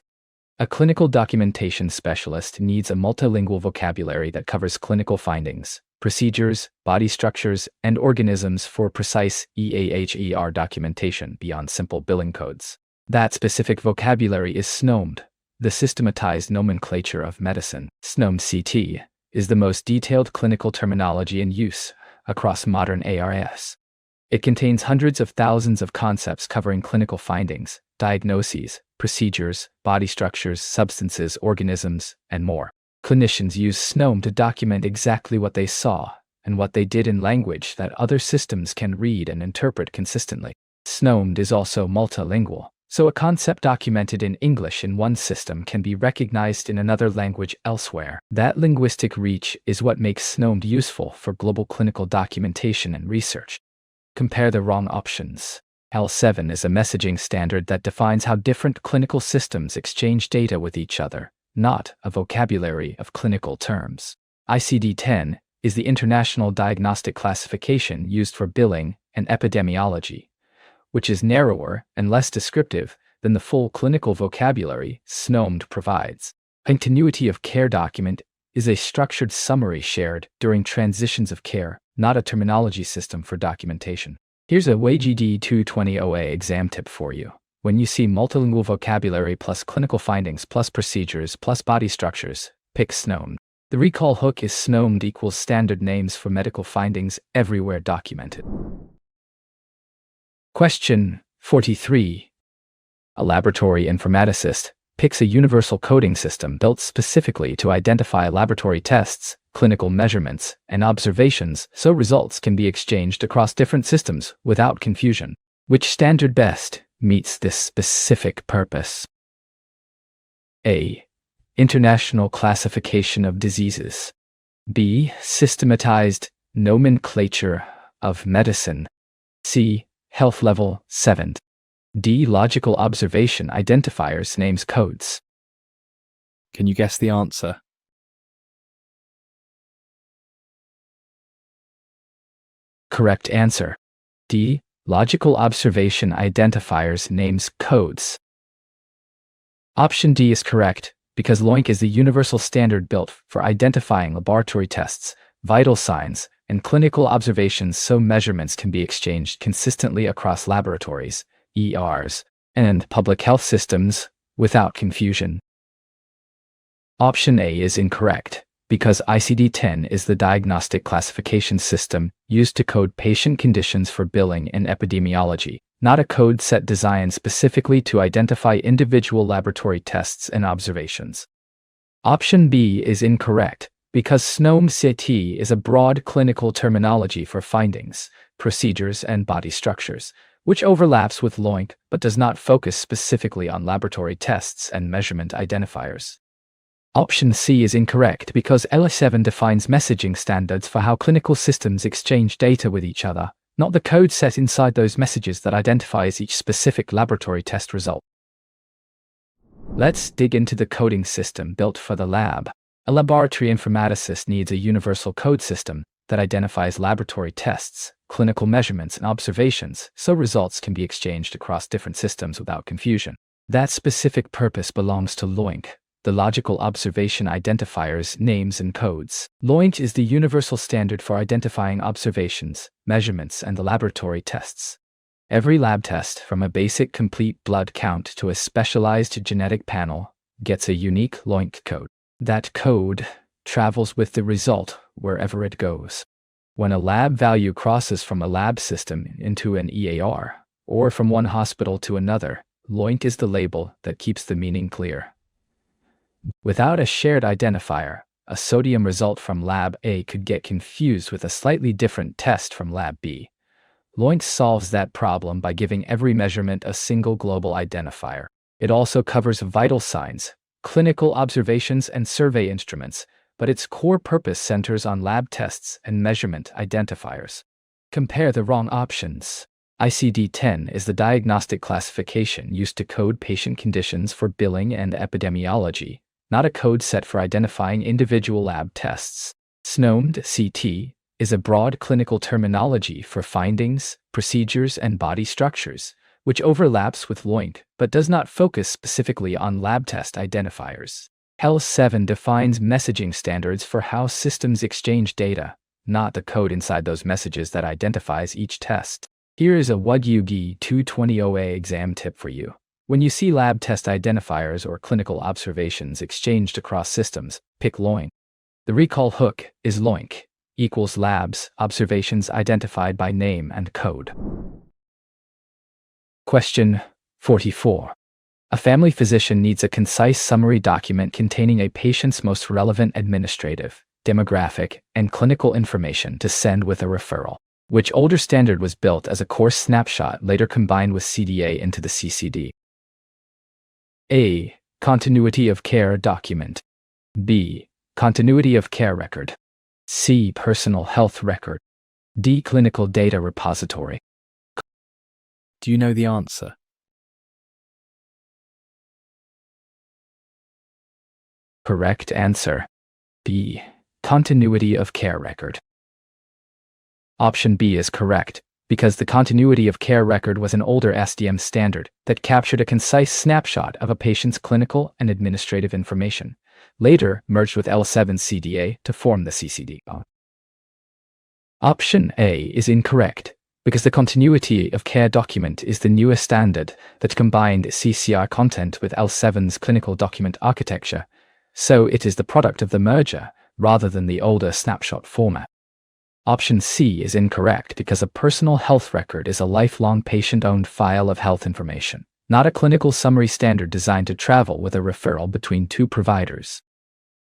[SPEAKER 2] A clinical documentation specialist needs a multilingual vocabulary that covers clinical findings, procedures, body structures, and organisms for precise EAHER documentation beyond simple billing codes. That specific vocabulary is SNOMED, the Systematized Nomenclature of Medicine. SNOMED-CT is the most detailed clinical terminology in use across modern ARS. It contains hundreds of thousands of concepts covering clinical findings, diagnoses, procedures, body structures, substances, organisms, and more. Clinicians use SNOMED to document exactly what they saw and what they did in language that other systems can read and interpret consistently. SNOMED is also multilingual, so a concept documented in English in one system can be recognized in another language elsewhere. That linguistic reach is what makes SNOMED useful for global clinical documentation and research. Compare the wrong options. L7 is a messaging standard that defines how different clinical systems exchange data with each other, not a vocabulary of clinical terms. ICD-10 is the international diagnostic classification used for billing and epidemiology, which is narrower and less descriptive than the full clinical vocabulary SNOMED provides. Continuity of care document is a structured summary shared during transitions of care, not a terminology system for documentation. Here's a D220 OA exam tip for you. When you see multilingual vocabulary plus clinical findings plus procedures plus body structures, pick SNOMED. The recall hook is SNOMED equals standard names for medical findings everywhere documented. Question 43. A laboratory informaticist picks a universal coding system built specifically to identify laboratory tests, clinical measurements, and observations so results can be exchanged across different systems without confusion. Which standard best meets this specific purpose? A. International Classification of Diseases. B. Systematized Nomenclature of Medicine. C. Health Level 7. D. Logical Observation Identifiers Names Codes.
[SPEAKER 3] Can you guess the answer?
[SPEAKER 2] Correct answer. D. Logical Observation Identifiers Names Codes. Option D is correct because LOINC is the universal standard built for identifying laboratory tests, vital signs, and clinical observations so measurements can be exchanged consistently across laboratories, ERs, and public health systems without confusion. Option A is incorrect because ICD-10 is the diagnostic classification system used to code patient conditions for billing and epidemiology, not a code set designed specifically to identify individual laboratory tests and observations. Option B is incorrect because SNOMED-CT is a broad clinical terminology for findings, procedures, and body structures, which overlaps with LOINC but does not focus specifically on laboratory tests and measurement identifiers. Option C is incorrect because L7 defines messaging standards for how clinical systems exchange data with each other, not the code set inside those messages that identifies each specific laboratory test result. Let's dig into the coding system built for the lab. A laboratory informaticist needs a universal code system that identifies laboratory tests, clinical measurements, and observations so results can be exchanged across different systems without confusion. That specific purpose belongs to LOINC, the Logical Observation Identifiers, Names, and Codes. LOINC is the universal standard for identifying observations, measurements, and the laboratory tests. Every lab test, from a basic complete blood count to a specialized genetic panel, gets a unique LOINC code. That code travels with the result wherever it goes. When a lab value crosses from a lab system into an EAR, or from one hospital to another, LOINC is the label that keeps the meaning clear. Without a shared identifier, a sodium result from Lab A could get confused with a slightly different test from Lab B. LOINC solves that problem by giving every measurement a single global identifier. It also covers vital signs, clinical observations, and survey instruments, but its core purpose centers on lab tests and measurement identifiers. Compare the wrong options. ICD-10 is the diagnostic classification used to code patient conditions for billing and epidemiology, not a code set for identifying individual lab tests. SNOMED CT is a broad clinical terminology for findings, procedures, and body structures, which overlaps with LOINC but does not focus specifically on lab test identifiers. L7 defines messaging standards for how systems exchange data, not the code inside those messages that identifies each test. Here is a D220 OA exam tip for you. When you see lab test identifiers or clinical observations exchanged across systems, pick LOINC. The recall hook is LOINC equals labs, observations identified by name and code. Question 44. A family physician needs a concise summary document containing a patient's most relevant administrative, demographic, and clinical information to send with a referral. Which older standard was built as a course snapshot later combined with CDA into the CCD? A. Continuity of care document. B. Continuity of care record. C. Personal health record. D. Clinical data repository.
[SPEAKER 3] Do you know the answer?
[SPEAKER 2] Correct answer. B. Continuity of care record. Option B is correct, because the continuity of care record was an older SDM standard that captured a concise snapshot of a patient's clinical and administrative information, later merged with L7 CDA to form the CCD. Option A is incorrect, because the continuity of care document is the newest standard that combined CCR content with L7's clinical document architecture, so it is the product of the merger rather than the older snapshot format. Option C is incorrect because a personal health record is a lifelong patient-owned file of health information, not a clinical summary standard designed to travel with a referral between two providers.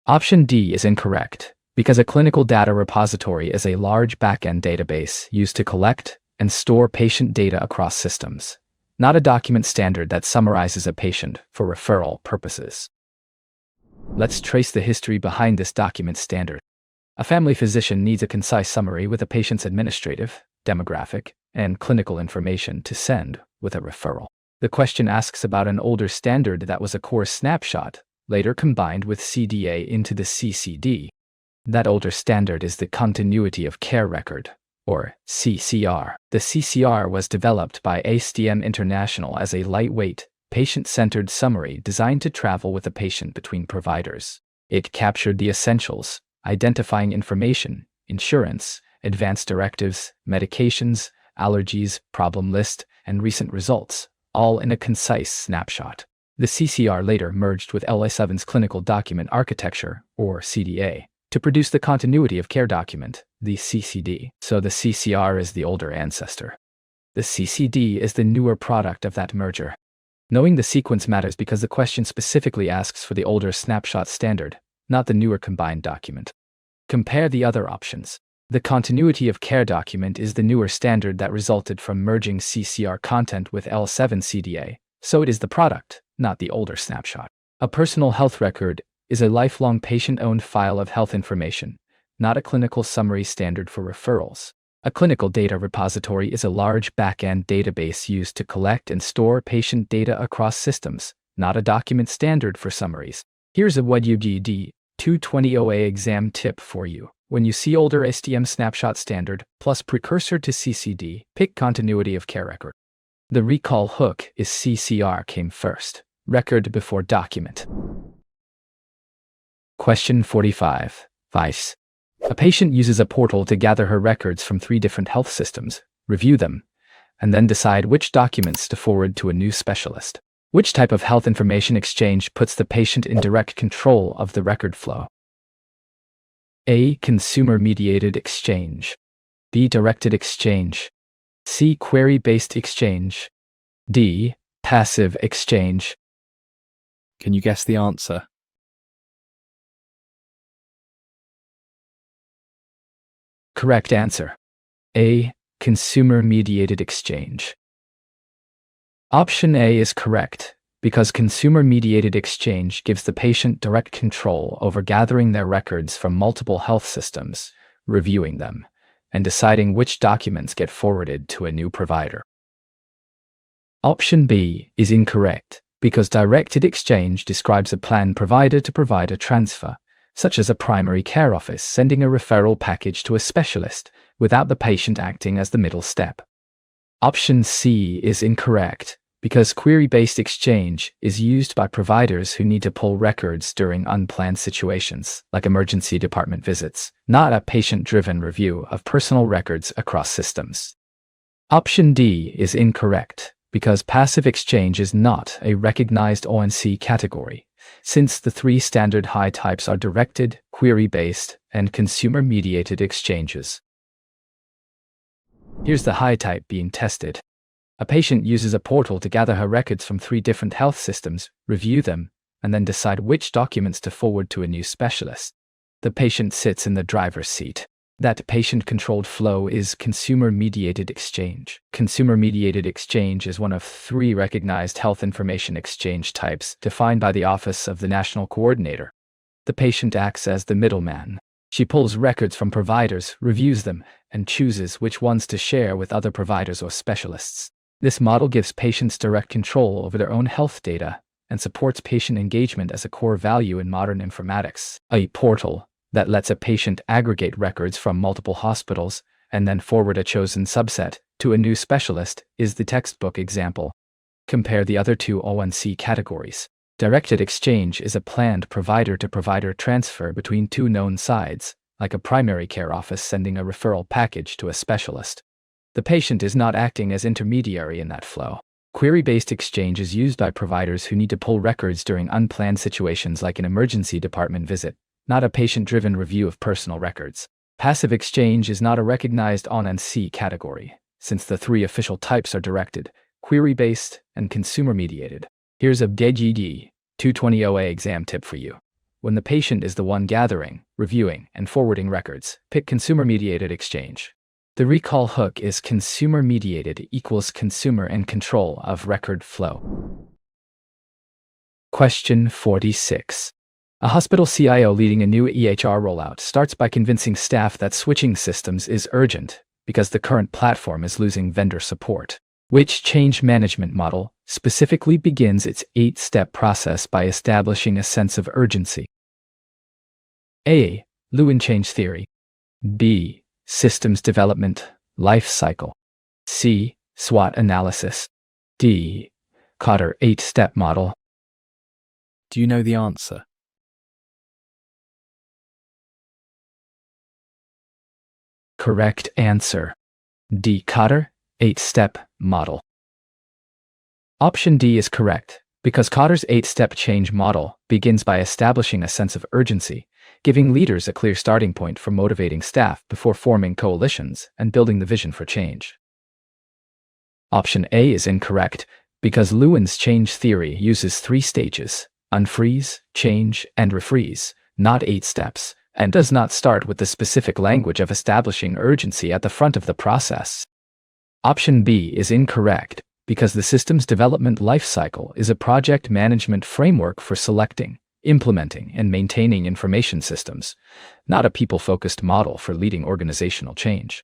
[SPEAKER 2] Option D is incorrect because a clinical data repository is a large back-end database used to collect and store patient data across systems, not a document standard that summarizes a patient for referral purposes. Let's trace the history behind this document standard. A family physician needs a concise summary with a patient's administrative, demographic, and clinical information to send with a referral. The question asks about an older standard that was a course snapshot, later combined with CDA into the CCD. That older standard is the Continuity of Care Record, or CCR. The CCR was developed by ASTM International as a lightweight, patient-centered summary designed to travel with a patient between providers. It captured the essentials, identifying information, insurance, advanced directives, medications, allergies, problem list, and recent results, all in a concise snapshot. The CCR later merged with L7's Clinical Document Architecture, or CDA, to produce the Continuity of Care document, the CCD. So the CCR is the older ancestor. The CCD is the newer product of that merger. Knowing the sequence matters because the question specifically asks for the older snapshot standard, not the newer combined document. Compare the other options. The Continuity of Care document is the newer standard that resulted from merging CCR content with L7 CDA, so it is the product, not the older snapshot. A personal health record is a lifelong patient-owned file of health information, not a clinical summary standard for referrals. A clinical data repository is a large back-end database used to collect and store patient data across systems, not a document standard for summaries. Here's a D220 OA exam tip for you. When you see older STM snapshot standard plus precursor to CCD, pick continuity of care record. The recall hook is CCR came first, record before document. Question 45. Vice. A patient uses a portal to gather her records from 3 different health systems, review them, and then decide which documents to forward to a new specialist. Which type of health information exchange puts the patient in direct control of the record flow? A. Consumer-mediated exchange. B. Directed exchange. C. Query-based exchange. D. Passive exchange.
[SPEAKER 3] Can you guess the answer?
[SPEAKER 2] Correct answer. A. Consumer-mediated exchange. Option A is correct, because consumer-mediated exchange gives the patient direct control over gathering their records from multiple health systems, reviewing them, and deciding which documents get forwarded to a new provider. Option B is incorrect, because directed exchange describes a plan provider to provide a transfer, such as a primary care office sending a referral package to a specialist without the patient acting as the middle step. Option C is incorrect, because query-based exchange is used by providers who need to pull records during unplanned situations, like emergency department visits, not a patient-driven review of personal records across systems. Option D is incorrect, because passive exchange is not a recognized ONC category, since the 3 standard HI types are directed, query-based, and consumer-mediated exchanges. Here's the HI type being tested. A patient uses a portal to gather her records from 3 different health systems, review them, and then decide which documents to forward to a new specialist. The patient sits in the driver's seat. That patient-controlled flow is consumer-mediated exchange. Consumer-mediated exchange is one of 3 recognized health information exchange types defined by the Office of the National Coordinator. The patient acts as the middleman. She pulls records from providers, reviews them, and chooses which ones to share with other providers or specialists. This model gives patients direct control over their own health data and supports patient engagement as a core value in modern informatics. A portal that lets a patient aggregate records from multiple hospitals and then forward a chosen subset to a new specialist is the textbook example. Compare the other 2 ONC categories. Directed exchange is a planned provider-to-provider transfer between 2 known sides, like a primary care office sending a referral package to a specialist. The patient is not acting as intermediary in that flow. Query-based exchange is used by providers who need to pull records during unplanned situations like an emergency department visit, not a patient-driven review of personal records. Passive exchange is not a recognized ONC category, since the 3 official types are directed, query-based, and consumer-mediated. Here's a D220 OA exam tip for you. When the patient is the one gathering, reviewing, and forwarding records, pick consumer-mediated exchange. The recall hook is consumer-mediated equals consumer and control of record flow. Question 46. A hospital CIO leading a new EHR rollout starts by convincing staff that switching systems is urgent because the current platform is losing vendor support. Which change management model specifically begins its 8-step process by establishing a sense of urgency? A. Lewin change theory. B. Systems development life cycle. C. SWOT analysis. D. Kotter 8-step model.
[SPEAKER 3] Do you know the answer?
[SPEAKER 2] Correct answer. D. Kotter 8-step model. Option D is correct, because Kotter's 8-step change model begins by establishing a sense of urgency, giving leaders a clear starting point for motivating staff before forming coalitions and building the vision for change. Option A is incorrect, because Lewin's change theory uses 3 stages, unfreeze, change, and refreeze, not 8 steps, and does not start with the specific language of establishing urgency at the front of the process. Option B is incorrect, because the systems development lifecycle is a project management framework for selecting, implementing and maintaining information systems, not a people-focused model for leading organizational change.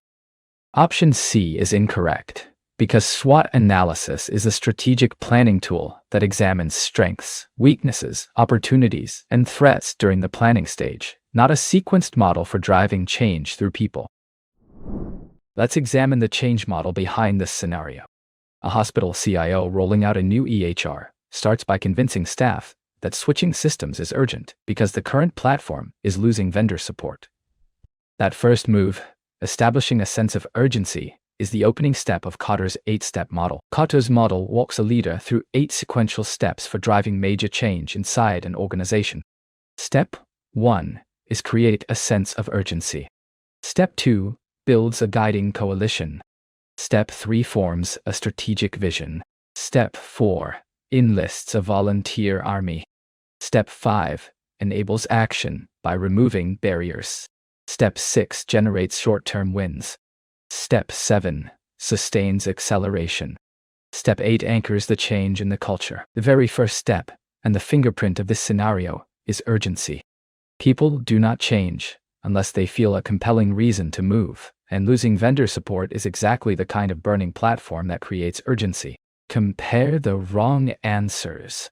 [SPEAKER 2] Option C is incorrect, because SWOT analysis is a strategic planning tool that examines strengths, weaknesses, opportunities, and threats during the planning stage, not a sequenced model for driving change through people. Let's examine the change model behind this scenario. A hospital CIO rolling out a new EHR starts by convincing staff that switching systems is urgent because the current platform is losing vendor support. That first move, establishing a sense of urgency, is the opening step of Kotter's 8-step model. Kotter's model walks a leader through 8 sequential steps for driving major change inside an organization. Step 1 is create a sense of urgency. Step 2 builds a guiding coalition. Step 3 forms a strategic vision. Step 4 enlists a volunteer army. Step 5 enables action by removing barriers. Step 6 generates short-term wins. Step 7 sustains acceleration. Step 8 anchors the change in the culture. The very first step, and the fingerprint of this scenario, is urgency. People do not change unless they feel a compelling reason to move, and losing vendor support is exactly the kind of burning platform that creates urgency. Compare the wrong answers.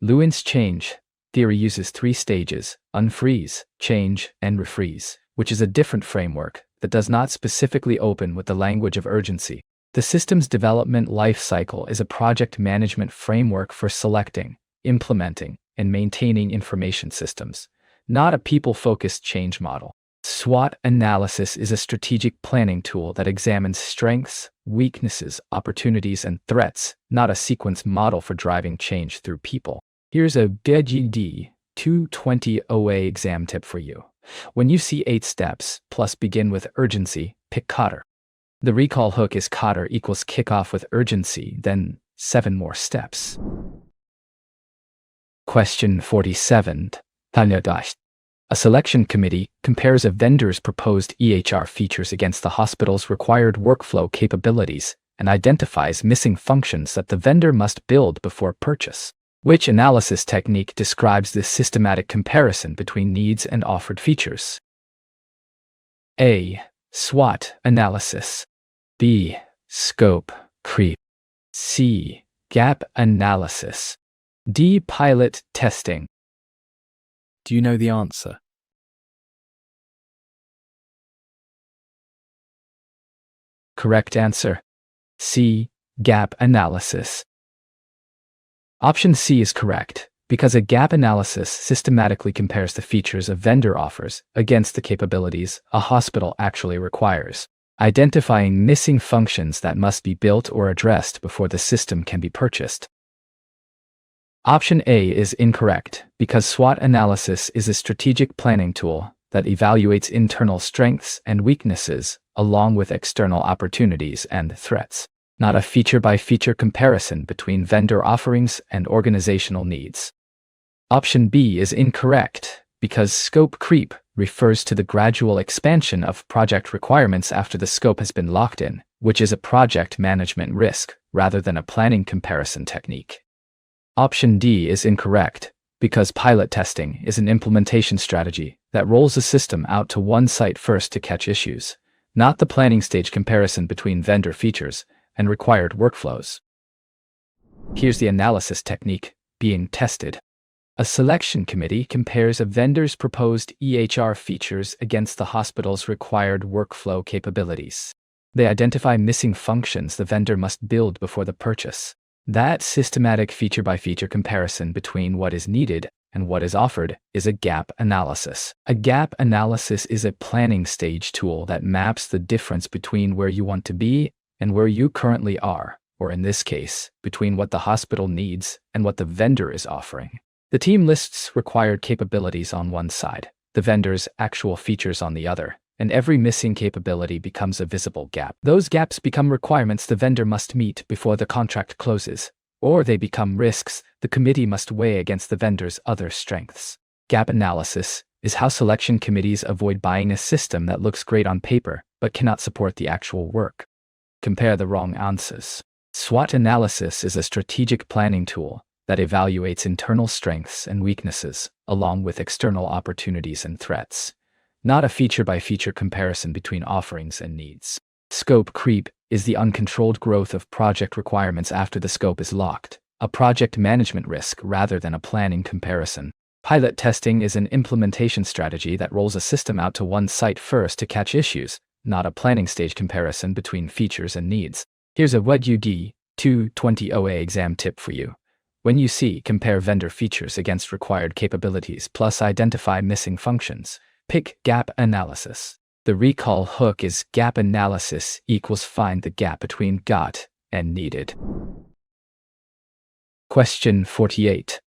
[SPEAKER 2] Lewin's change theory uses 3 stages: unfreeze, change, and refreeze, which is a different framework that does not specifically open with the language of urgency. The system's development lifecycle is a project management framework for selecting, implementing, and maintaining information systems, not a people-focused change model. SWOT analysis is a strategic planning tool that examines strengths, weaknesses, opportunities, and threats, not a sequence model for driving change through people. Here's a D220 OA exam tip for you. When you see 8 steps, plus begin with urgency, pick Kotter. The recall hook is Kotter equals kickoff with urgency, then 7 more steps. Question 47. A selection committee compares a vendor's proposed EHR features against the hospital's required workflow capabilities and identifies missing functions that the vendor must build before purchase. Which analysis technique describes this systematic comparison between needs and offered features? A. SWOT analysis. B. Scope creep. C. Gap analysis. D. Pilot testing.
[SPEAKER 3] Do you know the answer?
[SPEAKER 2] Correct answer. C. Gap analysis. Option C is correct, because a gap analysis systematically compares the features of vendor offers against the capabilities a hospital actually requires, identifying missing functions that must be built or addressed before the system can be purchased. Option A is incorrect, because SWOT analysis is a strategic planning tool that evaluates internal strengths and weaknesses along with external opportunities and threats, not a feature-by-feature comparison between vendor offerings and organizational needs. Option B is incorrect, because scope creep refers to the gradual expansion of project requirements after the scope has been locked in, which is a project management risk rather than a planning comparison technique. Option D is incorrect, because pilot testing is an implementation strategy that rolls a system out to one site first to catch issues, not the planning stage comparison between vendor features and required workflows. Here's the analysis technique being tested. A selection committee compares a vendor's proposed EHR features against the hospital's required workflow capabilities. They identify missing functions the vendor must build before the purchase. That systematic feature-by-feature comparison between what is needed and what is offered is a gap analysis. A gap analysis is a planning stage tool that maps the difference between where you want to be and where you currently are, or in this case, between what the hospital needs and what the vendor is offering. The team lists required capabilities on one side, the vendor's actual features on the other, and every missing capability becomes a visible gap. Those gaps become requirements the vendor must meet before the contract closes, or they become risks the committee must weigh against the vendor's other strengths. Gap analysis is how selection committees avoid buying a system that looks great on paper but cannot support the actual work. Compare the wrong answers. SWOT analysis is a strategic planning tool that evaluates internal strengths and weaknesses, along with external opportunities and threats, not a feature-by-feature comparison between offerings and needs. Scope creep is the uncontrolled growth of project requirements after the scope is locked, a project management risk rather than a planning comparison. Pilot testing is an implementation strategy that rolls a system out to one site first to catch issues, not a planning stage comparison between features and needs. Here's a D220 OA exam tip for you. When you see compare vendor features against required capabilities plus identify missing functions, pick gap analysis. The recall hook is gap analysis equals find the gap between got and needed. Question 48.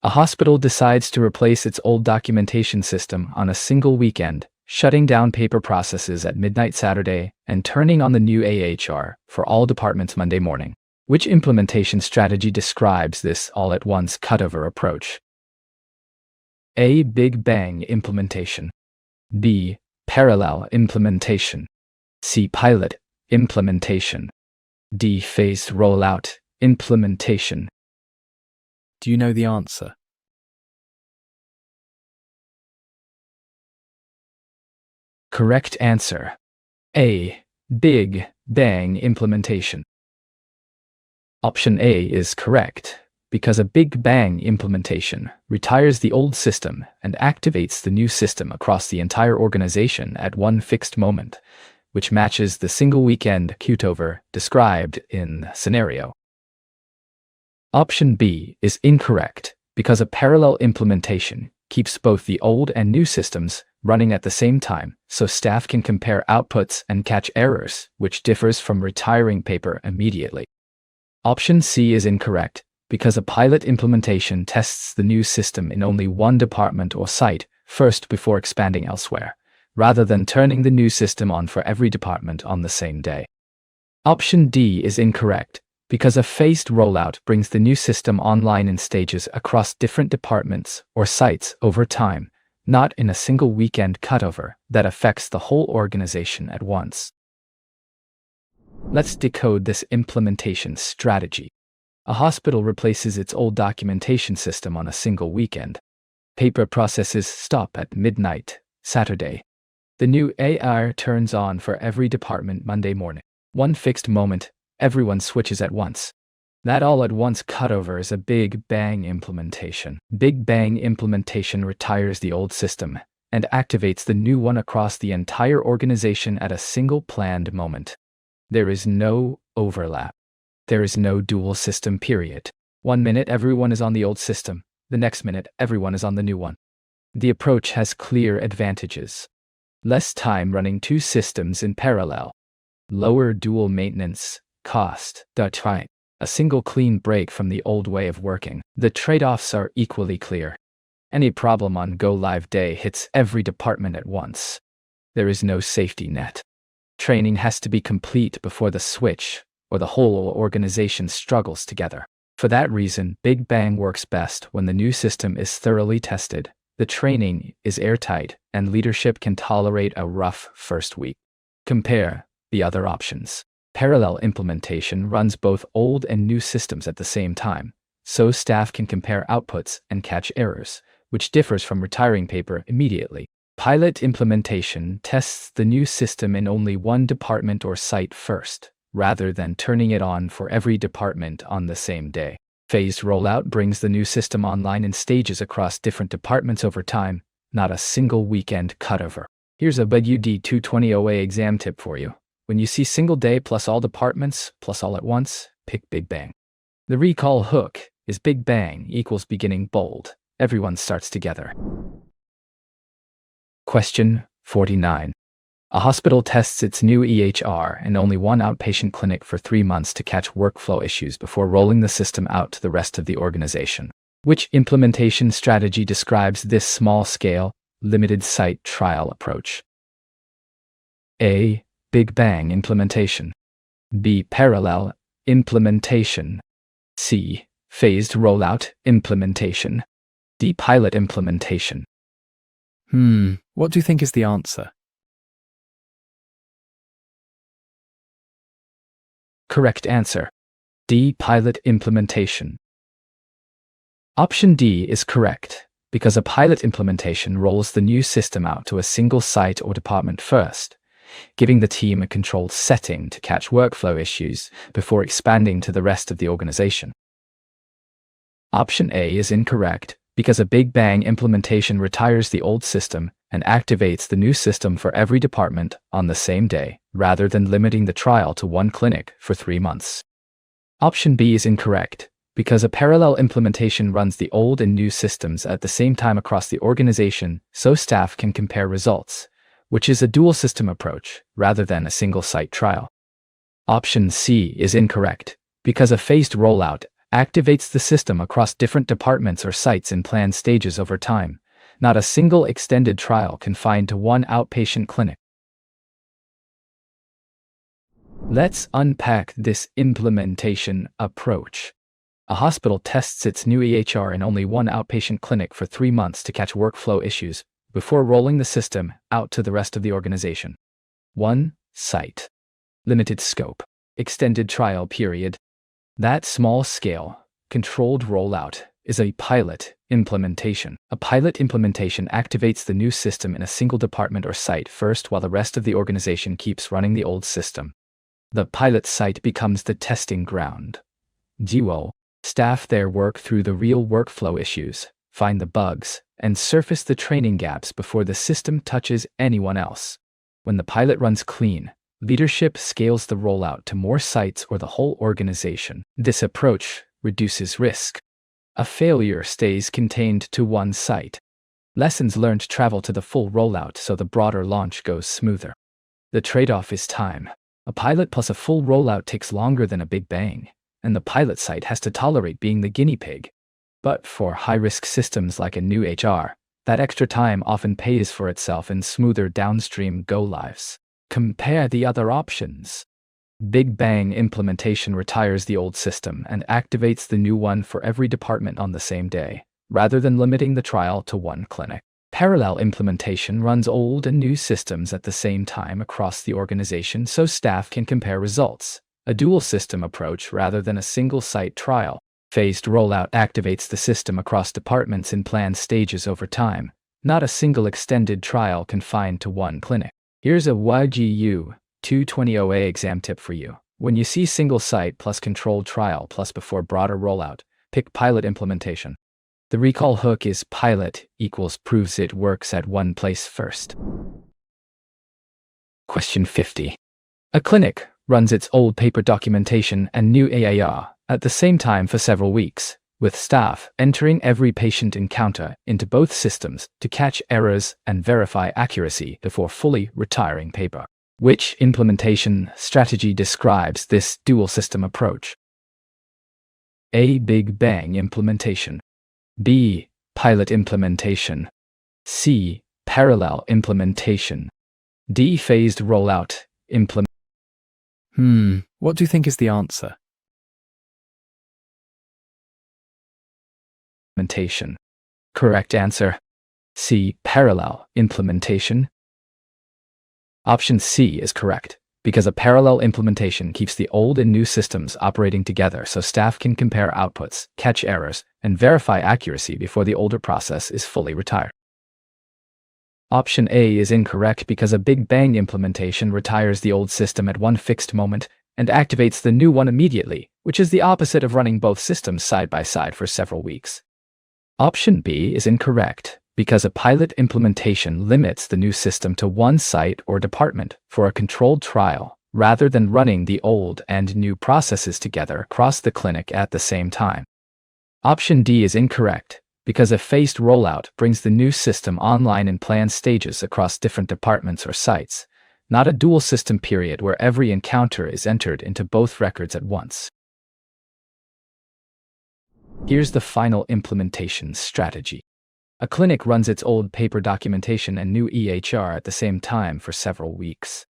[SPEAKER 2] A hospital decides to replace its old documentation system on a single weekend, shutting down paper processes at midnight Saturday and turning on the new AHR for all departments Monday morning. Which implementation strategy describes this all-at-once cutover approach? A. Big Bang implementation. B. Parallel implementation. C. Pilot implementation. D. Phased rollout implementation.
[SPEAKER 3] Do you know the answer?
[SPEAKER 2] Correct answer. A. Big Bang implementation. Option A is correct, because a Big Bang implementation retires the old system and activates the new system across the entire organization at one fixed moment, which matches the single weekend cutover described in the scenario. Option B is incorrect, because a parallel implementation keeps both the old and new systems running at the same time, so staff can compare outputs and catch errors, which differs from retiring paper immediately. Option C is incorrect, because a pilot implementation tests the new system in only one department or site first before expanding elsewhere, rather than turning the new system on for every department on the same day. Option D is incorrect, because a phased rollout brings the new system online in stages across different departments or sites over time, not in a single weekend cutover that affects the whole organization at once. Let's decode this implementation strategy. A hospital replaces its old documentation system on a single weekend. Paper processes stop at midnight, Saturday. The new AR turns on for every department Monday morning. One fixed moment, everyone switches at once. That all-at-once cutover is a Big Bang implementation. Big Bang implementation retires the old system and activates the new one across the entire organization at a single planned moment. There is no overlap. There is no dual system period. 1 minute everyone is on the old system, the next minute everyone is on the new one. The approach has clear advantages. Less time running two systems in parallel. Lower dual maintenance cost. A single clean break from the old way of working. The trade-offs are equally clear. Any problem on go-live day hits every department at once. There is no safety net. Training has to be complete before the switch, or the whole organization struggles together. For that reason, Big Bang works best when the new system is thoroughly tested, the training is airtight, and leadership can tolerate a rough first week. Compare the other options. Parallel implementation runs both old and new systems at the same time, so staff can compare outputs and catch errors, which differs from retiring paper immediately. Pilot implementation tests the new system in only one department or site first, rather than turning it on for every department on the same day. Phased rollout brings the new system online in stages across different departments over time, not a single weekend cutover. Here's a D220 OA exam tip for you. When you see single day plus all departments plus all at once, pick Big Bang. The recall hook is Big Bang equals beginning bold. Everyone starts together. Question 49. A hospital tests its new EHR and only one outpatient clinic for 3 months to catch workflow issues before rolling the system out to the rest of the organization. Which implementation strategy describes this small-scale, limited-site trial approach? A. Big Bang implementation. B. Parallel implementation. C. Phased rollout implementation. D. Pilot implementation.
[SPEAKER 3] What do you think is the answer?
[SPEAKER 2] Correct answer. D. Pilot implementation. Option D is correct, because a pilot implementation rolls the new system out to a single site or department first, giving the team a controlled setting to catch workflow issues before expanding to the rest of the organization. Option A is incorrect, because a big bang implementation retires the old system and activates the new system for every department on the same day, rather than limiting the trial to one clinic for 3 months. Option B is incorrect, because a parallel implementation runs the old and new systems at the same time across the organization so staff can compare results, which is a dual system approach rather than a single site trial. Option C is incorrect, because a phased rollout activates the system across different departments or sites in planned stages over time, not a single extended trial confined to one outpatient clinic. Let's unpack this implementation approach. A hospital tests its new EHR in only one outpatient clinic for 3 months to catch workflow issues before rolling the system out to the rest of the organization. 1 site. Limited scope. Extended trial period. That small-scale, controlled rollout is a pilot implementation. A pilot implementation activates the new system in a single department or site first while the rest of the organization keeps running the old system. The pilot site becomes the testing ground. Duo. Staff there work through the real workflow issues, find the bugs, and surface the training gaps before the system touches anyone else. When the pilot runs clean, leadership scales the rollout to more sites or the whole organization. This approach reduces risk. A failure stays contained to one site. Lessons learned travel to the full rollout so the broader launch goes smoother. The trade-off is time. A pilot plus a full rollout takes longer than a big bang, and the pilot site has to tolerate being the guinea pig. But for high-risk systems like a new HR, that extra time often pays for itself in smoother downstream go-lives. Compare the other options. Big Bang implementation retires the old system and activates the new one for every department on the same day, rather than limiting the trial to one clinic. Parallel implementation runs old and new systems at the same time across the organization so staff can compare results. A dual system approach rather than a single site trial. Phased rollout activates the system across departments in planned stages over time, not a single extended trial confined to one clinic. Here's a YGU 220 OA exam tip for you. When you see single site plus controlled trial plus before broader rollout, pick pilot implementation. The recall hook is pilot equals proves it works at one place first. Question 50. A clinic runs its old paper documentation and new AAR at the same time for several weeks, with staff entering every patient encounter into both systems to catch errors and verify accuracy before fully retiring paper. Which implementation strategy describes this dual system approach? A. Big Bang implementation. B. Pilot implementation. C. Parallel implementation. D. Phased rollout implementation.
[SPEAKER 3] What do you think is the answer?
[SPEAKER 2] Correct answer. C. Parallel implementation. Option C is correct, because a parallel implementation keeps the old and new systems operating together so staff can compare outputs, catch errors, and verify accuracy before the older process is fully retired. Option A is incorrect because a Big Bang implementation retires the old system at one fixed moment and activates the new one immediately, which is the opposite of running both systems side by side for several weeks. Option B is incorrect because a pilot implementation limits the new system to one site or department for a controlled trial, rather than running the old and new processes together across the clinic at the same time. Option D is incorrect because a phased rollout brings the new system online in planned stages across different departments or sites, not a dual system period where every encounter is entered into both records at once. Here's the final implementation strategy. A clinic runs its old paper documentation and new EHR at the same time for several weeks.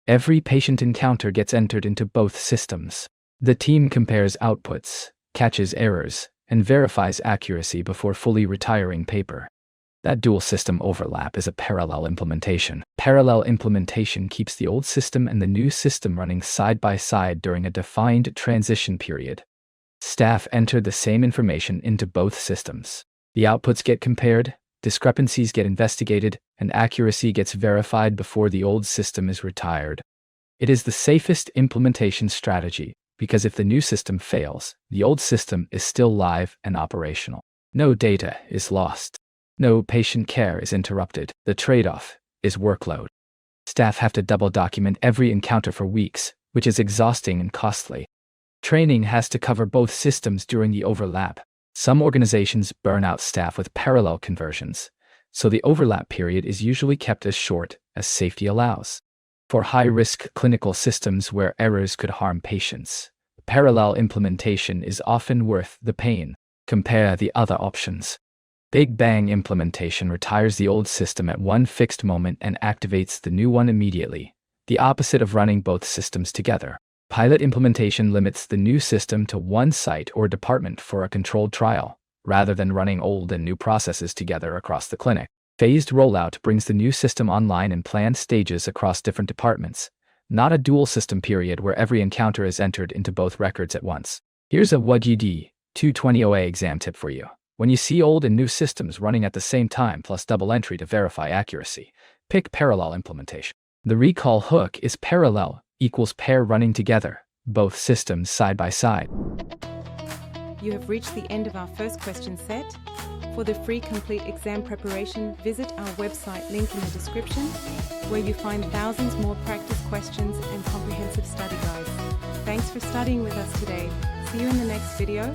[SPEAKER 2] Every patient encounter gets entered into both systems. The team compares outputs, catches errors, and verifies accuracy before fully retiring paper. That dual system overlap is a parallel implementation. Parallel implementation keeps the old system and the new system running side by side during a defined transition period. Staff enter the same information into both systems. The outputs get compared, discrepancies get investigated, and accuracy gets verified before the old system is retired. It is the safest implementation strategy because if the new system fails, the old system is still live and operational. No data is lost. No patient care is interrupted. The trade-off is workload. Staff have to double document every encounter for weeks, which is exhausting and costly. Training has to cover both systems during the overlap. Some organizations burn out staff with parallel conversions, so the overlap period is usually kept as short as safety allows. For high-risk clinical systems where errors could harm patients, parallel implementation is often worth the pain. Compare the other options. Big Bang implementation retires the old system at one fixed moment and activates the new one immediately, the opposite of running both systems together. Pilot implementation limits the new system to one site or department for a controlled trial, rather than running old and new processes together across the clinic. Phased rollout brings the new system online in planned stages across different departments, not a dual system period where every encounter is entered into both records at once. Here's a D220 OA exam tip for you. When you see old and new systems running at the same time plus double entry to verify accuracy, pick parallel implementation. The recall hook is parallel equals pair running together, both systems side by side.
[SPEAKER 1] You have reached the end of our first question set. For the free complete exam preparation, visit our website link in the description, where you find thousands more practice questions and comprehensive study guides. Thanks for studying with us today. See you in the next video.